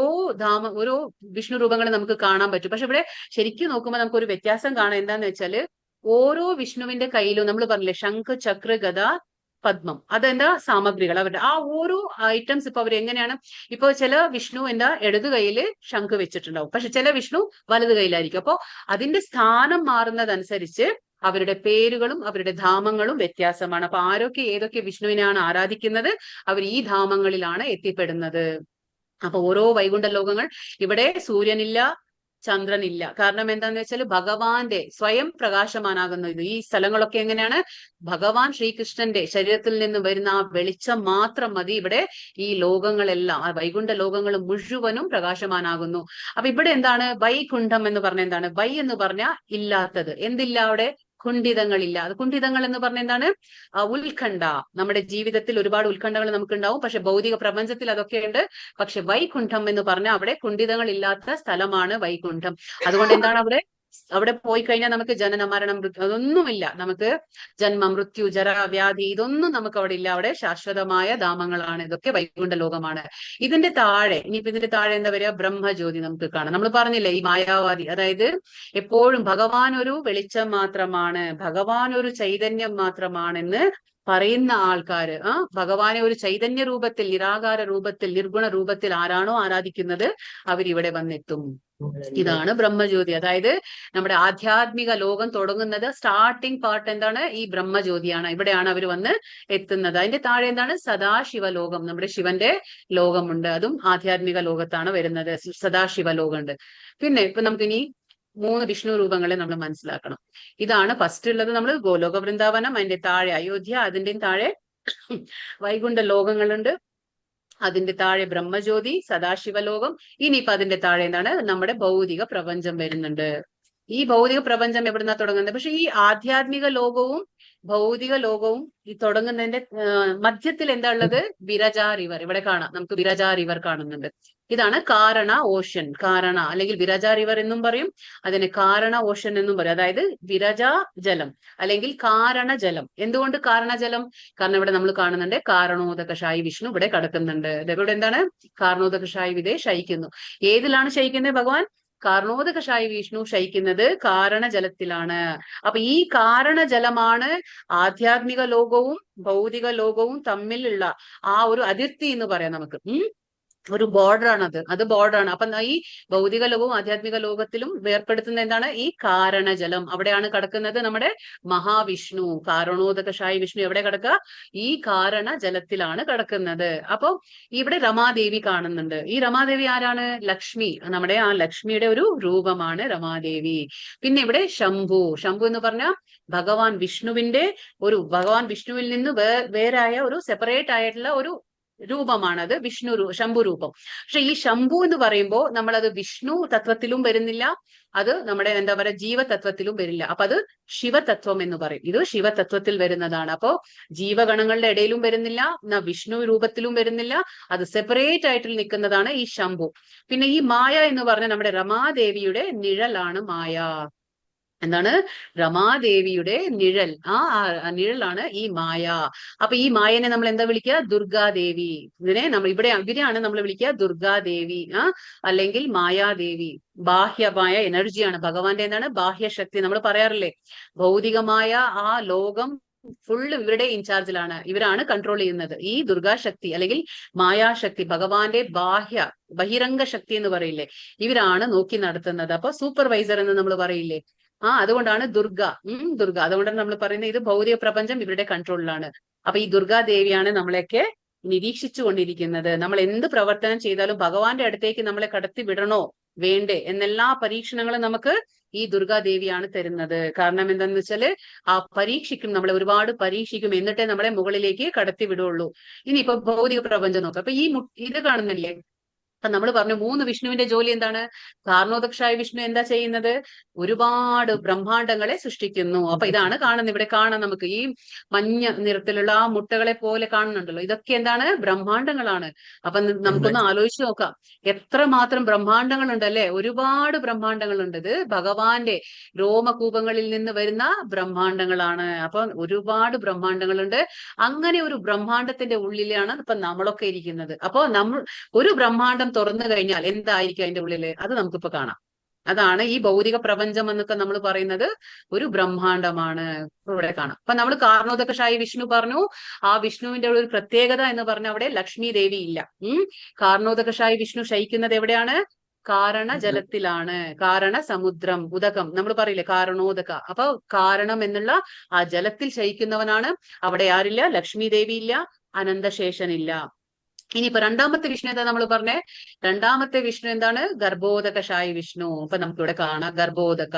ഓരോ വിഷ്ണു രൂപങ്ങളെ നമുക്ക് കാണാൻ പറ്റും. പക്ഷെ ഇവിടെ ശരിക്കും നോക്കുമ്പോൾ നമുക്ക് ഒരു വ്യത്യാസം കാണാം. എന്താന്ന് വെച്ചാല്, ഓരോ വിഷ്ണുവിന്റെ കയ്യിലും നമ്മൾ പറഞ്ഞില്ലേ, ശംഖ്, ചക്ര, ഗദ, പദ്മം, അതെന്താ സാമഗ്രികൾ, അവരുടെ ആ ഓരോ ഐറ്റംസ്. ഇപ്പൊ അവർ എങ്ങനെയാണ്, ഇപ്പൊ ചില വിഷ്ണു എന്താ ഇടത് കയ്യില് ശംഖ് വെച്ചിട്ടുണ്ടാവും, പക്ഷെ ചില വിഷ്ണു വലത് കയ്യിലായിരിക്കും. അപ്പൊ അതിന്റെ സ്ഥാനം മാറുന്നതനുസരിച്ച് അവരുടെ പേരുകളും അവരുടെ ധാമങ്ങളും വ്യത്യാസമാണ്. അപ്പൊ ആരൊക്കെ ഏതൊക്കെ വിഷ്ണുവിനെയാണ് ആരാധിക്കുന്നത്, അവർ ഈ ധാമങ്ങളിലാണ് എത്തിപ്പെടുന്നത്. അപ്പൊ ഓരോ വൈകുണ്ഠ ലോകങ്ങൾ, ഇവിടെ സൂര്യനില്ല, ചന്ദ്രനില്ല. കാരണം എന്താന്ന് വെച്ചാൽ ഭഗവാന്റെ സ്വയം പ്രകാശമാനാകുന്നത്. ഈ സ്ഥലങ്ങളൊക്കെ എങ്ങനെയാണ്, ഭഗവാൻ ശ്രീകൃഷ്ണന്റെ ശരീരത്തിൽ നിന്ന് വരുന്ന ആ വെളിച്ചം മാത്രം മതി ഇവിടെ ഈ ലോകങ്ങളെല്ലാം, ആ വൈകുണ്ഠ ലോകങ്ങൾ മുഴുവനും പ്രകാശമാനാകുന്നു. അപ്പൊ ഇവിടെ എന്താണ്, വൈകുണ്ഠം എന്ന് പറഞ്ഞ എന്താണ്, വൈ എന്ന് പറഞ്ഞാൽ ഇല്ലാത്തത്, എന്തില്ല അവിടെ, കുണ്ഠിതങ്ങളില്ല. അത് കുണ്ഠിതങ്ങൾ എന്ന് പറഞ്ഞ എന്താണ്, ഉത്കണ്ഠ. നമ്മുടെ ജീവിതത്തിൽ ഒരുപാട് ഉത്കണ്ഠകൾ നമുക്ക് ഉണ്ടാവും, പക്ഷെ ഭൗതിക പ്രപഞ്ചത്തിൽ അതൊക്കെ ഉണ്ട്. പക്ഷെ വൈകുണ്ഠം എന്ന് പറഞ്ഞാൽ അവിടെ കുണ്ഠിതങ്ങൾ ഇല്ലാത്ത സ്ഥലമാണ് വൈകുണ്ഠം. അതുകൊണ്ട് എന്താണ്, അവിടെ പോയി കഴിഞ്ഞാൽ നമുക്ക് ജനന മരണം അതൊന്നുമില്ല. നമുക്ക് ജന്മ, മൃത്യു, ജര, വ്യാധി, ഇതൊന്നും നമുക്ക് അവിടെ ഇല്ല. അവിടെ ശാശ്വതമായ ധാമങ്ങളാണ്. ഇതൊക്കെ വൈകുണ്ഠ ലോകമാണ്. ഇതിന്റെ താഴെ, ഇനിയിപ്പോ ഇതിന്റെ താഴെ എന്താ പറയുക, ബ്രഹ്മജ്യോതി നമുക്ക് കാണാം. നമ്മൾ പറഞ്ഞില്ലേ, ഈ മായാവാദി, അതായത് എപ്പോഴും ഭഗവാൻ ഒരു വെളിച്ചം മാത്രമാണ്, ഭഗവാൻ ഒരു ചൈതന്യം മാത്രമാണെന്ന് പറയുന്ന ആൾക്കാര്, ഭഗവാനെ ഒരു ചൈതന്യ രൂപത്തിൽ, നിരാകാര രൂപത്തിൽ, നിർഗുണ രൂപത്തിൽ ആരാണോ ആരാധിക്കുന്നത്, അവരിവിടെ വന്നെത്തും. ഇതാണ് ബ്രഹ്മജ്യോതി. അതായത് നമ്മുടെ ആധ്യാത്മിക ലോകം തുടങ്ങുന്നത്, സ്റ്റാർട്ടിംഗ് പാർട്ട് എന്താണ്, ഈ ബ്രഹ്മജ്യോതിയാണ്. ഇവിടെയാണ് അവർ വന്ന് എത്തുന്നത്. അതിന്റെ താഴെ എന്താണ്, സദാശിവ ലോകം, നമ്മുടെ ശിവന്റെ ലോകമുണ്ട്. അതും ആധ്യാത്മിക ലോകത്താണ് വരുന്നത്, സദാശിവ ലോകമുണ്ട്. പിന്നെ ഇപ്പൊ നമുക്കിനി 3 വിഷ്ണു രൂപങ്ങളെ നമ്മൾ മനസ്സിലാക്കണം. ഇതാണ് ഫസ്റ്റ് ഉള്ളത്, നമ്മൾ ഗോലോക വൃന്ദാവനം, അതിന്റെ താഴെ അയോധ്യ, അതിന്റെ താഴെ വൈകുണ്ഠ ലോകങ്ങളുണ്ട്, അതിന്റെ താഴെ ബ്രഹ്മജ്യോതി, സദാശിവലോകം. ഇനിയിപ്പോ അതിന്റെ താഴെ എന്താണ്, നമ്മുടെ ഭൗതിക പ്രപഞ്ചം വരുന്നുണ്ട്. ഈ ഭൗതിക പ്രപഞ്ചം എവിടുന്നാ തുടങ്ങുന്നത്, പക്ഷെ ഈ ആധ്യാത്മിക ലോകവും ഭൗതിക ലോകവും ഈ തുടങ്ങുന്നതിന്റെ മധ്യത്തിൽ എന്താ ഉള്ളത്, വിരജ റിവർ. ഇവിടെ കാണാം, നമുക്ക് വിരജ റിവർ കാണുന്നുണ്ട്. ഇതാണ് കാരണ ഓഷൻ, കാരണ അല്ലെങ്കിൽ വിരജ റിവർ എന്നും പറയും, അതിന് കാരണ ഓഷൻ എന്നും പറയും. അതായത് വിരജ ജലം അല്ലെങ്കിൽ കാരണ ജലം. എന്തുകൊണ്ട് കാരണജലം, കാരണം ഇവിടെ നമ്മൾ കാണുന്നുണ്ട് കാരണോദകശായി വിഷ്ണു ഇവിടെ കിടക്കുന്നുണ്ട്. ഇവിടെ എന്താണ്, കാരണോദകശായി വിധേ ശയിക്കുന്നു. ഏതിലാണ് ശയിക്കുന്നത് ഭഗവാൻ, കാരണോദകശായി വിഷ്ണു ശയിക്കുന്നത് കാരണജലത്തിലാണ്. അപ്പൊ ഈ കാരണജലമാണ് ആധ്യാത്മിക ലോകവും ഭൗതിക ലോകവും തമ്മിലുള്ള ആ ഒരു അതിർത്തി എന്ന് പറയാം നമുക്ക്. ഒരു ബോർഡറാണ് അത് ബോർഡറാണ്. അപ്പൊ ഈ ഭൗതിക ലോകവും ആധ്യാത്മിക ലോകത്തിലും വേർപ്പെടുത്തുന്ന എന്താണ്, ഈ കാരണജലം. അവിടെയാണ് കിടക്കുന്നത് നമ്മുടെ മഹാവിഷ്ണു, കാരണോദകശായി വിഷ്ണു എവിടെ കിടക്കുക, ഈ കാരണ ജലത്തിലാണ് കിടക്കുന്നത്. അപ്പൊ ഇവിടെ രമാദേവി കാണുന്നുണ്ട്. ഈ രമാദേവി ആരാണ്, ലക്ഷ്മി, നമ്മുടെ ആ ലക്ഷ്മിയുടെ ഒരു രൂപമാണ് രമാദേവി. പിന്നെ ഇവിടെ ശംഭു, ശംഭു എന്ന് പറഞ്ഞാൽ ഭഗവാൻ വിഷ്ണുവിൽ നിന്ന് വേറായ ഒരു സെപ്പറേറ്റ് ആയിട്ടുള്ള ഒരു രൂപമാണത്, ശംഭു രൂപം. പക്ഷെ ഈ ശംഭു എന്ന് പറയുമ്പോൾ നമ്മളത് വിഷ്ണു തത്വത്തിലും വരുന്നില്ല, അത് നമ്മുടെ എന്താ പറയുക ജീവതത്വത്തിലും വരില്ല. അപ്പൊ അത് ശിവതത്വം എന്ന് പറയും. ഇത് ശിവതത്വത്തിൽ വരുന്നതാണ്. അപ്പോ ജീവഗണങ്ങളുടെ ഇടയിലും വരുന്നില്ല, വിഷ്ണു രൂപത്തിലും വരുന്നില്ല, അത് സെപ്പറേറ്റ് ആയിട്ട് നിൽക്കുന്നതാണ് ഈ ശംഭു. പിന്നെ ഈ മായ എന്ന് പറഞ്ഞ നമ്മുടെ രമാദേവിയുടെ നിഴലാണ് മായ. എന്താണ്? രമാദേവിയുടെ നിഴൽ. ആ നിഴലാണ് ഈ മായ. അപ്പൊ ഈ മായനെ നമ്മൾ എന്താ വിളിക്കുക? ദുർഗാദേവി. ഇവരെയാണ് നമ്മൾ വിളിക്കുക ദുർഗാദേവി, അല്ലെങ്കിൽ മായാദേവി. ബാഹ്യമായ എനർജിയാണ് ഭഗവാന്റെ. എന്താണ്? ബാഹ്യശക്തി. നമ്മൾ പറയാറില്ലേ, ഭൗതികമായ ആ ലോകം ഫുള്ള് ഇവരുടെ ഇൻചാർജിലാണ്, ഇവരാണ് കൺട്രോൾ ചെയ്യുന്നത്. ഈ ദുർഗാശക്തി അല്ലെങ്കിൽ മായാശക്തി, ഭഗവാന്റെ ബഹിരംഗ ശക്തി എന്ന് പറയില്ലേ, ഇവരാണ് നോക്കി നടത്തുന്നത്. അപ്പൊ സൂപ്പർവൈസർ എന്ന് നമ്മൾ പറയില്ലേ, അതുകൊണ്ടാണ് ദുർഗ. അതുകൊണ്ടാണ് നമ്മൾ പറയുന്നത് ഇത് ഭൗതിക പ്രപഞ്ചം ഇവരുടെ കൺട്രോളിലാണ്. അപ്പൊ ഈ ദുർഗാദേവിയാണ് നമ്മളെയൊക്കെ നിരീക്ഷിച്ചു കൊണ്ടിരിക്കുന്നത്. നമ്മൾ എന്ത് പ്രവർത്തനം ചെയ്താലും ഭഗവാന്റെ അടുത്തേക്ക് നമ്മളെ കടത്തി വിടണോ വേണ്ടേ എന്നെല്ലാ പരീക്ഷണങ്ങളും നമുക്ക് ഈ ദുർഗാദേവിയാണ് തരുന്നത്. കാരണം എന്താന്ന് വെച്ചാല് പരീക്ഷിക്കും, നമ്മളെ ഒരുപാട് പരീക്ഷിക്കും, എന്നിട്ടേ നമ്മളെ മുകളിലേക്ക് കടത്തി വിടുള്ളൂ. ഇനിയിപ്പോ ഭൗതിക പ്രപഞ്ചം നോക്കാം. അപ്പൊ ഇത് കാണുന്നില്ലേ, അപ്പൊ നമ്മൾ പറഞ്ഞു 3 വിഷ്ണുവിന്റെ ജോലി എന്താണ്? കാരണോദക്ഷായ വിഷ്ണു എന്താ ചെയ്യുന്നത്? ഒരുപാട് ബ്രഹ്മാണ്ടങ്ങളെ സൃഷ്ടിക്കുന്നു. അപ്പൊ ഇതാണ് കാണുന്നത്, ഇവിടെ കാണാം നമുക്ക് ഈ മഞ്ഞ നിറത്തിലുള്ള ആ മുട്ടകളെ പോലെ കാണുന്നുണ്ടല്ലോ, ഇതൊക്കെ എന്താണ്? ബ്രഹ്മാണ്ടങ്ങളാണ്. അപ്പൊ നമുക്കൊന്ന് ആലോചിച്ച് നോക്കാം, എത്രമാത്രം ബ്രഹ്മാണ്ടങ്ങളുണ്ട് അല്ലെ? ഒരുപാട് ബ്രഹ്മാണ്ടങ്ങളുണ്ട്. ഇത് ഭഗവാന്റെ രോമകൂപങ്ങളിൽ നിന്ന് വരുന്ന ബ്രഹ്മാണ്ടങ്ങളാണ്. അപ്പൊ ഒരുപാട് ബ്രഹ്മാണ്ടങ്ങളുണ്ട്. അങ്ങനെ ഒരു ബ്രഹ്മാണ്ടത്തിന്റെ ഉള്ളിലാണ് ഇപ്പൊ നമ്മളൊക്കെ ഇരിക്കുന്നത്. അപ്പൊ ഒരു ബ്രഹ്മാണ്ടം തുറന്നു കഴിഞ്ഞാൽ എന്തായിരിക്കും അതിന്റെ ഉള്ളില്? അത് നമുക്കിപ്പോ കാണാം. അതാണ് ഈ ഭൗതിക പ്രപഞ്ചം എന്നൊക്കെ നമ്മൾ പറയുന്നത് ഒരു ബ്രഹ്മാണ്ടമാണ്. ഇവിടെ കാണാം. അപ്പൊ നമ്മൾ കാരണോദകശായി വിഷ്ണു പറഞ്ഞു. ആ വിഷ്ണുവിന്റെ ഒരു പ്രത്യേകത എന്ന് പറഞ്ഞാൽ അവിടെ ലക്ഷ്മി ദേവി ഇല്ല. കാരണോദകശായി വിഷ്ണു ശയിക്കുന്നത് എവിടെയാണ്? കാരണ ജലത്തിലാണ്. കാരണ സമുദ്രം, ഉദകം നമ്മൾ പറയില്ലേ കാരണോദക. അപ്പൊ കാരണം എന്നുള്ള ആ ജലത്തിൽ ശയിക്കുന്നവനാണ്. അവിടെ ആരില്ല? ലക്ഷ്മി ദേവി ഇല്ല, അനന്തശേഷനില്ല. ഇനിയിപ്പോ രണ്ടാമത്തെ വിഷ്ണു എന്താ നമ്മൾ പറഞ്ഞേ? രണ്ടാമത്തെ വിഷ്ണു എന്താണ്? ഗർഭോദകശായി വിഷ്ണു. അപ്പൊ നമുക്കിവിടെ കാണാം ഗർഭോദക.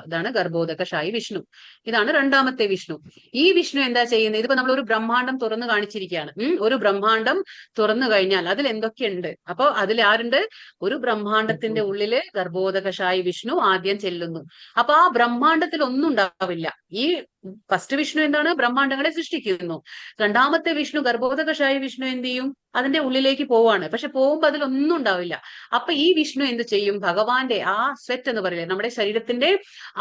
ഇതാണ് ഗർഭോദകശായി വിഷ്ണു. ഇതാണ് രണ്ടാമത്തെ വിഷ്ണു. ഈ വിഷ്ണു എന്താ ചെയ്യുന്നത്? ഇതിപ്പോ നമ്മൾ ഒരു ബ്രഹ്മാണ്ടം തുറന്നു കാണിച്ചിരിക്കുകയാണ്. ഒരു ബ്രഹ്മാണ്ടം തുറന്നു കഴിഞ്ഞാൽ അതിൽ എന്തൊക്കെയുണ്ട്? അപ്പൊ അതിൽ ആരുണ്ട്? ഒരു ബ്രഹ്മാണ്ടത്തിന്റെ ഉള്ളില് ഗർഭോദകശായി വിഷ്ണു ആദ്യം ചെല്ലുന്നു. അപ്പൊ ആ ബ്രഹ്മാണ്ടത്തിൽ ഒന്നും ഉണ്ടാവില്ല. ഈ ഫസ്റ്റ് വിഷ്ണു എന്താണ്? ബ്രഹ്മാണ്ടങ്ങളെ സൃഷ്ടിക്കുന്നു. രണ്ടാമത്തെ വിഷ്ണു ഗർഭോദകശായി വിഷ്ണു എന്ത് ചെയ്യും? അതിന്റെ ഉള്ളിലേക്ക് പോവാണ്. പക്ഷെ പോകുമ്പോ അതിലൊന്നും ഉണ്ടാവില്ല. അപ്പൊ ഈ വിഷ്ണു എന്ത് ചെയ്യും? ഭഗവാന്റെ ആ സ്വെറ്റ് എന്ന് പറയില്ലേ, നമ്മുടെ ശരീരത്തിന്റെ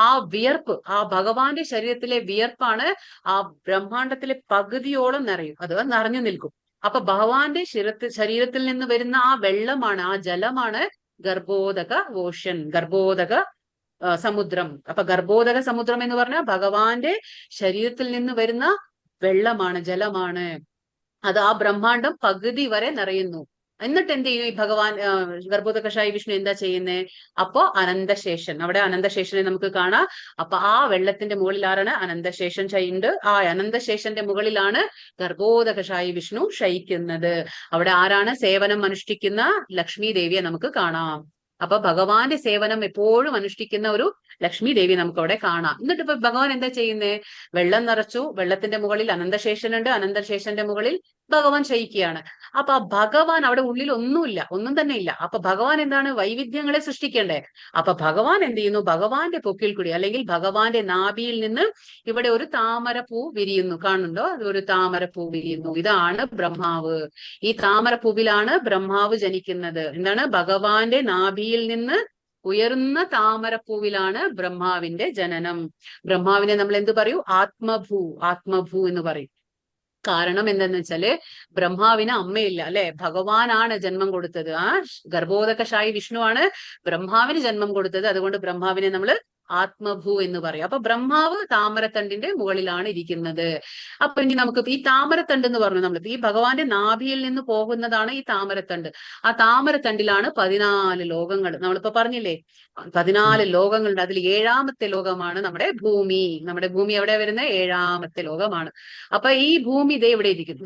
ആ വിയർപ്പ്, ആ ഭഗവാന്റെ ശരീരത്തിലെ വിയർപ്പാണ് ആ ബ്രഹ്മാണ്ടത്തിലെ പകുതിയോളം നിറയും. അത് നിറഞ്ഞു നിൽക്കും. അപ്പൊ ഭഗവാന്റെ ശരീരത്തിൽ നിന്ന് വരുന്ന ആ വെള്ളമാണ്, ആ ജലമാണ് ഗർഭോദക ഓഷൻ, ഗർഭോദക സമുദ്രം. അപ്പൊ ഗർഭോദക സമുദ്രം എന്ന് പറഞ്ഞാൽ ഭഗവാന്റെ ശരീരത്തിൽ നിന്ന് വരുന്ന വെള്ളമാണ്, ജലമാണ്. അത് ആ ബ്രഹ്മാണ്ടം പകുതി വരെ നിറയുന്നു. എന്നിട്ട് എന്ത് ചെയ്യും? ഈ ഭഗവാൻ ഗർഭോദകശായി വിഷ്ണു എന്താ ചെയ്യുന്നേ? അപ്പോ അനന്തശേഷൻ, അവിടെ അനന്തശേഷനെ നമുക്ക് കാണാം. അപ്പൊ ആ വെള്ളത്തിന്റെ മുകളിൽ ആരാണ്? അനന്തശേഷൻ ശയിണ്ട്. ആ അനന്തശേഷന്റെ മുകളിലാണ് ഗർഭോദകശായി വിഷ്ണു ശയിക്കുന്നത്. അവിടെ ആരാണ് സേവനം അനുഷ്ഠിക്കുന്ന? ലക്ഷ്മി ദേവിയെ നമുക്ക് കാണാം. അപ്പൊ ഭഗവാന്റെ സേവനം എപ്പോഴും അനുഷ്ഠിക്കുന്ന ഒരു ലക്ഷ്മി ദേവി നമുക്ക് അവിടെ കാണാം. എന്നിട്ട് ഇപ്പൊ ഭഗവാൻ എന്താ ചെയ്യുന്നേ? വെള്ളം നിറച്ചു, വെള്ളത്തിന്റെ മുകളിൽ അനന്തശേഷനുണ്ട്, അനന്തശേഷന്റെ മുകളിൽ ഭഗവാൻ ശയിക്കുകയാണ്. അപ്പൊ ആ ഭഗവാൻ അവിടെ ഉള്ളിൽ ഒന്നുമില്ല, ഒന്നും തന്നെ ഇല്ല. അപ്പൊ ഭഗവാൻ എന്താണ്? വൈവിധ്യങ്ങളെ സൃഷ്ടിക്കണ്ടേ? അപ്പൊ ഭഗവാൻ എന്ത് ചെയ്യുന്നു? ഭഗവാന്റെ പൊക്കിൽ കൂടി അല്ലെങ്കിൽ ഭഗവാന്റെ നാഭിയിൽ നിന്ന് ഇവിടെ ഒരു താമരപ്പൂ വിരിയുന്നു. കാണുന്നുണ്ടോ? ഒരു താമരപ്പൂ വിരിയുന്നു. ഇതാണ് ബ്രഹ്മാവ്. ഈ താമരപ്പൂവിലാണ് ബ്രഹ്മാവ് ജനിക്കുന്നത്. എന്താണ്? ഭഗവാന്റെ നാഭിയിൽ നിന്ന് ഉയർന്ന താമരപ്പൂവിലാണ് ബ്രഹ്മാവിന്റെ ജനനം. ബ്രഹ്മാവിനെ നമ്മൾ എന്ത് പറയൂ? ആത്മഭൂ എന്ന് പറയും. കാരണം എന്തെന്ന് വെച്ചാല് ബ്രഹ്മാവിന് അമ്മയില്ല അല്ലെ, ഭഗവാനാണ് ജന്മം കൊടുത്തത്. ഗർഭോദകശായി വിഷ്ണുവാണ് ബ്രഹ്മാവിന് ജന്മം കൊടുത്തത്. അതുകൊണ്ട് ബ്രഹ്മാവിനെ നമ്മൾ ആത്മഭൂ എന്ന് പറയും. അപ്പൊ ബ്രഹ്മാവ് താമരത്തണ്ടിന്റെ മുകളിലാണ് ഇരിക്കുന്നത്. അപ്പൊ ഇനി നമുക്ക് ഈ താമരത്തണ്ട് എന്ന് പറഞ്ഞു, നമ്മൾ ഈ ഭഗവാന്റെ നാഭിയിൽ നിന്ന് പോകുന്നതാണ് ഈ താമരത്തണ്ട്. ആ താമരത്തണ്ടിലാണ് 14 ലോകങ്ങൾ. നമ്മളിപ്പോ പറഞ്ഞില്ലേ 14 ലോകങ്ങളുണ്ട്. അതിൽ 7ാമത്തെ ലോകമാണ് നമ്മുടെ ഭൂമി. നമ്മുടെ ഭൂമി എവിടെ വരുന്നത്? 7ാമത്തെ ലോകമാണ്. അപ്പൊ ഈ ഭൂമി ഇതേ ഇവിടെ ഇരിക്കും.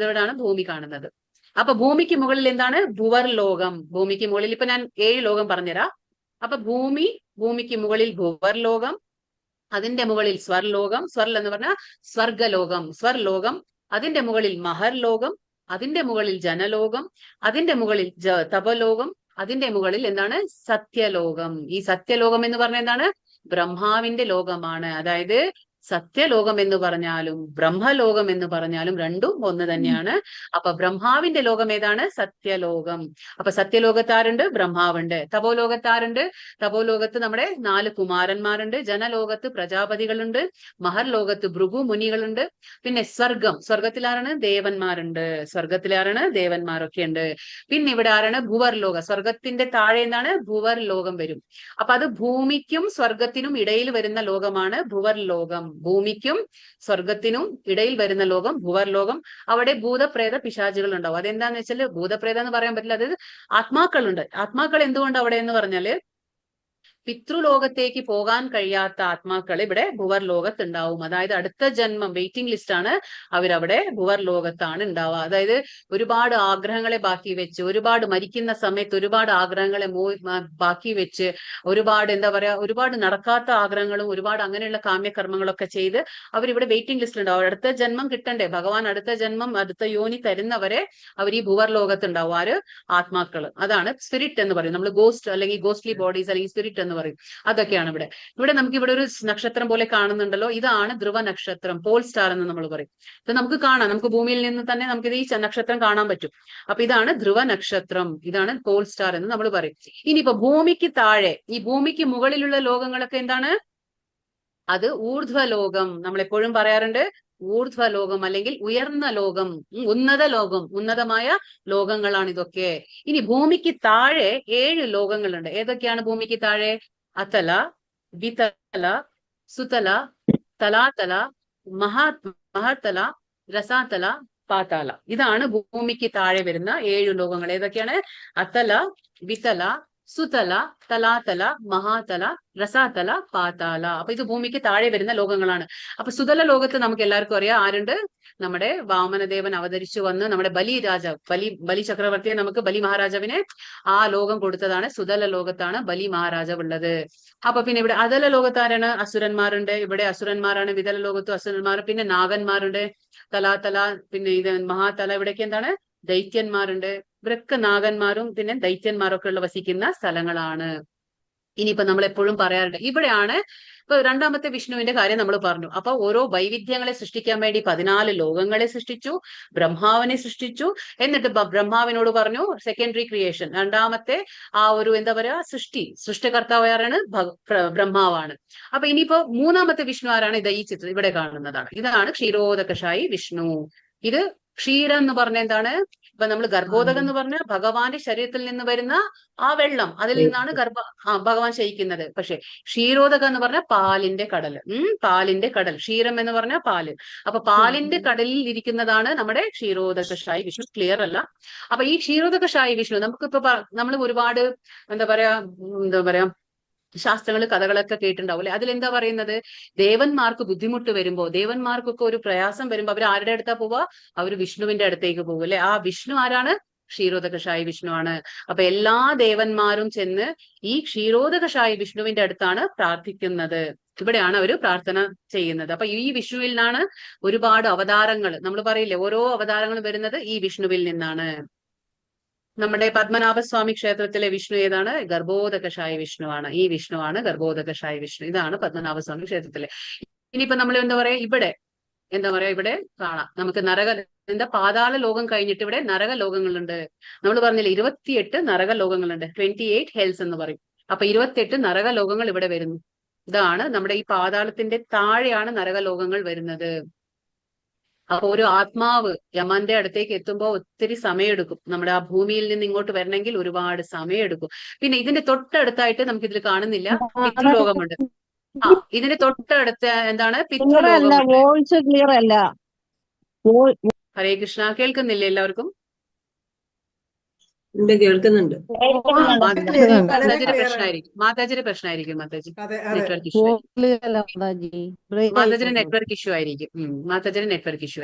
ഇവിടെയാണ് ഭൂമി കാണുന്നത്. അപ്പൊ ഭൂമിക്ക് മുകളിൽ എന്താണ്? ഭുവർ ലോകം. ഭൂമിക്ക് മുകളിൽ ഇപ്പൊ ഞാൻ 7 ലോകം പറഞ്ഞുതരാം. അപ്പൊ ഭൂമിക്ക് മുകളിൽ ഭുവർലോകം, അതിന്റെ മുകളിൽ സ്വർലോകം, സ്വർൽ എന്ന് പറഞ്ഞാൽ സ്വർഗലോകം, സ്വർലോകം. അതിന്റെ മുകളിൽ മഹർലോകം, അതിന്റെ മുകളിൽ ജനലോകം, അതിന്റെ മുകളിൽ തപലോകം, അതിന്റെ മുകളിൽ എന്താണ്? സത്യലോകം. ഈ സത്യലോകം എന്ന് പറഞ്ഞാൽ എന്താണ്? ബ്രഹ്മാവിന്റെ ലോകമാണ്. അതായത് സത്യലോകം എന്ന് പറഞ്ഞാലും ബ്രഹ്മലോകം എന്ന് പറഞ്ഞാലും രണ്ടും ഒന്ന് തന്നെയാണ്. അപ്പൊ ബ്രഹ്മാവിന്റെ ലോകം ഏതാണ്? സത്യലോകം. അപ്പൊ സത്യലോകത്താരുണ്ട്? ബ്രഹ്മാവുണ്ട്. തപോലോകത്താരുണ്ട്? തപോലോകത്ത് നമ്മുടെ 4 കുമാരന്മാരുണ്ട്. ജനലോകത്ത് പ്രജാപതികളുണ്ട്. മഹർലോകത്ത് ഭൃഗു മുനികളുണ്ട്. പിന്നെ സ്വർഗത്തിലാരാണ്? ദേവന്മാരുണ്ട്. സ്വർഗത്തിലാരാണ്? ദേവന്മാരൊക്കെ ഉണ്ട്. പിന്നെ ഇവിടെ ആരാണ്? ഭുവർലോകം. സ്വർഗത്തിന്റെ താഴെ എന്താണ്? ഭുവർലോകം വരും. അപ്പൊ അത് ഭൂമിക്കും സ്വർഗത്തിനും ഇടയിൽ വരുന്ന ലോകമാണ് ഭുവർലോകം. ഭൂമിക്കും സ്വർഗത്തിനും ഇടയിൽ വരുന്ന ലോകം ഭുവർലോകം. അവിടെ ഭൂതപ്രേത പിശാചുകൾ ഉണ്ടാവും. അതെന്താന്ന് വെച്ചാല് ഭൂതപ്രേത എന്ന് പറയാൻ പറ്റില്ല, അത് ആത്മാക്കളുണ്ട്. ആത്മാക്കൾ എന്തുകൊണ്ട് അവിടെ എന്ന് പറഞ്ഞാല് പിതൃലോകത്തേക്ക് പോകാൻ കഴിയാത്ത ആത്മാക്കൾ ഇവിടെ ഭുവർ ലോകത്തുണ്ടാവും. അതായത് അടുത്ത ജന്മം വെയിറ്റിംഗ് ലിസ്റ്റ് ആണ്, അവരവിടെ ഭുവർ ലോകത്താണ് ഉണ്ടാവുക. അതായത് ഒരുപാട് ആഗ്രഹങ്ങളെ ബാക്കി വെച്ച്, ഒരുപാട് മരിക്കുന്ന സമയത്ത് ഒരുപാട് ആഗ്രഹങ്ങളെ ബാക്കി വെച്ച്, ഒരുപാട് എന്താ പറയാ, ഒരുപാട് നടക്കാത്ത ആഗ്രഹങ്ങളും ഒരുപാട് അങ്ങനെയുള്ള കാമ്യകർമ്മങ്ങളൊക്കെ ചെയ്ത് അവരിവിടെ വെയിറ്റിംഗ് ലിസ്റ്റ് ഉണ്ടാവും. അടുത്ത ജന്മം കിട്ടണ്ടേ, ഭഗവാൻ അടുത്ത ജന്മം അടുത്ത യോനി തരുന്നവരെ അവർ ഈ ഭുവർ ലോകത്ത് ഉണ്ടാവും. ആര്? ആത്മാക്കൾ. അതാണ് സ്പിരിറ്റ് എന്ന് പറയും നമ്മൾ. ഗോസ്റ്റ് അല്ലെങ്കിൽ ഗോസ്റ്റ്ലി ബോഡീസ് അല്ലെങ്കിൽ സ്പിരിറ്റ് എന്ന് പറയും. അതൊക്കെയാണ് ഇവിടെ നമുക്ക് ഇവിടെ ഒരു നക്ഷത്രം പോലെ കാണുന്നുണ്ടല്ലോ, ഇതാണ് ധ്രുവ നക്ഷത്രം, പോൾ സ്റ്റാർ എന്ന് നമ്മൾ പറയും. ഇത് നമുക്ക് കാണാം, നമുക്ക് ഭൂമിയിൽ നിന്ന് തന്നെ നമുക്കിത് ഈ നക്ഷത്രം കാണാൻ പറ്റും. അപ്പൊ ഇതാണ് ധ്രുവ നക്ഷത്രം, ഇതാണ് പോൾ സ്റ്റാർ എന്ന് നമ്മൾ പറയും. ഇനിയിപ്പോ ഭൂമിക്ക് താഴെ, ഈ ഭൂമിക്ക് മുകളിലുള്ള ലോകങ്ങളൊക്കെ എന്താണ്? അത് ഊർധ്വലോകം. നമ്മൾ എപ്പോഴും പറയാറുണ്ട് ഊർധ്വലോകം അല്ലെങ്കിൽ ഉയർന്ന ലോകം, ഉന്നത ലോകം, ഉന്നതമായ ലോകങ്ങളാണ് ഇതൊക്കെ. ഇനി ഭൂമിക്ക് താഴെ 7 ലോകങ്ങളുണ്ട്. ഏതൊക്കെയാണ് ഭൂമിക്ക് താഴെ? അതല, വിതല, സുതല, തലാതല, മഹത്തല, രസാതല, പാതാല. ഇതാണ് ഭൂമിക്ക് താഴെ വരുന്ന 7 ലോകങ്ങൾ. ഏതൊക്കെയാണ്? അതല, വിതല, സുതല, തലാതല, മഹാതല, രസാതല, പാതാല. അപ്പൊ ഇത് ഭൂമിക്ക് താഴെ വരുന്ന ലോകങ്ങളാണ്. അപ്പൊ സുതല ലോകത്ത് നമുക്ക് എല്ലാവർക്കും അറിയാം ആരുണ്ട്? നമ്മുടെ വാമനദേവൻ അവതരിച്ചു വന്ന് നമ്മുടെ ബലി രാജാവ്, ബലി ചക്രവർത്തിയെ നമുക്ക് ബലി മഹാരാജാവിനെ ആ ലോകം കൊടുത്തതാണ്. സുതല ലോകത്താണ് ബലി മഹാരാജാവ് ഉള്ളത്. അപ്പൊ പിന്നെ ഇവിടെ അതല ലോകത്ത് ആരാണ്? അസുരന്മാരുണ്ട്. ഇവിടെ അസുരന്മാരാണ്. വിതല ലോകത്തും അസുരന്മാർ. പിന്നെ നാഗന്മാരുണ്ട്. തലാതല, പിന്നെ ഇത് മഹാതല, ഇവിടേക്ക് എന്താണ്? ദൈത്യന്മാരുണ്ട്. ഇവരൊക്കെ നാഗന്മാരും പിന്നെ ദൈത്യന്മാരൊക്കെ ഉള്ള വസിക്കുന്ന സ്ഥലങ്ങളാണ്. ഇനിയിപ്പോ നമ്മൾ എപ്പോഴും പറയാറുണ്ട്, ഇവിടെയാണ് ഇപ്പൊ രണ്ടാമത്തെ വിഷ്ണുവിന്റെ കാര്യം നമ്മൾ പറഞ്ഞു. അപ്പൊ ഓരോ വൈവിധ്യങ്ങളെ സൃഷ്ടിക്കാൻ വേണ്ടി 14 ലോകങ്ങളെ സൃഷ്ടിച്ചു, ബ്രഹ്മാവിനെ സൃഷ്ടിച്ചു. എന്നിട്ട് ബ്രഹ്മാവിനോട് പറഞ്ഞു സെക്കൻഡറി ക്രിയേഷൻ, രണ്ടാമത്തെ ആ ഒരു എന്താ പറയാ സൃഷ്ടികർത്താവ് ആരാണ്? ബ്രഹ്മാവാണ്. അപ്പൊ ഇനിയിപ്പോ മൂന്നാമത്തെ വിഷ്ണു ആരാണ്? ഇത് ഈ ചിത്രം ഇവിടെ കാണുന്നതാണ്. ഇതാണ് ക്ഷീരോദകശായി വിഷ്ണു. ഇത് ക്ഷീരം എന്ന് പറഞ്ഞ എന്താണ്? ഇപ്പൊ നമ്മൾ ഗർഭോദകം എന്ന് പറഞ്ഞ ഭഗവാന്റെ ശരീരത്തിൽ നിന്ന് വരുന്ന ആ വെള്ളം, അതിൽ നിന്നാണ് ഭഗവാൻ ശയിക്കുന്നത്. പക്ഷെ ക്ഷീരോദകം എന്ന് പറഞ്ഞാൽ പാലിന്റെ കടൽ. പാലിന്റെ കടൽ. ക്ഷീരം എന്ന് പറഞ്ഞാൽ പാല്. അപ്പൊ പാലിന്റെ കടലിൽ ഇരിക്കുന്നതാണ് നമ്മുടെ ക്ഷീരോദകശായി വിഷ്ണു. ക്ലിയർ അല്ല? അപ്പൊ ഈ ക്ഷീരോദകശായി വിഷ്ണു നമുക്കിപ്പോ നമ്മൾ ഒരുപാട് എന്താ പറയാ ശാസ്ത്രങ്ങൾ, കഥകളൊക്കെ കേട്ടിട്ടുണ്ടാവും അല്ലെ? അതിലെന്താ പറയുന്നത്? ദേവന്മാർക്ക് ബുദ്ധിമുട്ട് വരുമ്പോ, ദേവന്മാർക്കൊക്കെ ഒരു പ്രയാസം വരുമ്പോ അവർ ആരുടെ അടുത്താ പോവാ? അവർ വിഷ്ണുവിന്റെ അടുത്തേക്ക് പോകും അല്ലെ? ആ വിഷ്ണു ആരാണ്? ക്ഷീരോദകശായി വിഷ്ണു ആണ്. അപ്പൊ എല്ലാ ദേവന്മാരും ചെന്ന് ഈ ക്ഷീരോദകശായി വിഷ്ണുവിന്റെ അടുത്താണ് പ്രാർത്ഥിക്കുന്നത്. ഇവിടെയാണ് അവർ പ്രാർത്ഥന ചെയ്യുന്നത്. അപ്പൊ ഈ വിഷ്ണുവിൽ നിന്നാണ് ഒരുപാട് അവതാരങ്ങൾ, നമ്മൾ പറയില്ലേ ഓരോ അവതാരങ്ങളും വരുന്നത് ഈ വിഷ്ണുവിൽ നിന്നാണ്. നമ്മുടെ പത്മനാഭസ്വാമി ക്ഷേത്രത്തിലെ വിഷ്ണു ഏതാണ്? ഗർഭോദകശായി വിഷ്ണുവാണ്. ഈ വിഷ്ണുവാണ് ഗർഭോദകശായി വിഷ്ണു. ഇതാണ് പത്മനാഭസ്വാമി ക്ഷേത്രത്തിലെ. ഇനിയിപ്പോ നമ്മൾ എന്താ പറയാ, ഇവിടെ കാണാം നമുക്ക് പാതാള ലോകം കഴിഞ്ഞിട്ട് ഇവിടെ നരക ലോകങ്ങളുണ്ട്. നമ്മൾ പറഞ്ഞില്ലേ 28 നരക ലോകങ്ങളുണ്ട്. 28 ഹെൽസ് എന്ന് പറയും. അപ്പൊ 28 നരക ലോകങ്ങൾ ഇവിടെ വരുന്നു. ഇതാണ് നമ്മുടെ ഈ പാതാളത്തിന്റെ താഴെയാണ് നരക ലോകങ്ങൾ വരുന്നത്. അപ്പൊ ഒരു ആത്മാവ് യമന്റെ അടുത്തേക്ക് എത്തുമ്പോൾ ഒത്തിരി സമയമെടുക്കും. നമ്മുടെ ആ ഭൂമിയിൽ നിന്ന് ഇങ്ങോട്ട് വരണമെങ്കിൽ ഒരുപാട് സമയമെടുക്കും. പിന്നെ ഇതിന്റെ തൊട്ടടുത്തായിട്ട് നമുക്ക് ഇതിൽ കാണുന്നില്ല, പിതൃലോകമുണ്ട്. ഇതിന്റെ തൊട്ടടുത്ത് എന്താണ്? പിതൃലോകമുണ്ട്. വോയിസ് ക്ലിയർ അല്ല. ഹരേ കൃഷ്ണ. കേൾക്കുന്നില്ലേ എല്ലാവർക്കും? കേൾക്കുന്നുണ്ട്. മാതാജിയുടെ പ്രശ്നമായിരിക്കും. നെറ്റ്വർക്ക് ഇഷ്യൂ മാതാജിയുടെ നെറ്റ്വർക്ക് ഇഷ്യൂ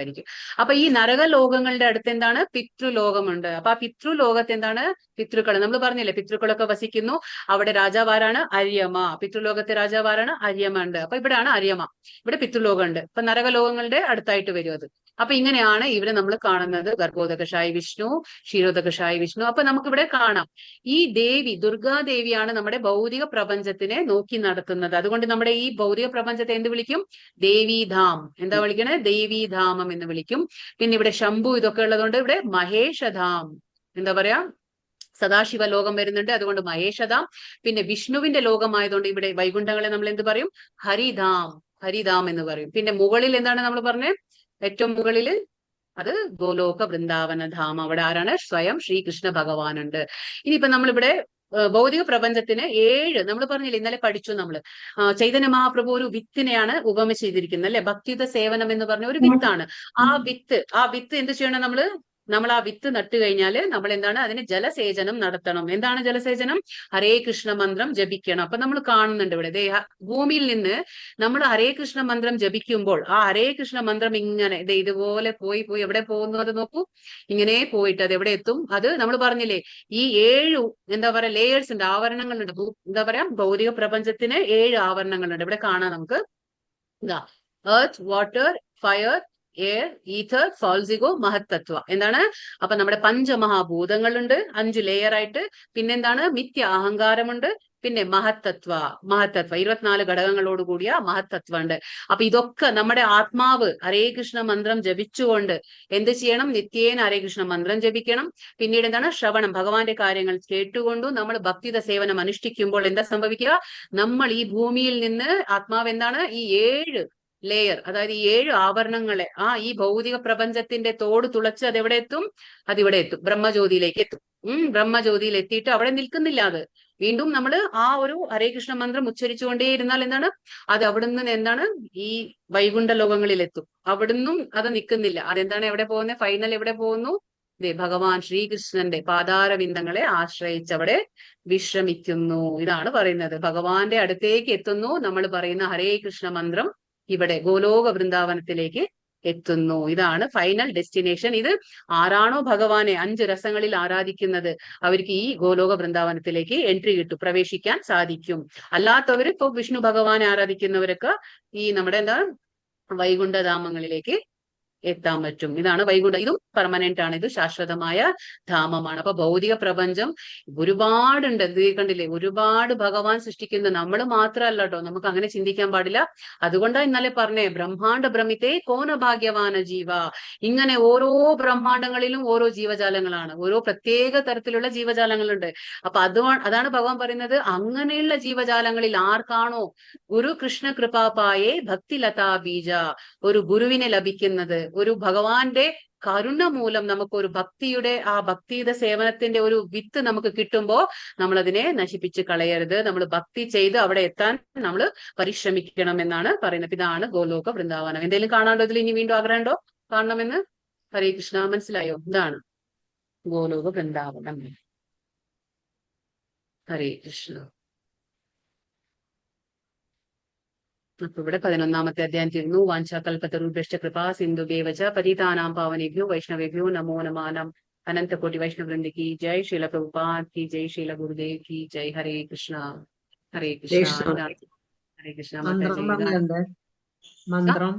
ആയിരിക്കും. അപ്പൊ ഈ നരക ലോകങ്ങളുടെ അടുത്ത് എന്താണ്? പിതൃലോകമുണ്ട്. അപ്പൊ ആ പിതൃലോകത്ത് എന്താണ്? പിതൃക്കൾ. നമ്മൾ പറഞ്ഞില്ലേ പിതൃക്കളൊക്കെ വസിക്കുന്നു. അവിടെ രാജാവാരാണ്? അര്യമ. പിതൃലോകത്തെ രാജാവാരാണ്? അര്യമ ഉണ്ട്. അപ്പൊ ഇവിടെയാണ് അര്യമ. ഇവിടെ പിതൃലോകമുണ്ട്. അപ്പൊ നരകലോകങ്ങളുടെ അടുത്തായിട്ട് വരും അത്. അപ്പൊ ഇങ്ങനെയാണ് ഇവിടെ നമ്മൾ കാണുന്നത് ഗർഭോദകശായി വിഷ്ണു, ക്ഷീരോദകശായി വിഷ്ണു. അപ്പൊ നമുക്കിവിടെ കാണാം ഈ ദേവി ദുർഗാദേവിയാണ് നമ്മുടെ ഭൗതിക പ്രപഞ്ചത്തിനെ നോക്കി നടത്തുന്നത്. അതുകൊണ്ട് നമ്മുടെ ഈ ഭൗതിക പ്രപഞ്ചത്തെ എന്ത് വിളിക്കും? ദേവീധാം. എന്താ വിളിക്കണേ? ദേവീധാമം എന്ന് വിളിക്കും. പിന്നെ ഇവിടെ ശംഭു ഇതൊക്കെ ഉള്ളതുകൊണ്ട് ഇവിടെ മഹേഷധാം. എന്താ പറയാ? സദാശിവ ലോകം വരുന്നുണ്ട്, അതുകൊണ്ട് മഹേഷധാം. പിന്നെ വിഷ്ണുവിന്റെ ലോകമായതുകൊണ്ട് ഇവിടെ വൈകുണ്ഠങ്ങളെ നമ്മൾ എന്ത് പറയും? ഹരിധാം. ഹരിധാം എന്ന് പറയും. പിന്നെ മുകളിൽ എന്താണ് നമ്മൾ പറഞ്ഞത്? ഏറ്റവും മുകളിൽ അത് ഗോലോക വൃന്ദാവന ധാം. അവിടെ ആരാണ്? സ്വയം ശ്രീകൃഷ്ണ ഭഗവാനുണ്ട്. ഇനിയിപ്പോ നമ്മളിവിടെ ഭൗതിക പ്രപഞ്ചത്തിന് 7 നമ്മൾ പറഞ്ഞില്ലേ, ഇന്നലെ പഠിച്ചു നമ്മള്. ചൈതന്യ മഹാപ്രഭു ഒരു വിത്തിനെയാണ് ഉപമ ചെയ്തിരിക്കുന്നത് അല്ലെ. ഭക്തിയുത സേവനം എന്ന് പറഞ്ഞ ഒരു വിത്താണ്. ആ വിത്ത് എന്ത് ചെയ്യണം? നമ്മൾ ആ വിത്ത് നട്ടു കഴിഞ്ഞാല് നമ്മൾ എന്താണ്? അതിന് ജലസേചനം നടത്തണം. എന്താണ് ജലസേചനം? ഹരേ കൃഷ്ണ മന്ത്രം ജപിക്കണം. അപ്പൊ നമ്മൾ കാണുന്നുണ്ട് ഇവിടെ ഭൂമിയിൽ നിന്ന് നമ്മൾ ഹരേ കൃഷ്ണ മന്ത്രം ജപിക്കുമ്പോൾ ആ ഹരേ കൃഷ്ണ മന്ത്രം ഇങ്ങനെ ഇതുപോലെ പോയി എവിടെ പോകുന്നു? അത് നോക്കൂ, ഇങ്ങനെ പോയിട്ട് അത് എവിടെ എത്തും? അത് നമ്മൾ പറഞ്ഞില്ലേ, ഈ 7 എന്താ പറയാ ലേയേഴ്സ് ഉണ്ട്, ആവരണങ്ങളുണ്ട്. എന്താ പറയാ, ഭൗതിക പ്രപഞ്ചത്തിന് 7 ആവരണങ്ങളുണ്ട്. ഇവിടെ കാണാം നമുക്ക്. ഇതാ earth, water, fire, air, ether, സോൾസിഗോ, മഹത്തത്വ. എന്താണ്? അപ്പൊ നമ്മുടെ പഞ്ചമഹാഭൂതങ്ങളുണ്ട് 5 ലെയർ ആയിട്ട്. പിന്നെന്താണ്? മിഥ്യ അഹങ്കാരമുണ്ട്. പിന്നെ മഹത്തത്വ 24 ഘടകങ്ങളോട് കൂടിയ മഹത്തത്വ ഉണ്ട്. അപ്പൊ ഇതൊക്കെ നമ്മുടെ ആത്മാവ് ഹരേ കൃഷ്ണ മന്ത്രം ജപിച്ചുകൊണ്ട് എന്ത് ചെയ്യണം? നിത്യേന ഹരേ കൃഷ്ണ മന്ത്രം ജപിക്കണം. പിന്നീട് എന്താണ്? ശ്രവണം, ഭഗവാന്റെ കാര്യങ്ങൾ കേട്ടുകൊണ്ടു നമ്മൾ ഭക്തിത സേവനം അനുഷ്ഠിക്കുമ്പോൾ എന്താ സംഭവിക്കുക? നമ്മൾ ഈ ഭൂമിയിൽ നിന്ന് ആത്മാവ് എന്താണ്? ഈ 7 ലെയർ, അതായത് ഈ 7 ആവരണങ്ങളെ ഈ ഭൗതിക പ്രപഞ്ചത്തിന്റെ തോട് തുളച്ച് അതെവിടെ എത്തും? അതിവിടെ എത്തും, ബ്രഹ്മജ്യോതിയിലേക്ക് എത്തും. ബ്രഹ്മജ്യോതിയിൽ എത്തിയിട്ട് അവിടെ നിൽക്കുന്നില്ല. അത് വീണ്ടും നമ്മൾ ആ ഒരു ഹരേ കൃഷ്ണ മന്ത്രം ഉച്ചരിച്ചുകൊണ്ടേ ഇരുന്നാൽ എന്താണ്? അത് അവിടുന്ന് എന്താണ്? ഈ വൈകുണ്ഠ ലോകങ്ങളിൽ എത്തും. അവിടുന്നും അത് നിൽക്കുന്നില്ല. അതെന്താണ്? എവിടെ പോകുന്നത്? ഫൈനൽ എവിടെ പോകുന്നു? ഭഗവാൻ ശ്രീകൃഷ്ണന്റെ പാതാരവിന്ദങ്ങളെ ആശ്രയിച്ച് അവിടെ വിശ്രമിക്കുന്നു. ഇതാണ് പറയുന്നത്. ഭഗവാന്റെ അടുത്തേക്ക് എത്തുന്നു. നമ്മൾ പറയുന്ന ഹരേ കൃഷ്ണ മന്ത്രം ഇവിടെ ഗോലോക വൃന്ദാവനത്തിലേക്ക് എത്തുന്നു. ഇതാണ് ഫൈനൽ ഡെസ്റ്റിനേഷൻ. ഇത് ആരാണോ ഭഗവാനെ 5 രസങ്ങളിൽ ആരാധിക്കുന്നത് അവർക്ക് ഈ ഗോലോക വൃന്ദാവനത്തിലേക്ക് എൻട്രി കിട്ടും, പ്രവേശിക്കാൻ സാധിക്കും. അല്ലാത്തവർ ഇപ്പൊ വിഷ്ണു ഭഗവാനെ ആരാധിക്കുന്നവരൊക്കെ ഈ നമ്മുടെ വൈകുണ്ഠധാമങ്ങളിലേക്ക് എത്താൻ പറ്റും. ഇതാണ് വൈകുണ്ഠം. ഇതും പെർമനന്റ് ആണ്, ഇത് ശാശ്വതമായ ധാമമാണ്. അപ്പൊ ഭൗതിക പ്രപഞ്ചം ഒരുപാടുണ്ട്. ഇത് കണ്ടില്ലേ, ഒരുപാട് ഭഗവാൻ സൃഷ്ടിക്കുന്നത്. നമ്മൾ മാത്രമല്ല കേട്ടോ, നമുക്ക് അങ്ങനെ ചിന്തിക്കാൻ പാടില്ല. അതുകൊണ്ടാണ് ഇന്നലെ പറഞ്ഞേ, ബ്രഹ്മാണ്ഡ ഭ്രമിത്തെ കോന ഭാഗ്യവാന ജീവ. ഇങ്ങനെ ഓരോ ബ്രഹ്മാണ്ഡങ്ങളിലും ഓരോ ജീവജാലങ്ങളാണ്, ഓരോ പ്രത്യേക തരത്തിലുള്ള ജീവജാലങ്ങളുണ്ട്. അപ്പൊ അതാണ് ഭഗവാൻ പറയുന്നത്, അങ്ങനെയുള്ള ജീവജാലങ്ങളിൽ ആർക്കാണോ ഗുരു കൃഷ്ണ കൃപാപായേ ഭക്തിലതാ ബീജ, ഒരു ഗുരുവിനെ ലഭിക്കുന്നത്, ഒരു ഭഗവാന്റെ കരുണ മൂലം നമുക്ക് ഒരു ഭക്തിയുടെ ഭക്തിയുടെ സേവനത്തിന്റെ ഒരു വിത്ത് നമുക്ക് കിട്ടുമ്പോൾ നമ്മൾ അതിനെ നശിപ്പിച്ച് കളയരുത്. നമ്മൾ ഭക്തി ചെയ്ത് അവിടെ എത്താൻ നമ്മൾ പരിശ്രമിക്കണം എന്നാണ് പറയുന്നത്. ഇതാണ് ഗോലോക വൃന്ദാവനം. എന്തെങ്കിലും കാണാണ്ടോ ഇതിൽ? ഇനി വീണ്ടും ആഗ്രഹമുണ്ടോ കാണണമെന്ന്? ഹരേ കൃഷ്ണ, മനസ്സിലായോ? ഇതാണ് ഗോലോക വൃന്ദാവനം. ഹരേ കൃഷ്ണ. അപ്പൊ ഇവിടെ 11ാമത്തെ അധ്യായം തീർന്നു. വാഞ്ചാകൽപതരുഭ്യശ്ച കൃപാ സിന്ധുഭ്യേവച പതിതാനാം പാവനേഭ്യോ വൈഷ്ണവേഭ്യോ നമോ നമാനം. അനന്തകോടി വൈഷ്ണവൃന്ദ की जय, श्रील प्रभुपाद की जय, श्रील गुरुदेव की जय. हरे कृष्णा. हरे कृष्णा. हरे कृष्णा. മന്ത്രം പറഞ്ഞിട്ടുണ്ട്. മന്ത്രം